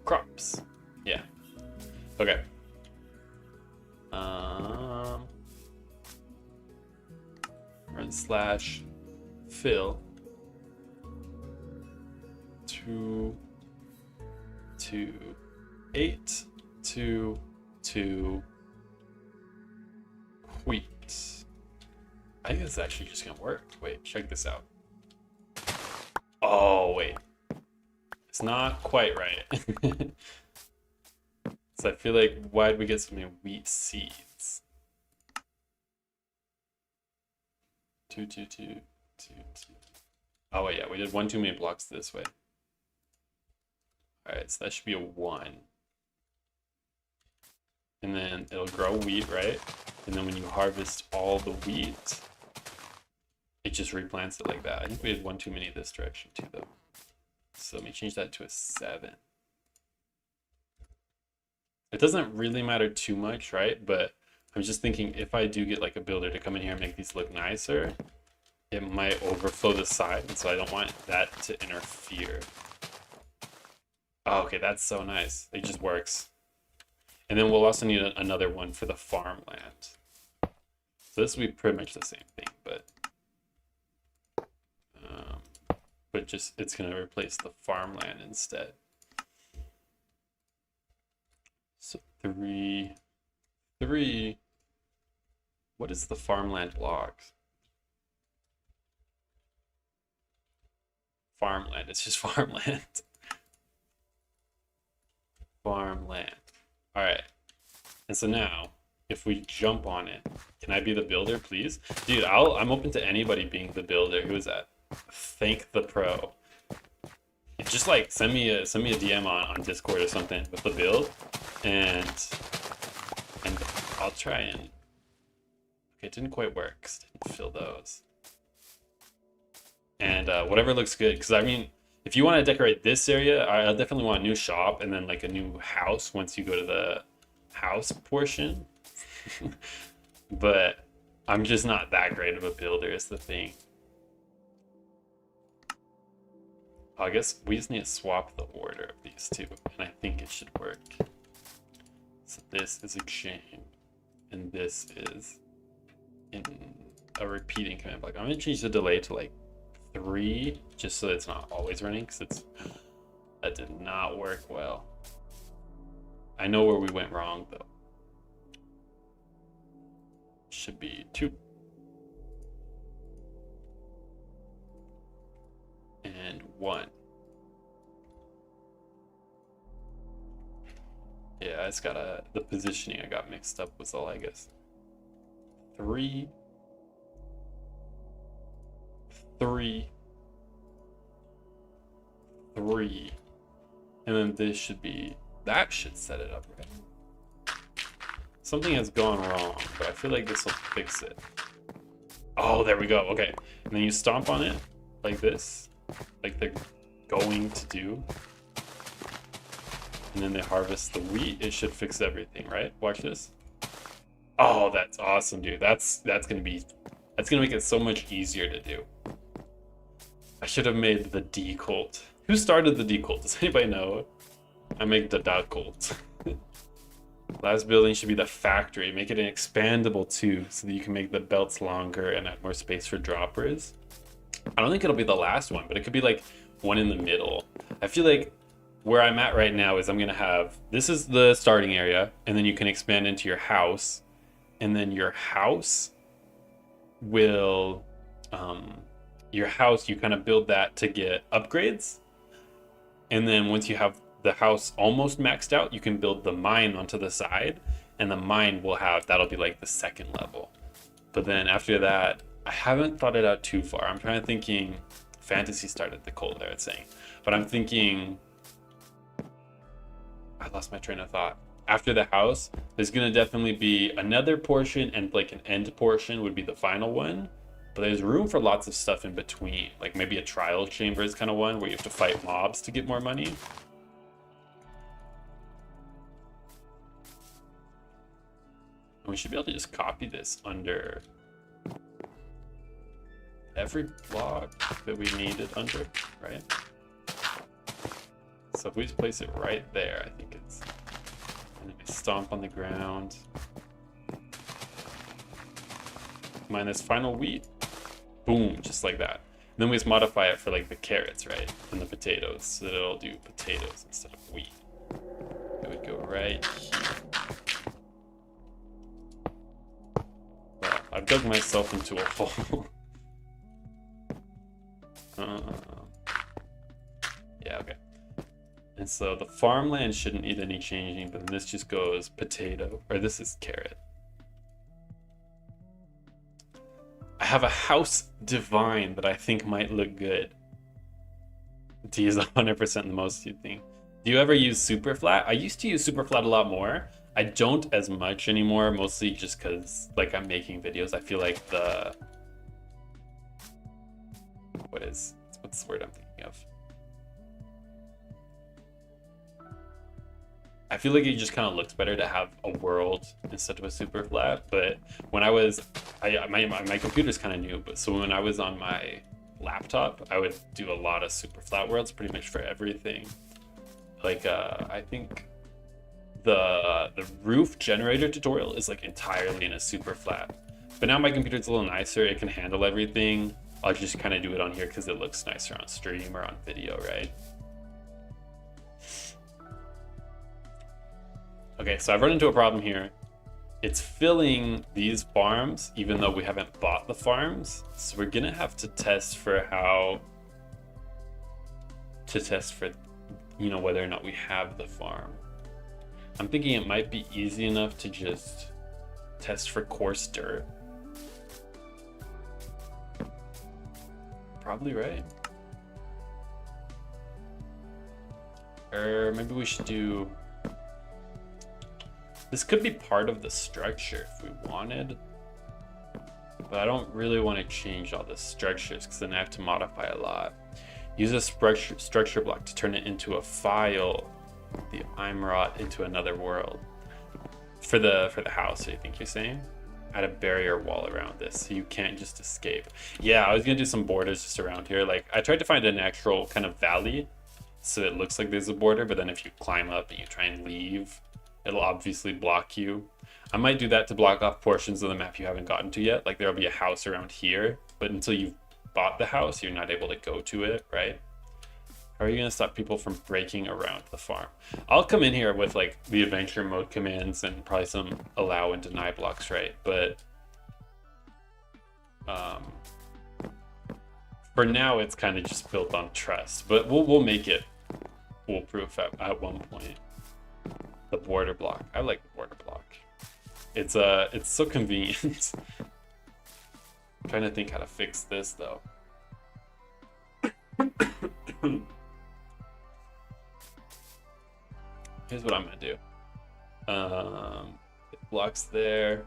crops. Yeah. Okay. Run / fill 2 2 8 2 2 wheat. I think this is actually just gonna work. Wait, check this out. Oh wait, it's not quite right. So I feel like, why'd we get so many wheat seeds? 2 2 2 2 2. Oh wait, yeah, we did 1 too many blocks this way. All right, so that should be a 1. And then it'll grow wheat, right? And then when you harvest all the wheat, it just replants it like that. I think we had 1 too many this direction too, though. So let me change that to a 7. It doesn't really matter too much, right? But I'm just thinking, if I do get like a builder to come in here and make these look nicer, it might overflow the side, and so I don't want that to interfere. Oh, okay, that's so nice. It just works. And then we'll also need another one for the farmland. So this will be pretty much the same thing, but just it's gonna replace the farmland instead. So 3. What is the farmland block? Farmland. It's just farmland. Farmland. All right. And so now, if we jump on it, can I be the builder, please? Dude, I'm open to anybody being the builder. Who is that? Thank the pro. Just like send me a DM on Discord or something with the build, and I'll try and... Okay, it didn't quite work 'cause I didn't fill those. And whatever looks good, because I mean, if you want to decorate this area, I'll definitely want a new shop and then like a new house once you go to the house portion. But I'm just not that great of a builder is the thing. I guess we just need to swap the order of these two, and I think it should work. So this is a chain, and this is in a repeating command block. I'm gonna change the delay to like 3, just so it's not always running, because that did not work well. I know where we went wrong though. Should be 2. And 1. Yeah, it's got the positioning I got mixed up was all, I guess. 3, 3, 3, and then this should be, that should set it up right. Something has gone wrong, but I feel like this will fix it. Oh, there we go. Okay, and then you stomp on it like this, like they're going to do, and then they harvest the wheat. It should fix everything, right? Watch this. Oh, that's awesome, dude. That's gonna make it so much easier to do. I should have made the D cult. Who started the D cult? Does anybody know? I make the dot cult. Last building should be the factory. Make it an expandable too, so that you can make the belts longer and have more space for droppers. I don't think it'll be the last one, but it could be like one in the middle. I feel like where I'm at right now is I'm gonna have, this is the starting area, and then you can expand into your house, and then your house will, your house, you kind of build that to get upgrades, and then once you have the house almost maxed out, you can build the mine onto the side, and the mine will have, that'll be like the second level. But then after that, I haven't thought it out too far. I'm trying to thinking, fantasy started the cult there, it's saying, but I'm thinking, I lost my train of thought. After the house, there's gonna definitely be another portion, and like an end portion would be the final one. But there's room for lots of stuff in between, like maybe a trial chambers kind of one where you have to fight mobs to get more money. And we should be able to just copy this under every block that we need it under, right? So if we just place it right there, I think it's, and then we stomp on the ground. Minus final wheat. Boom, just like that. And then we just modify it for like the carrots, right? And the potatoes, so that it'll do potatoes instead of wheat. It would go right here. Well, I've dug myself into a hole. Yeah, okay. And so the farmland shouldn't need any changing, but this just goes potato, or this is carrot. I have a house divine that I think might look good. D is 100% the most you think. Do you ever use super flat? I used to use super flat a lot more. I don't as much anymore, mostly just because like I'm making videos. I feel like the, what's the word I'm thinking of? I feel like it just kind of looks better to have a world instead of a super flat. But when I was, my computer's kind of new, but so when I was on my laptop, I would do a lot of super flat worlds pretty much for everything. Like I think the roof generator tutorial is like entirely in a super flat. But now my computer's a little nicer, it can handle everything. I'll just kind of do it on here because it looks nicer on stream or on video, right? Okay, so I've run into a problem here. It's filling these farms, even though we haven't bought the farms. So we're gonna have to test for you know, whether or not we have the farm. I'm thinking it might be easy enough to just test for coarse dirt. Probably right. Or maybe we should do, This could be part of the structure if we wanted. But I don't really want to change all the structures because then I have to modify a lot. Use a structure block to turn it into a file. The I'm wrought into another world. For the house, I think you're saying? Add a barrier wall around this so you can't just escape. Yeah, I was gonna do some borders just around here. Like I tried to find a natural kind of valley so it looks like there's a border, but then if you climb up and you try and leave, it'll obviously block you. I might do that to block off portions of the map you haven't gotten to yet. Like there'll be a house around here, but until you've bought the house, you're not able to go to it, right? How are you gonna stop people from breaking around the farm? I'll come in here with like the adventure mode commands and probably some allow and deny blocks, right? But for now, it's kind of just built on trust. But we'll make it foolproof at one point. The border block. I like the border block. It's so convenient. I'm trying to think how to fix this though. Here's what I'm gonna do. It blocks there.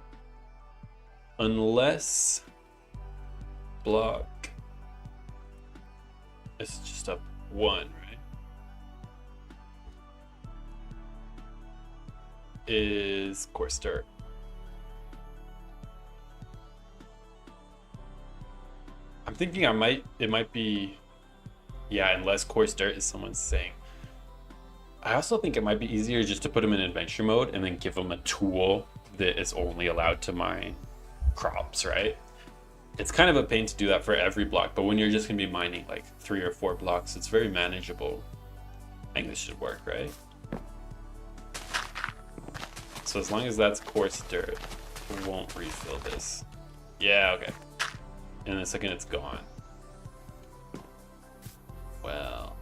Unless block is just up 1, right? Is coarse dirt. I'm thinking it might be, yeah, unless coarse dirt is someone's saying. I also think it might be easier just to put them in adventure mode and then give them a tool that is only allowed to mine crops, right? It's kind of a pain to do that for every block, but when you're just gonna be mining like 3 or 4 blocks, it's very manageable. I think this should work, right? So as long as that's coarse dirt, it won't refill this. Yeah, okay. In a second it's gone. Well,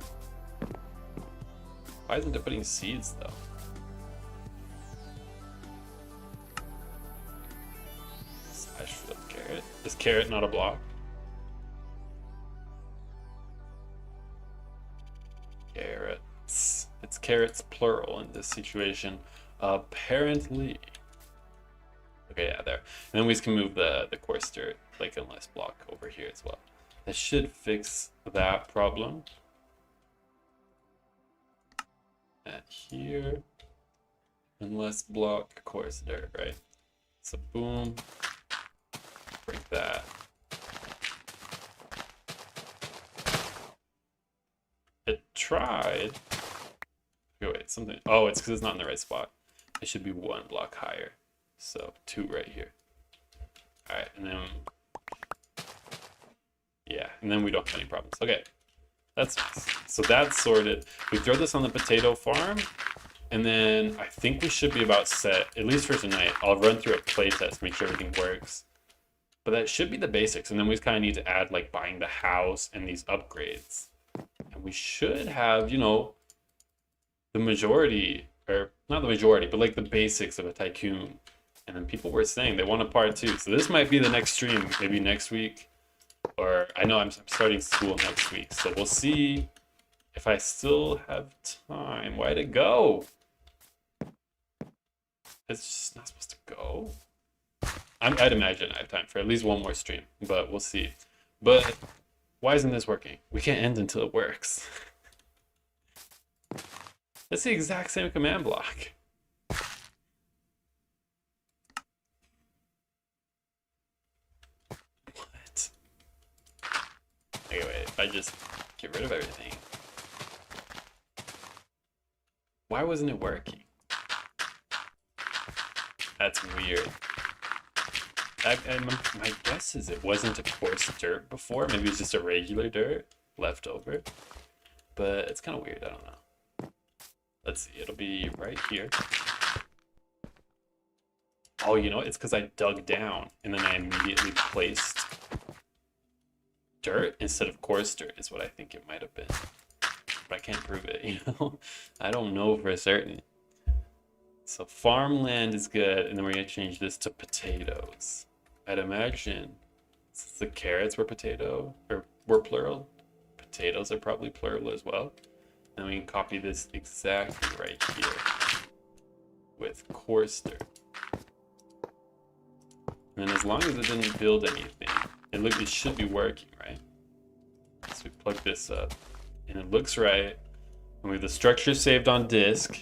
why isn't it putting seeds though? Slash flip carrot. Is carrot not a block? Carrots. It's carrots plural in this situation. Apparently. Okay, yeah, there. And then we just can move the coarse dirt, like a less block over here as well. That should fix that problem. And here, and less block coarse dirt, right? So boom, break that. It tried. Okay, wait, something. Oh, it's because it's not in the right spot. It should be 1 block higher. So 2 right here. All right, and then yeah, and then we don't have any problems. Okay, that's so that's sorted. We throw this on the potato farm, and then I think we should be about set, at least for tonight. I'll run through a playtest, make sure everything works. But that should be the basics, and then we just kind of need to add like buying the house and these upgrades. And we should have, you know, the majority, or not the majority, but like the basics of a Tycoon. And then people were saying they want a part 2. So this might be the next stream, maybe next week. Or I know I'm starting school next week. So we'll see if I still have time. Why'd it go? It's just not supposed to go. I'd imagine I have time for at least 1 more stream, but we'll see. But why isn't this working? We can't end until it works. That's the exact same command block. What? Okay, wait, if I just get rid of everything. Why wasn't it working? That's weird. My guess is it wasn't a coarse dirt before. Maybe it's just a regular dirt left over. But it's kind of weird. I don't know. Let's see. It'll be right here. Oh, you know, it's because I dug down and then I immediately placed dirt instead of coarse dirt is what I think it might have been. But I can't prove it, you know? I don't know for certain. So farmland is good, and then we're gonna change this to potatoes. I'd imagine since the carrots were potato or were plural, potatoes are probably plural as well. Then we can copy this exactly right here with coarse dirt. And as long as it didn't build anything, it should be working, right? So we plug this up, and it looks right. And we have the structure saved on disk.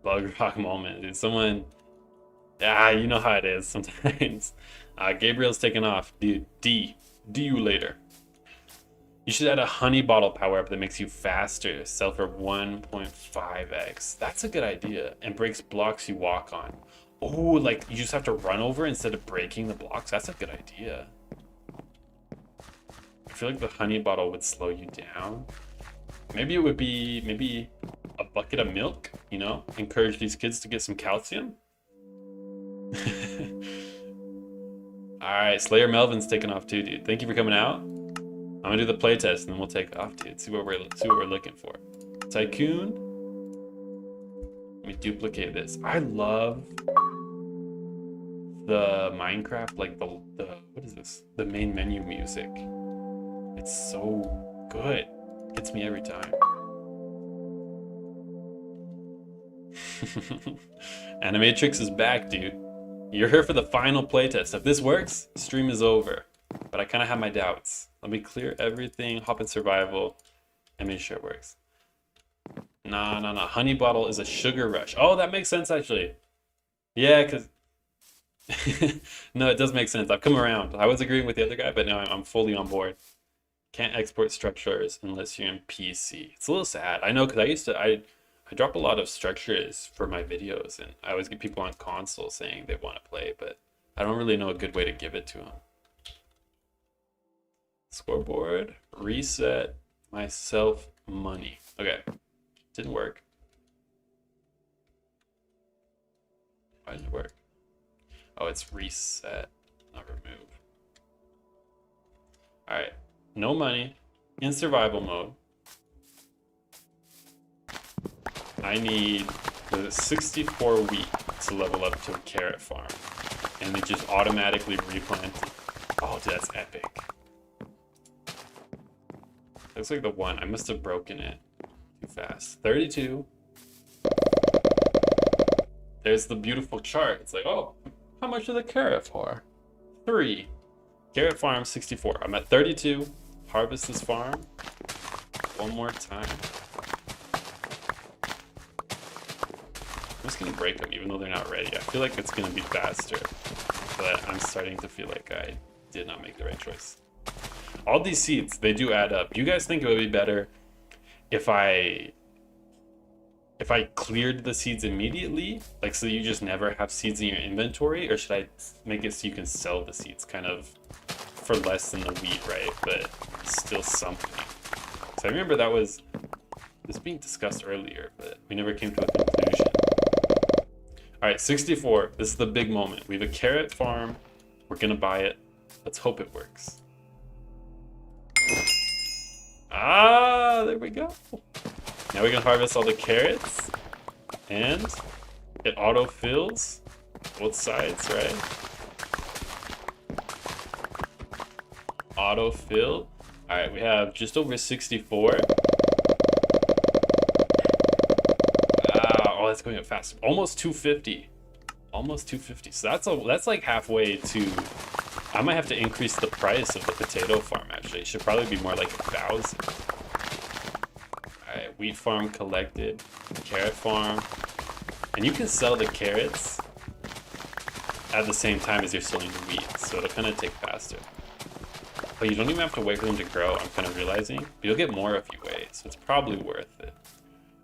Bug rock moment, dude. Someone, you know how it is sometimes. Gabriel's taking off. Dude, D you later. You should add a honey bottle power up that makes you faster. Sell for 1.5x. That's a good idea. And breaks blocks you walk on. Oh, like you just have to run over instead of breaking the blocks. That's a good idea. I feel like the honey bottle would slow you down. Maybe it would be a bucket of milk, you know? Encourage these kids to get some calcium. Alright, Slayer Melvin's taking off too, dude. Thank you for coming out. I'm gonna do the playtest and then we'll take off, dude. See what we're looking for. Tycoon. Let me duplicate this. I love the Minecraft, like the what is this? The main menu music. It's so good. Gets me every time. Animatrix is back, dude. You're here for the final playtest. If this works, stream is over. But I kind of have my doubts. Let me clear everything, hop in survival, and make sure it works. Nah. Honey bottle is a sugar rush. Oh, that makes sense, actually. Yeah, because... No, it does make sense. I've come around. I was agreeing with the other guy, but now I'm fully on board. Can't export structures unless you're in PC. It's a little sad. I know, because I drop a lot of structures for my videos, and I always get people on console saying they want to play, but I don't really know a good way to give it to them. Scoreboard, reset myself money. Okay, didn't work. Why didn't it work? Oh, it's reset, not remove. All right, no money, in survival mode. I need the 64 wheat to level up to a carrot farm. And it just automatically replanted. Oh, dude, that's epic. Looks like the one. I must have broken it too fast. 32. There's the beautiful chart. It's like, oh, how much is a carrot for? 3. Carrot farm 64. I'm at 32. Harvest this farm. One more time. I'm just gonna break them even though they're not ready. I feel like it's gonna be faster, but I'm starting to feel like I did not make the right choice. All these seeds, they do add up. You guys think it would be better if I cleared the seeds immediately, like so you just never have seeds in your inventory, or should I make it so you can sell the seeds kind of for less than the wheat, right? But still something. So I remember that was being discussed earlier, but we never came to a conclusion. All right, 64. This is the big moment. We have a carrot farm. We're gonna buy it. Let's hope it works. Ah, there we go. Now we can harvest all the carrots, and it auto fills both sides, right? Auto fill. All right, we have just over 64. Oh, that's going up fast. Almost 250. Almost 250. So that's like halfway to. I might have to increase the price of the potato farm. Actually, it should probably be more like 1,000. All right, wheat farm collected, carrot farm, and you can sell the carrots at the same time as you're selling the wheat, so it'll kind of take faster. But you don't even have to wait for them to grow. I'm kind of realizing, but you'll get more if you wait, so it's probably worth it.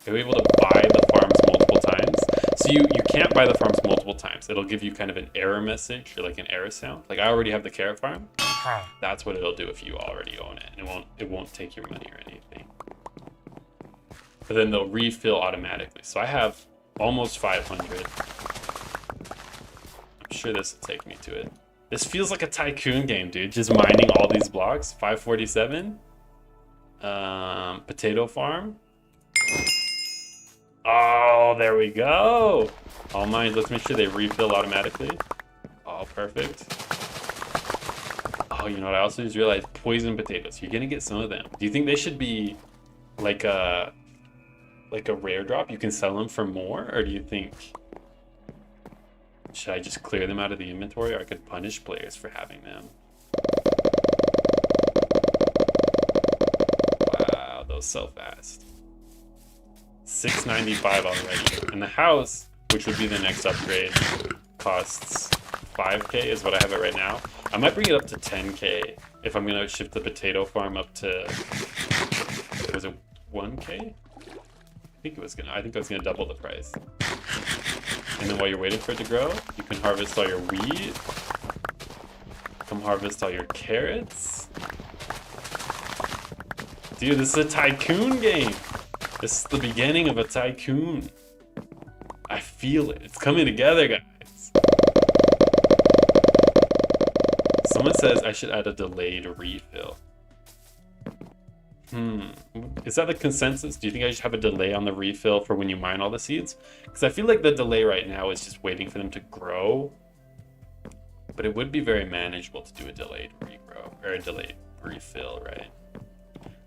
You'll be able to buy the farms multiple times. So you can't buy the farms multiple times. It'll give you kind of an error message or like an error sound. Like I already have the carrot farm. That's what it'll do if you already own it. And it won't take your money or anything. But then they'll refill automatically. So I have almost 500. I'm sure this will take me to it. This feels like a Tycoon game, dude. Just mining all these blocks. 547. Potato farm. Oh, there we go. All mines, let's make sure they refill automatically. Oh, perfect. Oh, you know what I also just realized? Poison potatoes. You're gonna get some of them. Do you think they should be like a rare drop? You can sell them for more, or do you think Should I just clear them out of the inventory, or I could punish players for having them? Wow, those so fast. 695 already. And the house, which would be the next upgrade, costs 5k is what I have it right now. I might bring it up to 10k if I'm gonna shift the potato farm up to, was it 1k? I think I was gonna double the price. And then while you're waiting for it to grow, you can harvest all your wheat. Come harvest all your carrots. Dude, this is a Tycoon game. This is the beginning of a Tycoon. I feel it. It's coming together, guys. Someone says I should add a delayed refill. Is that the consensus? Do you think I should have a delay on the refill for when you mine all the seeds? Because I feel like the delay right now is just waiting for them to grow. But it would be very manageable to do a delayed regrow, or a delayed refill, right?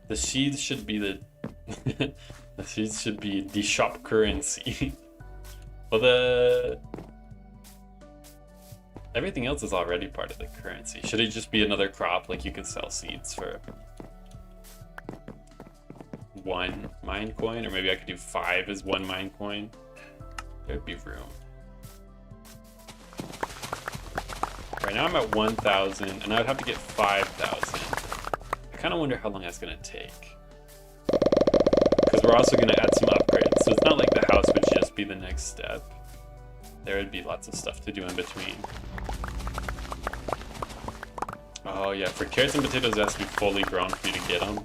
The seeds should be the the seeds should be the shop currency. Well, everything else is already part of the currency. Should it just be another crop? Like you can sell seeds for 1 mine coin, or maybe I could do 5 as 1 mine coin. There'd be room. Right now I'm at 1,000, and I would have to get 5,000. I kind of wonder how long that's gonna take. Because we're also gonna add some upgrades, so it's not like the house would just be the next step. There would be lots of stuff to do in between. Oh yeah, for carrots and potatoes, it has to be fully grown for you to get them.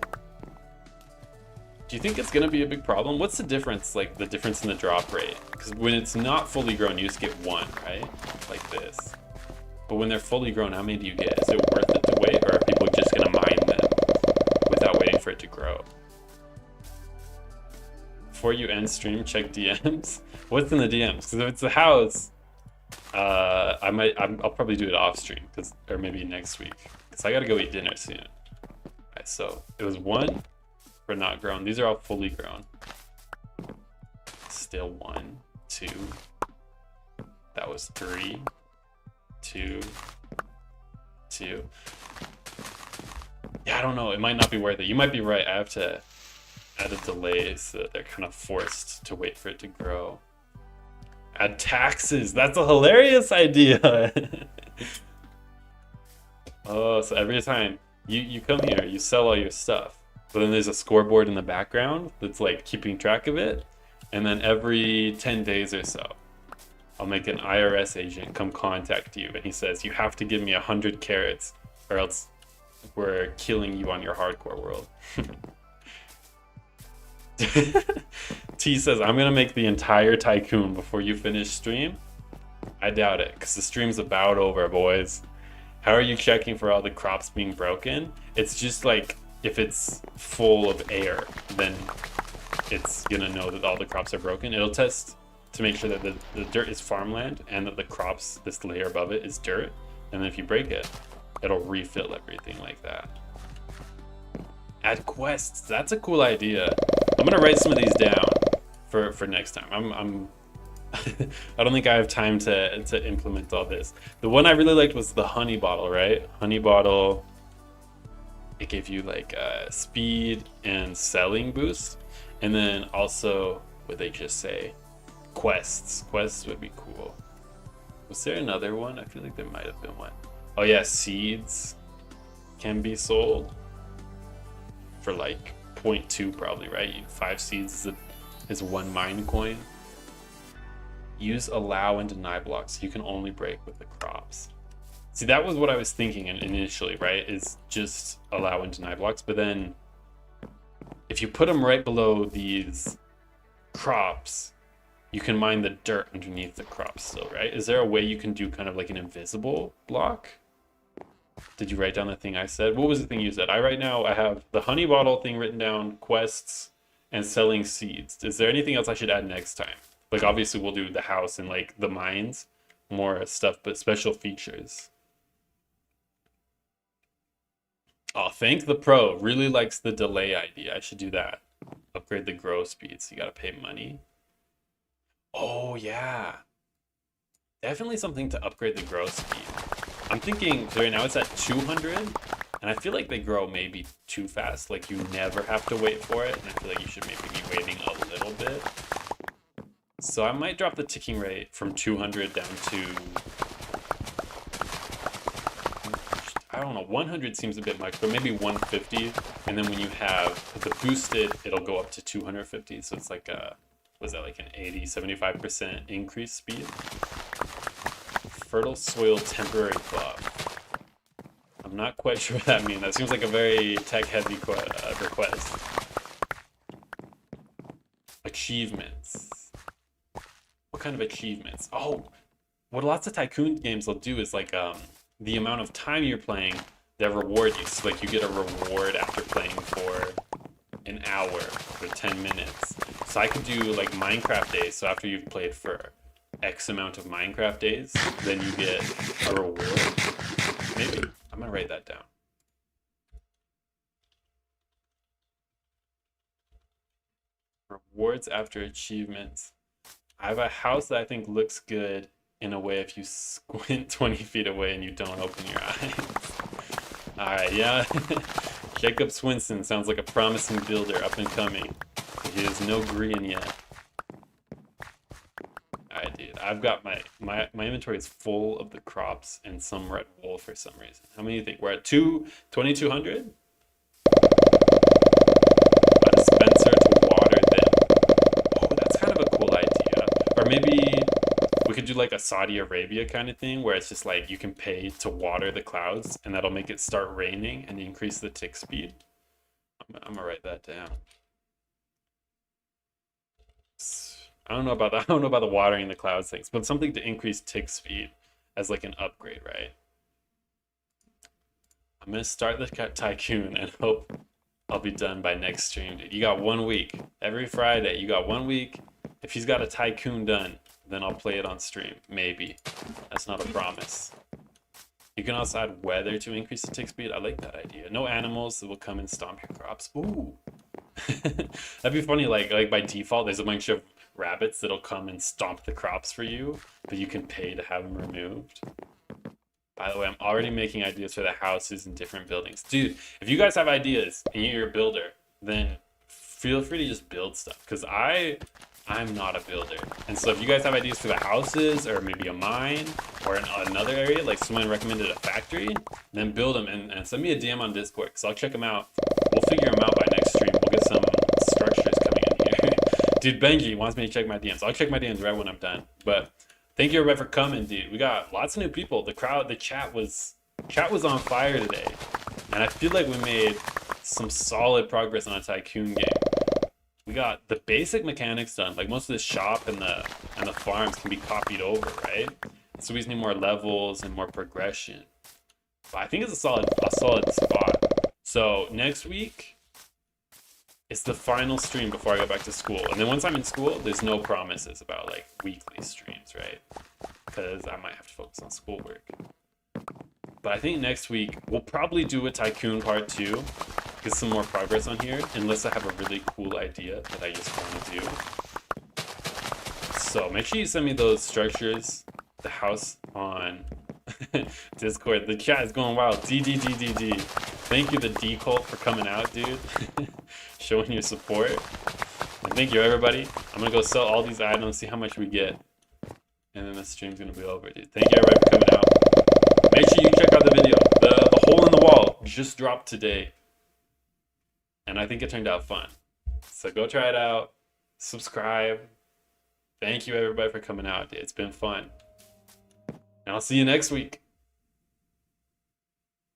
Do you think it's gonna be a big problem? What's the difference, like the difference in the drop rate? Because when it's not fully grown, you just get 1, right? Like this. But when they're fully grown, how many do you get? Is it worth it to wait, or are people just gonna mine them without waiting for it to grow? Before you end stream, check DMs. What's in the DMs? Because if it's the house, I'll probably do it off stream, or maybe next week, because I gotta go eat dinner soon. Alright, so it was 1 for not grown. These are all fully grown. Still 1, 2. That was 3, 2, 2. Yeah, I don't know. It might not be worth it. You might be right. I have to add a delay so that they're kind of forced to wait for it to grow. Add taxes. That's a hilarious idea. Oh, so every time you come here, you sell all your stuff. But then there's a scoreboard in the background that's like keeping track of it. And then every 10 days or so, I'll make an IRS agent come contact you. And he says, you have to give me 100 carrots or else we're killing you on your hardcore world. T says, I'm going to make the entire Tycoon before you finish stream. I doubt it, because the stream's about over, boys. How are you checking for all the crops being broken? It's just like, if it's full of air, then it's gonna know that all the crops are broken. It'll test to make sure that the dirt is farmland and that the crops, this layer above it, is dirt. And then if you break it, it'll refill everything like that. Add quests. That's a cool idea. I'm gonna write some of these down for next time. I'm I don't think I have time to implement all this. The one I really liked was the honey bottle, right? Honey bottle. It gave you like speed and selling boost, and then also what they just say, quests. Quests would be cool. Was there another one? I feel like there might have been one. Oh yeah, seeds can be sold for like 0.2 probably, right? 5 seeds is 1 mine coin. Use allow and deny blocks. You can only break with the crops. See, that was what I was thinking initially, right? Is just allow and deny blocks. But then if you put them right below these crops, you can mine the dirt underneath the crops still, right? Is there a way you can do kind of like an invisible block? Did you write down the thing I said? What was the thing you said? Right now I have the honey bottle thing written down, quests, and selling seeds. Is there anything else I should add next time? Like obviously we'll do the house and like the mines, more stuff, but special features. Oh, thank the pro. Really likes the delay idea. I should do that. Upgrade the grow speed, so you gotta pay money. Oh yeah. Definitely something to upgrade the growth speed. I'm thinking right now it's at 200, and I feel like they grow maybe too fast. Like you never have to wait for it, and I feel like you should maybe be waiting a little bit. So I might drop the ticking rate from 200 down to, I don't know, 100 seems a bit much, but maybe 150. And then when you have the boosted, it'll go up to 250. So it's like a, was that like an 80, 75% increase speed? Fertile soil temporary buff. I'm not quite sure what that means. That seems like a very tech-heavy request. Achievements. What kind of achievements? Oh, what lots of Tycoon games will do is like the amount of time you're playing, they reward you. So like you get a reward after playing for an hour or 10 minutes. So I could do like Minecraft days. So after you've played for X amount of Minecraft days, then you get a reward. Maybe. I'm gonna write that down. Rewards after achievements. I have a house that I think looks good in a way if you squint 20 feet away and you don't open your eyes. Alright, yeah. Jacob Swinson sounds like a promising builder up and coming. He has no green yet. Alright, dude. I've got my inventory is full of the crops and some red wool for some reason. How many do you think? We're at 2,200? A dispenser to water them. Oh, that's kind of a cool idea. Or maybe we could do like a Saudi Arabia kind of thing where it's just like you can pay to water the clouds and that'll make it start raining and increase the tick speed. I'm gonna write that down. I don't know about that. I don't know about the watering the clouds things, but something to increase tick speed as like an upgrade, right? I'm gonna start the Tycoon and hope I'll be done by next stream, dude. You got 1 week. Every Friday, you got 1 week. If he's got a Tycoon done, then I'll play it on stream. Maybe. That's not a promise. You can also add weather to increase the tick speed. I like that idea. No animals that will come and stomp your crops. Ooh. That'd be funny, like by default, there's a bunch of rabbits that'll come and stomp the crops for you, but you can pay to have them removed. By the way, I'm already making ideas for the houses and different buildings. Dude, if you guys have ideas and you're a builder, then feel free to just build stuff, because I'm not a builder. And so if you guys have ideas for the houses or maybe a mine or another area, like someone recommended a factory, then build them and send me a DM on Discord, because I'll check them out. We'll figure them out by next stream. We'll get some structures coming in here. Dude, Benji wants me to check my DMs. I'll check my DMs right when I'm done. But thank you everybody for coming, dude. We got lots of new people. The crowd, the chat was on fire today. And I feel like we made some solid progress on a Tycoon game. We got the basic mechanics done. Like most of the shop and the farms can be copied over, right? So we just need more levels and more progression. But I think it's a solid spot. So next week, it's the final stream before I go back to school. And then once I'm in school, there's no promises about like weekly streams, right? Because I might have to focus on schoolwork. But I think next week, we'll probably do a Tycoon part 2. Get some more progress on here, unless I have a really cool idea that I just want to do. So make sure you send me those structures, the house on Discord. The chat is going wild. D. Thank you, the D cult, for coming out, dude. Showing your support. And thank you, everybody. I'm gonna go sell all these items, see how much we get. And then the stream's gonna be over, dude. Thank you, everybody, for coming out. Make sure you check out the video. The hole in the wall just dropped today. And I think it turned out fun. So go try it out. Subscribe. Thank you, everybody, for coming out, dude. It's been fun. And I'll see you next week.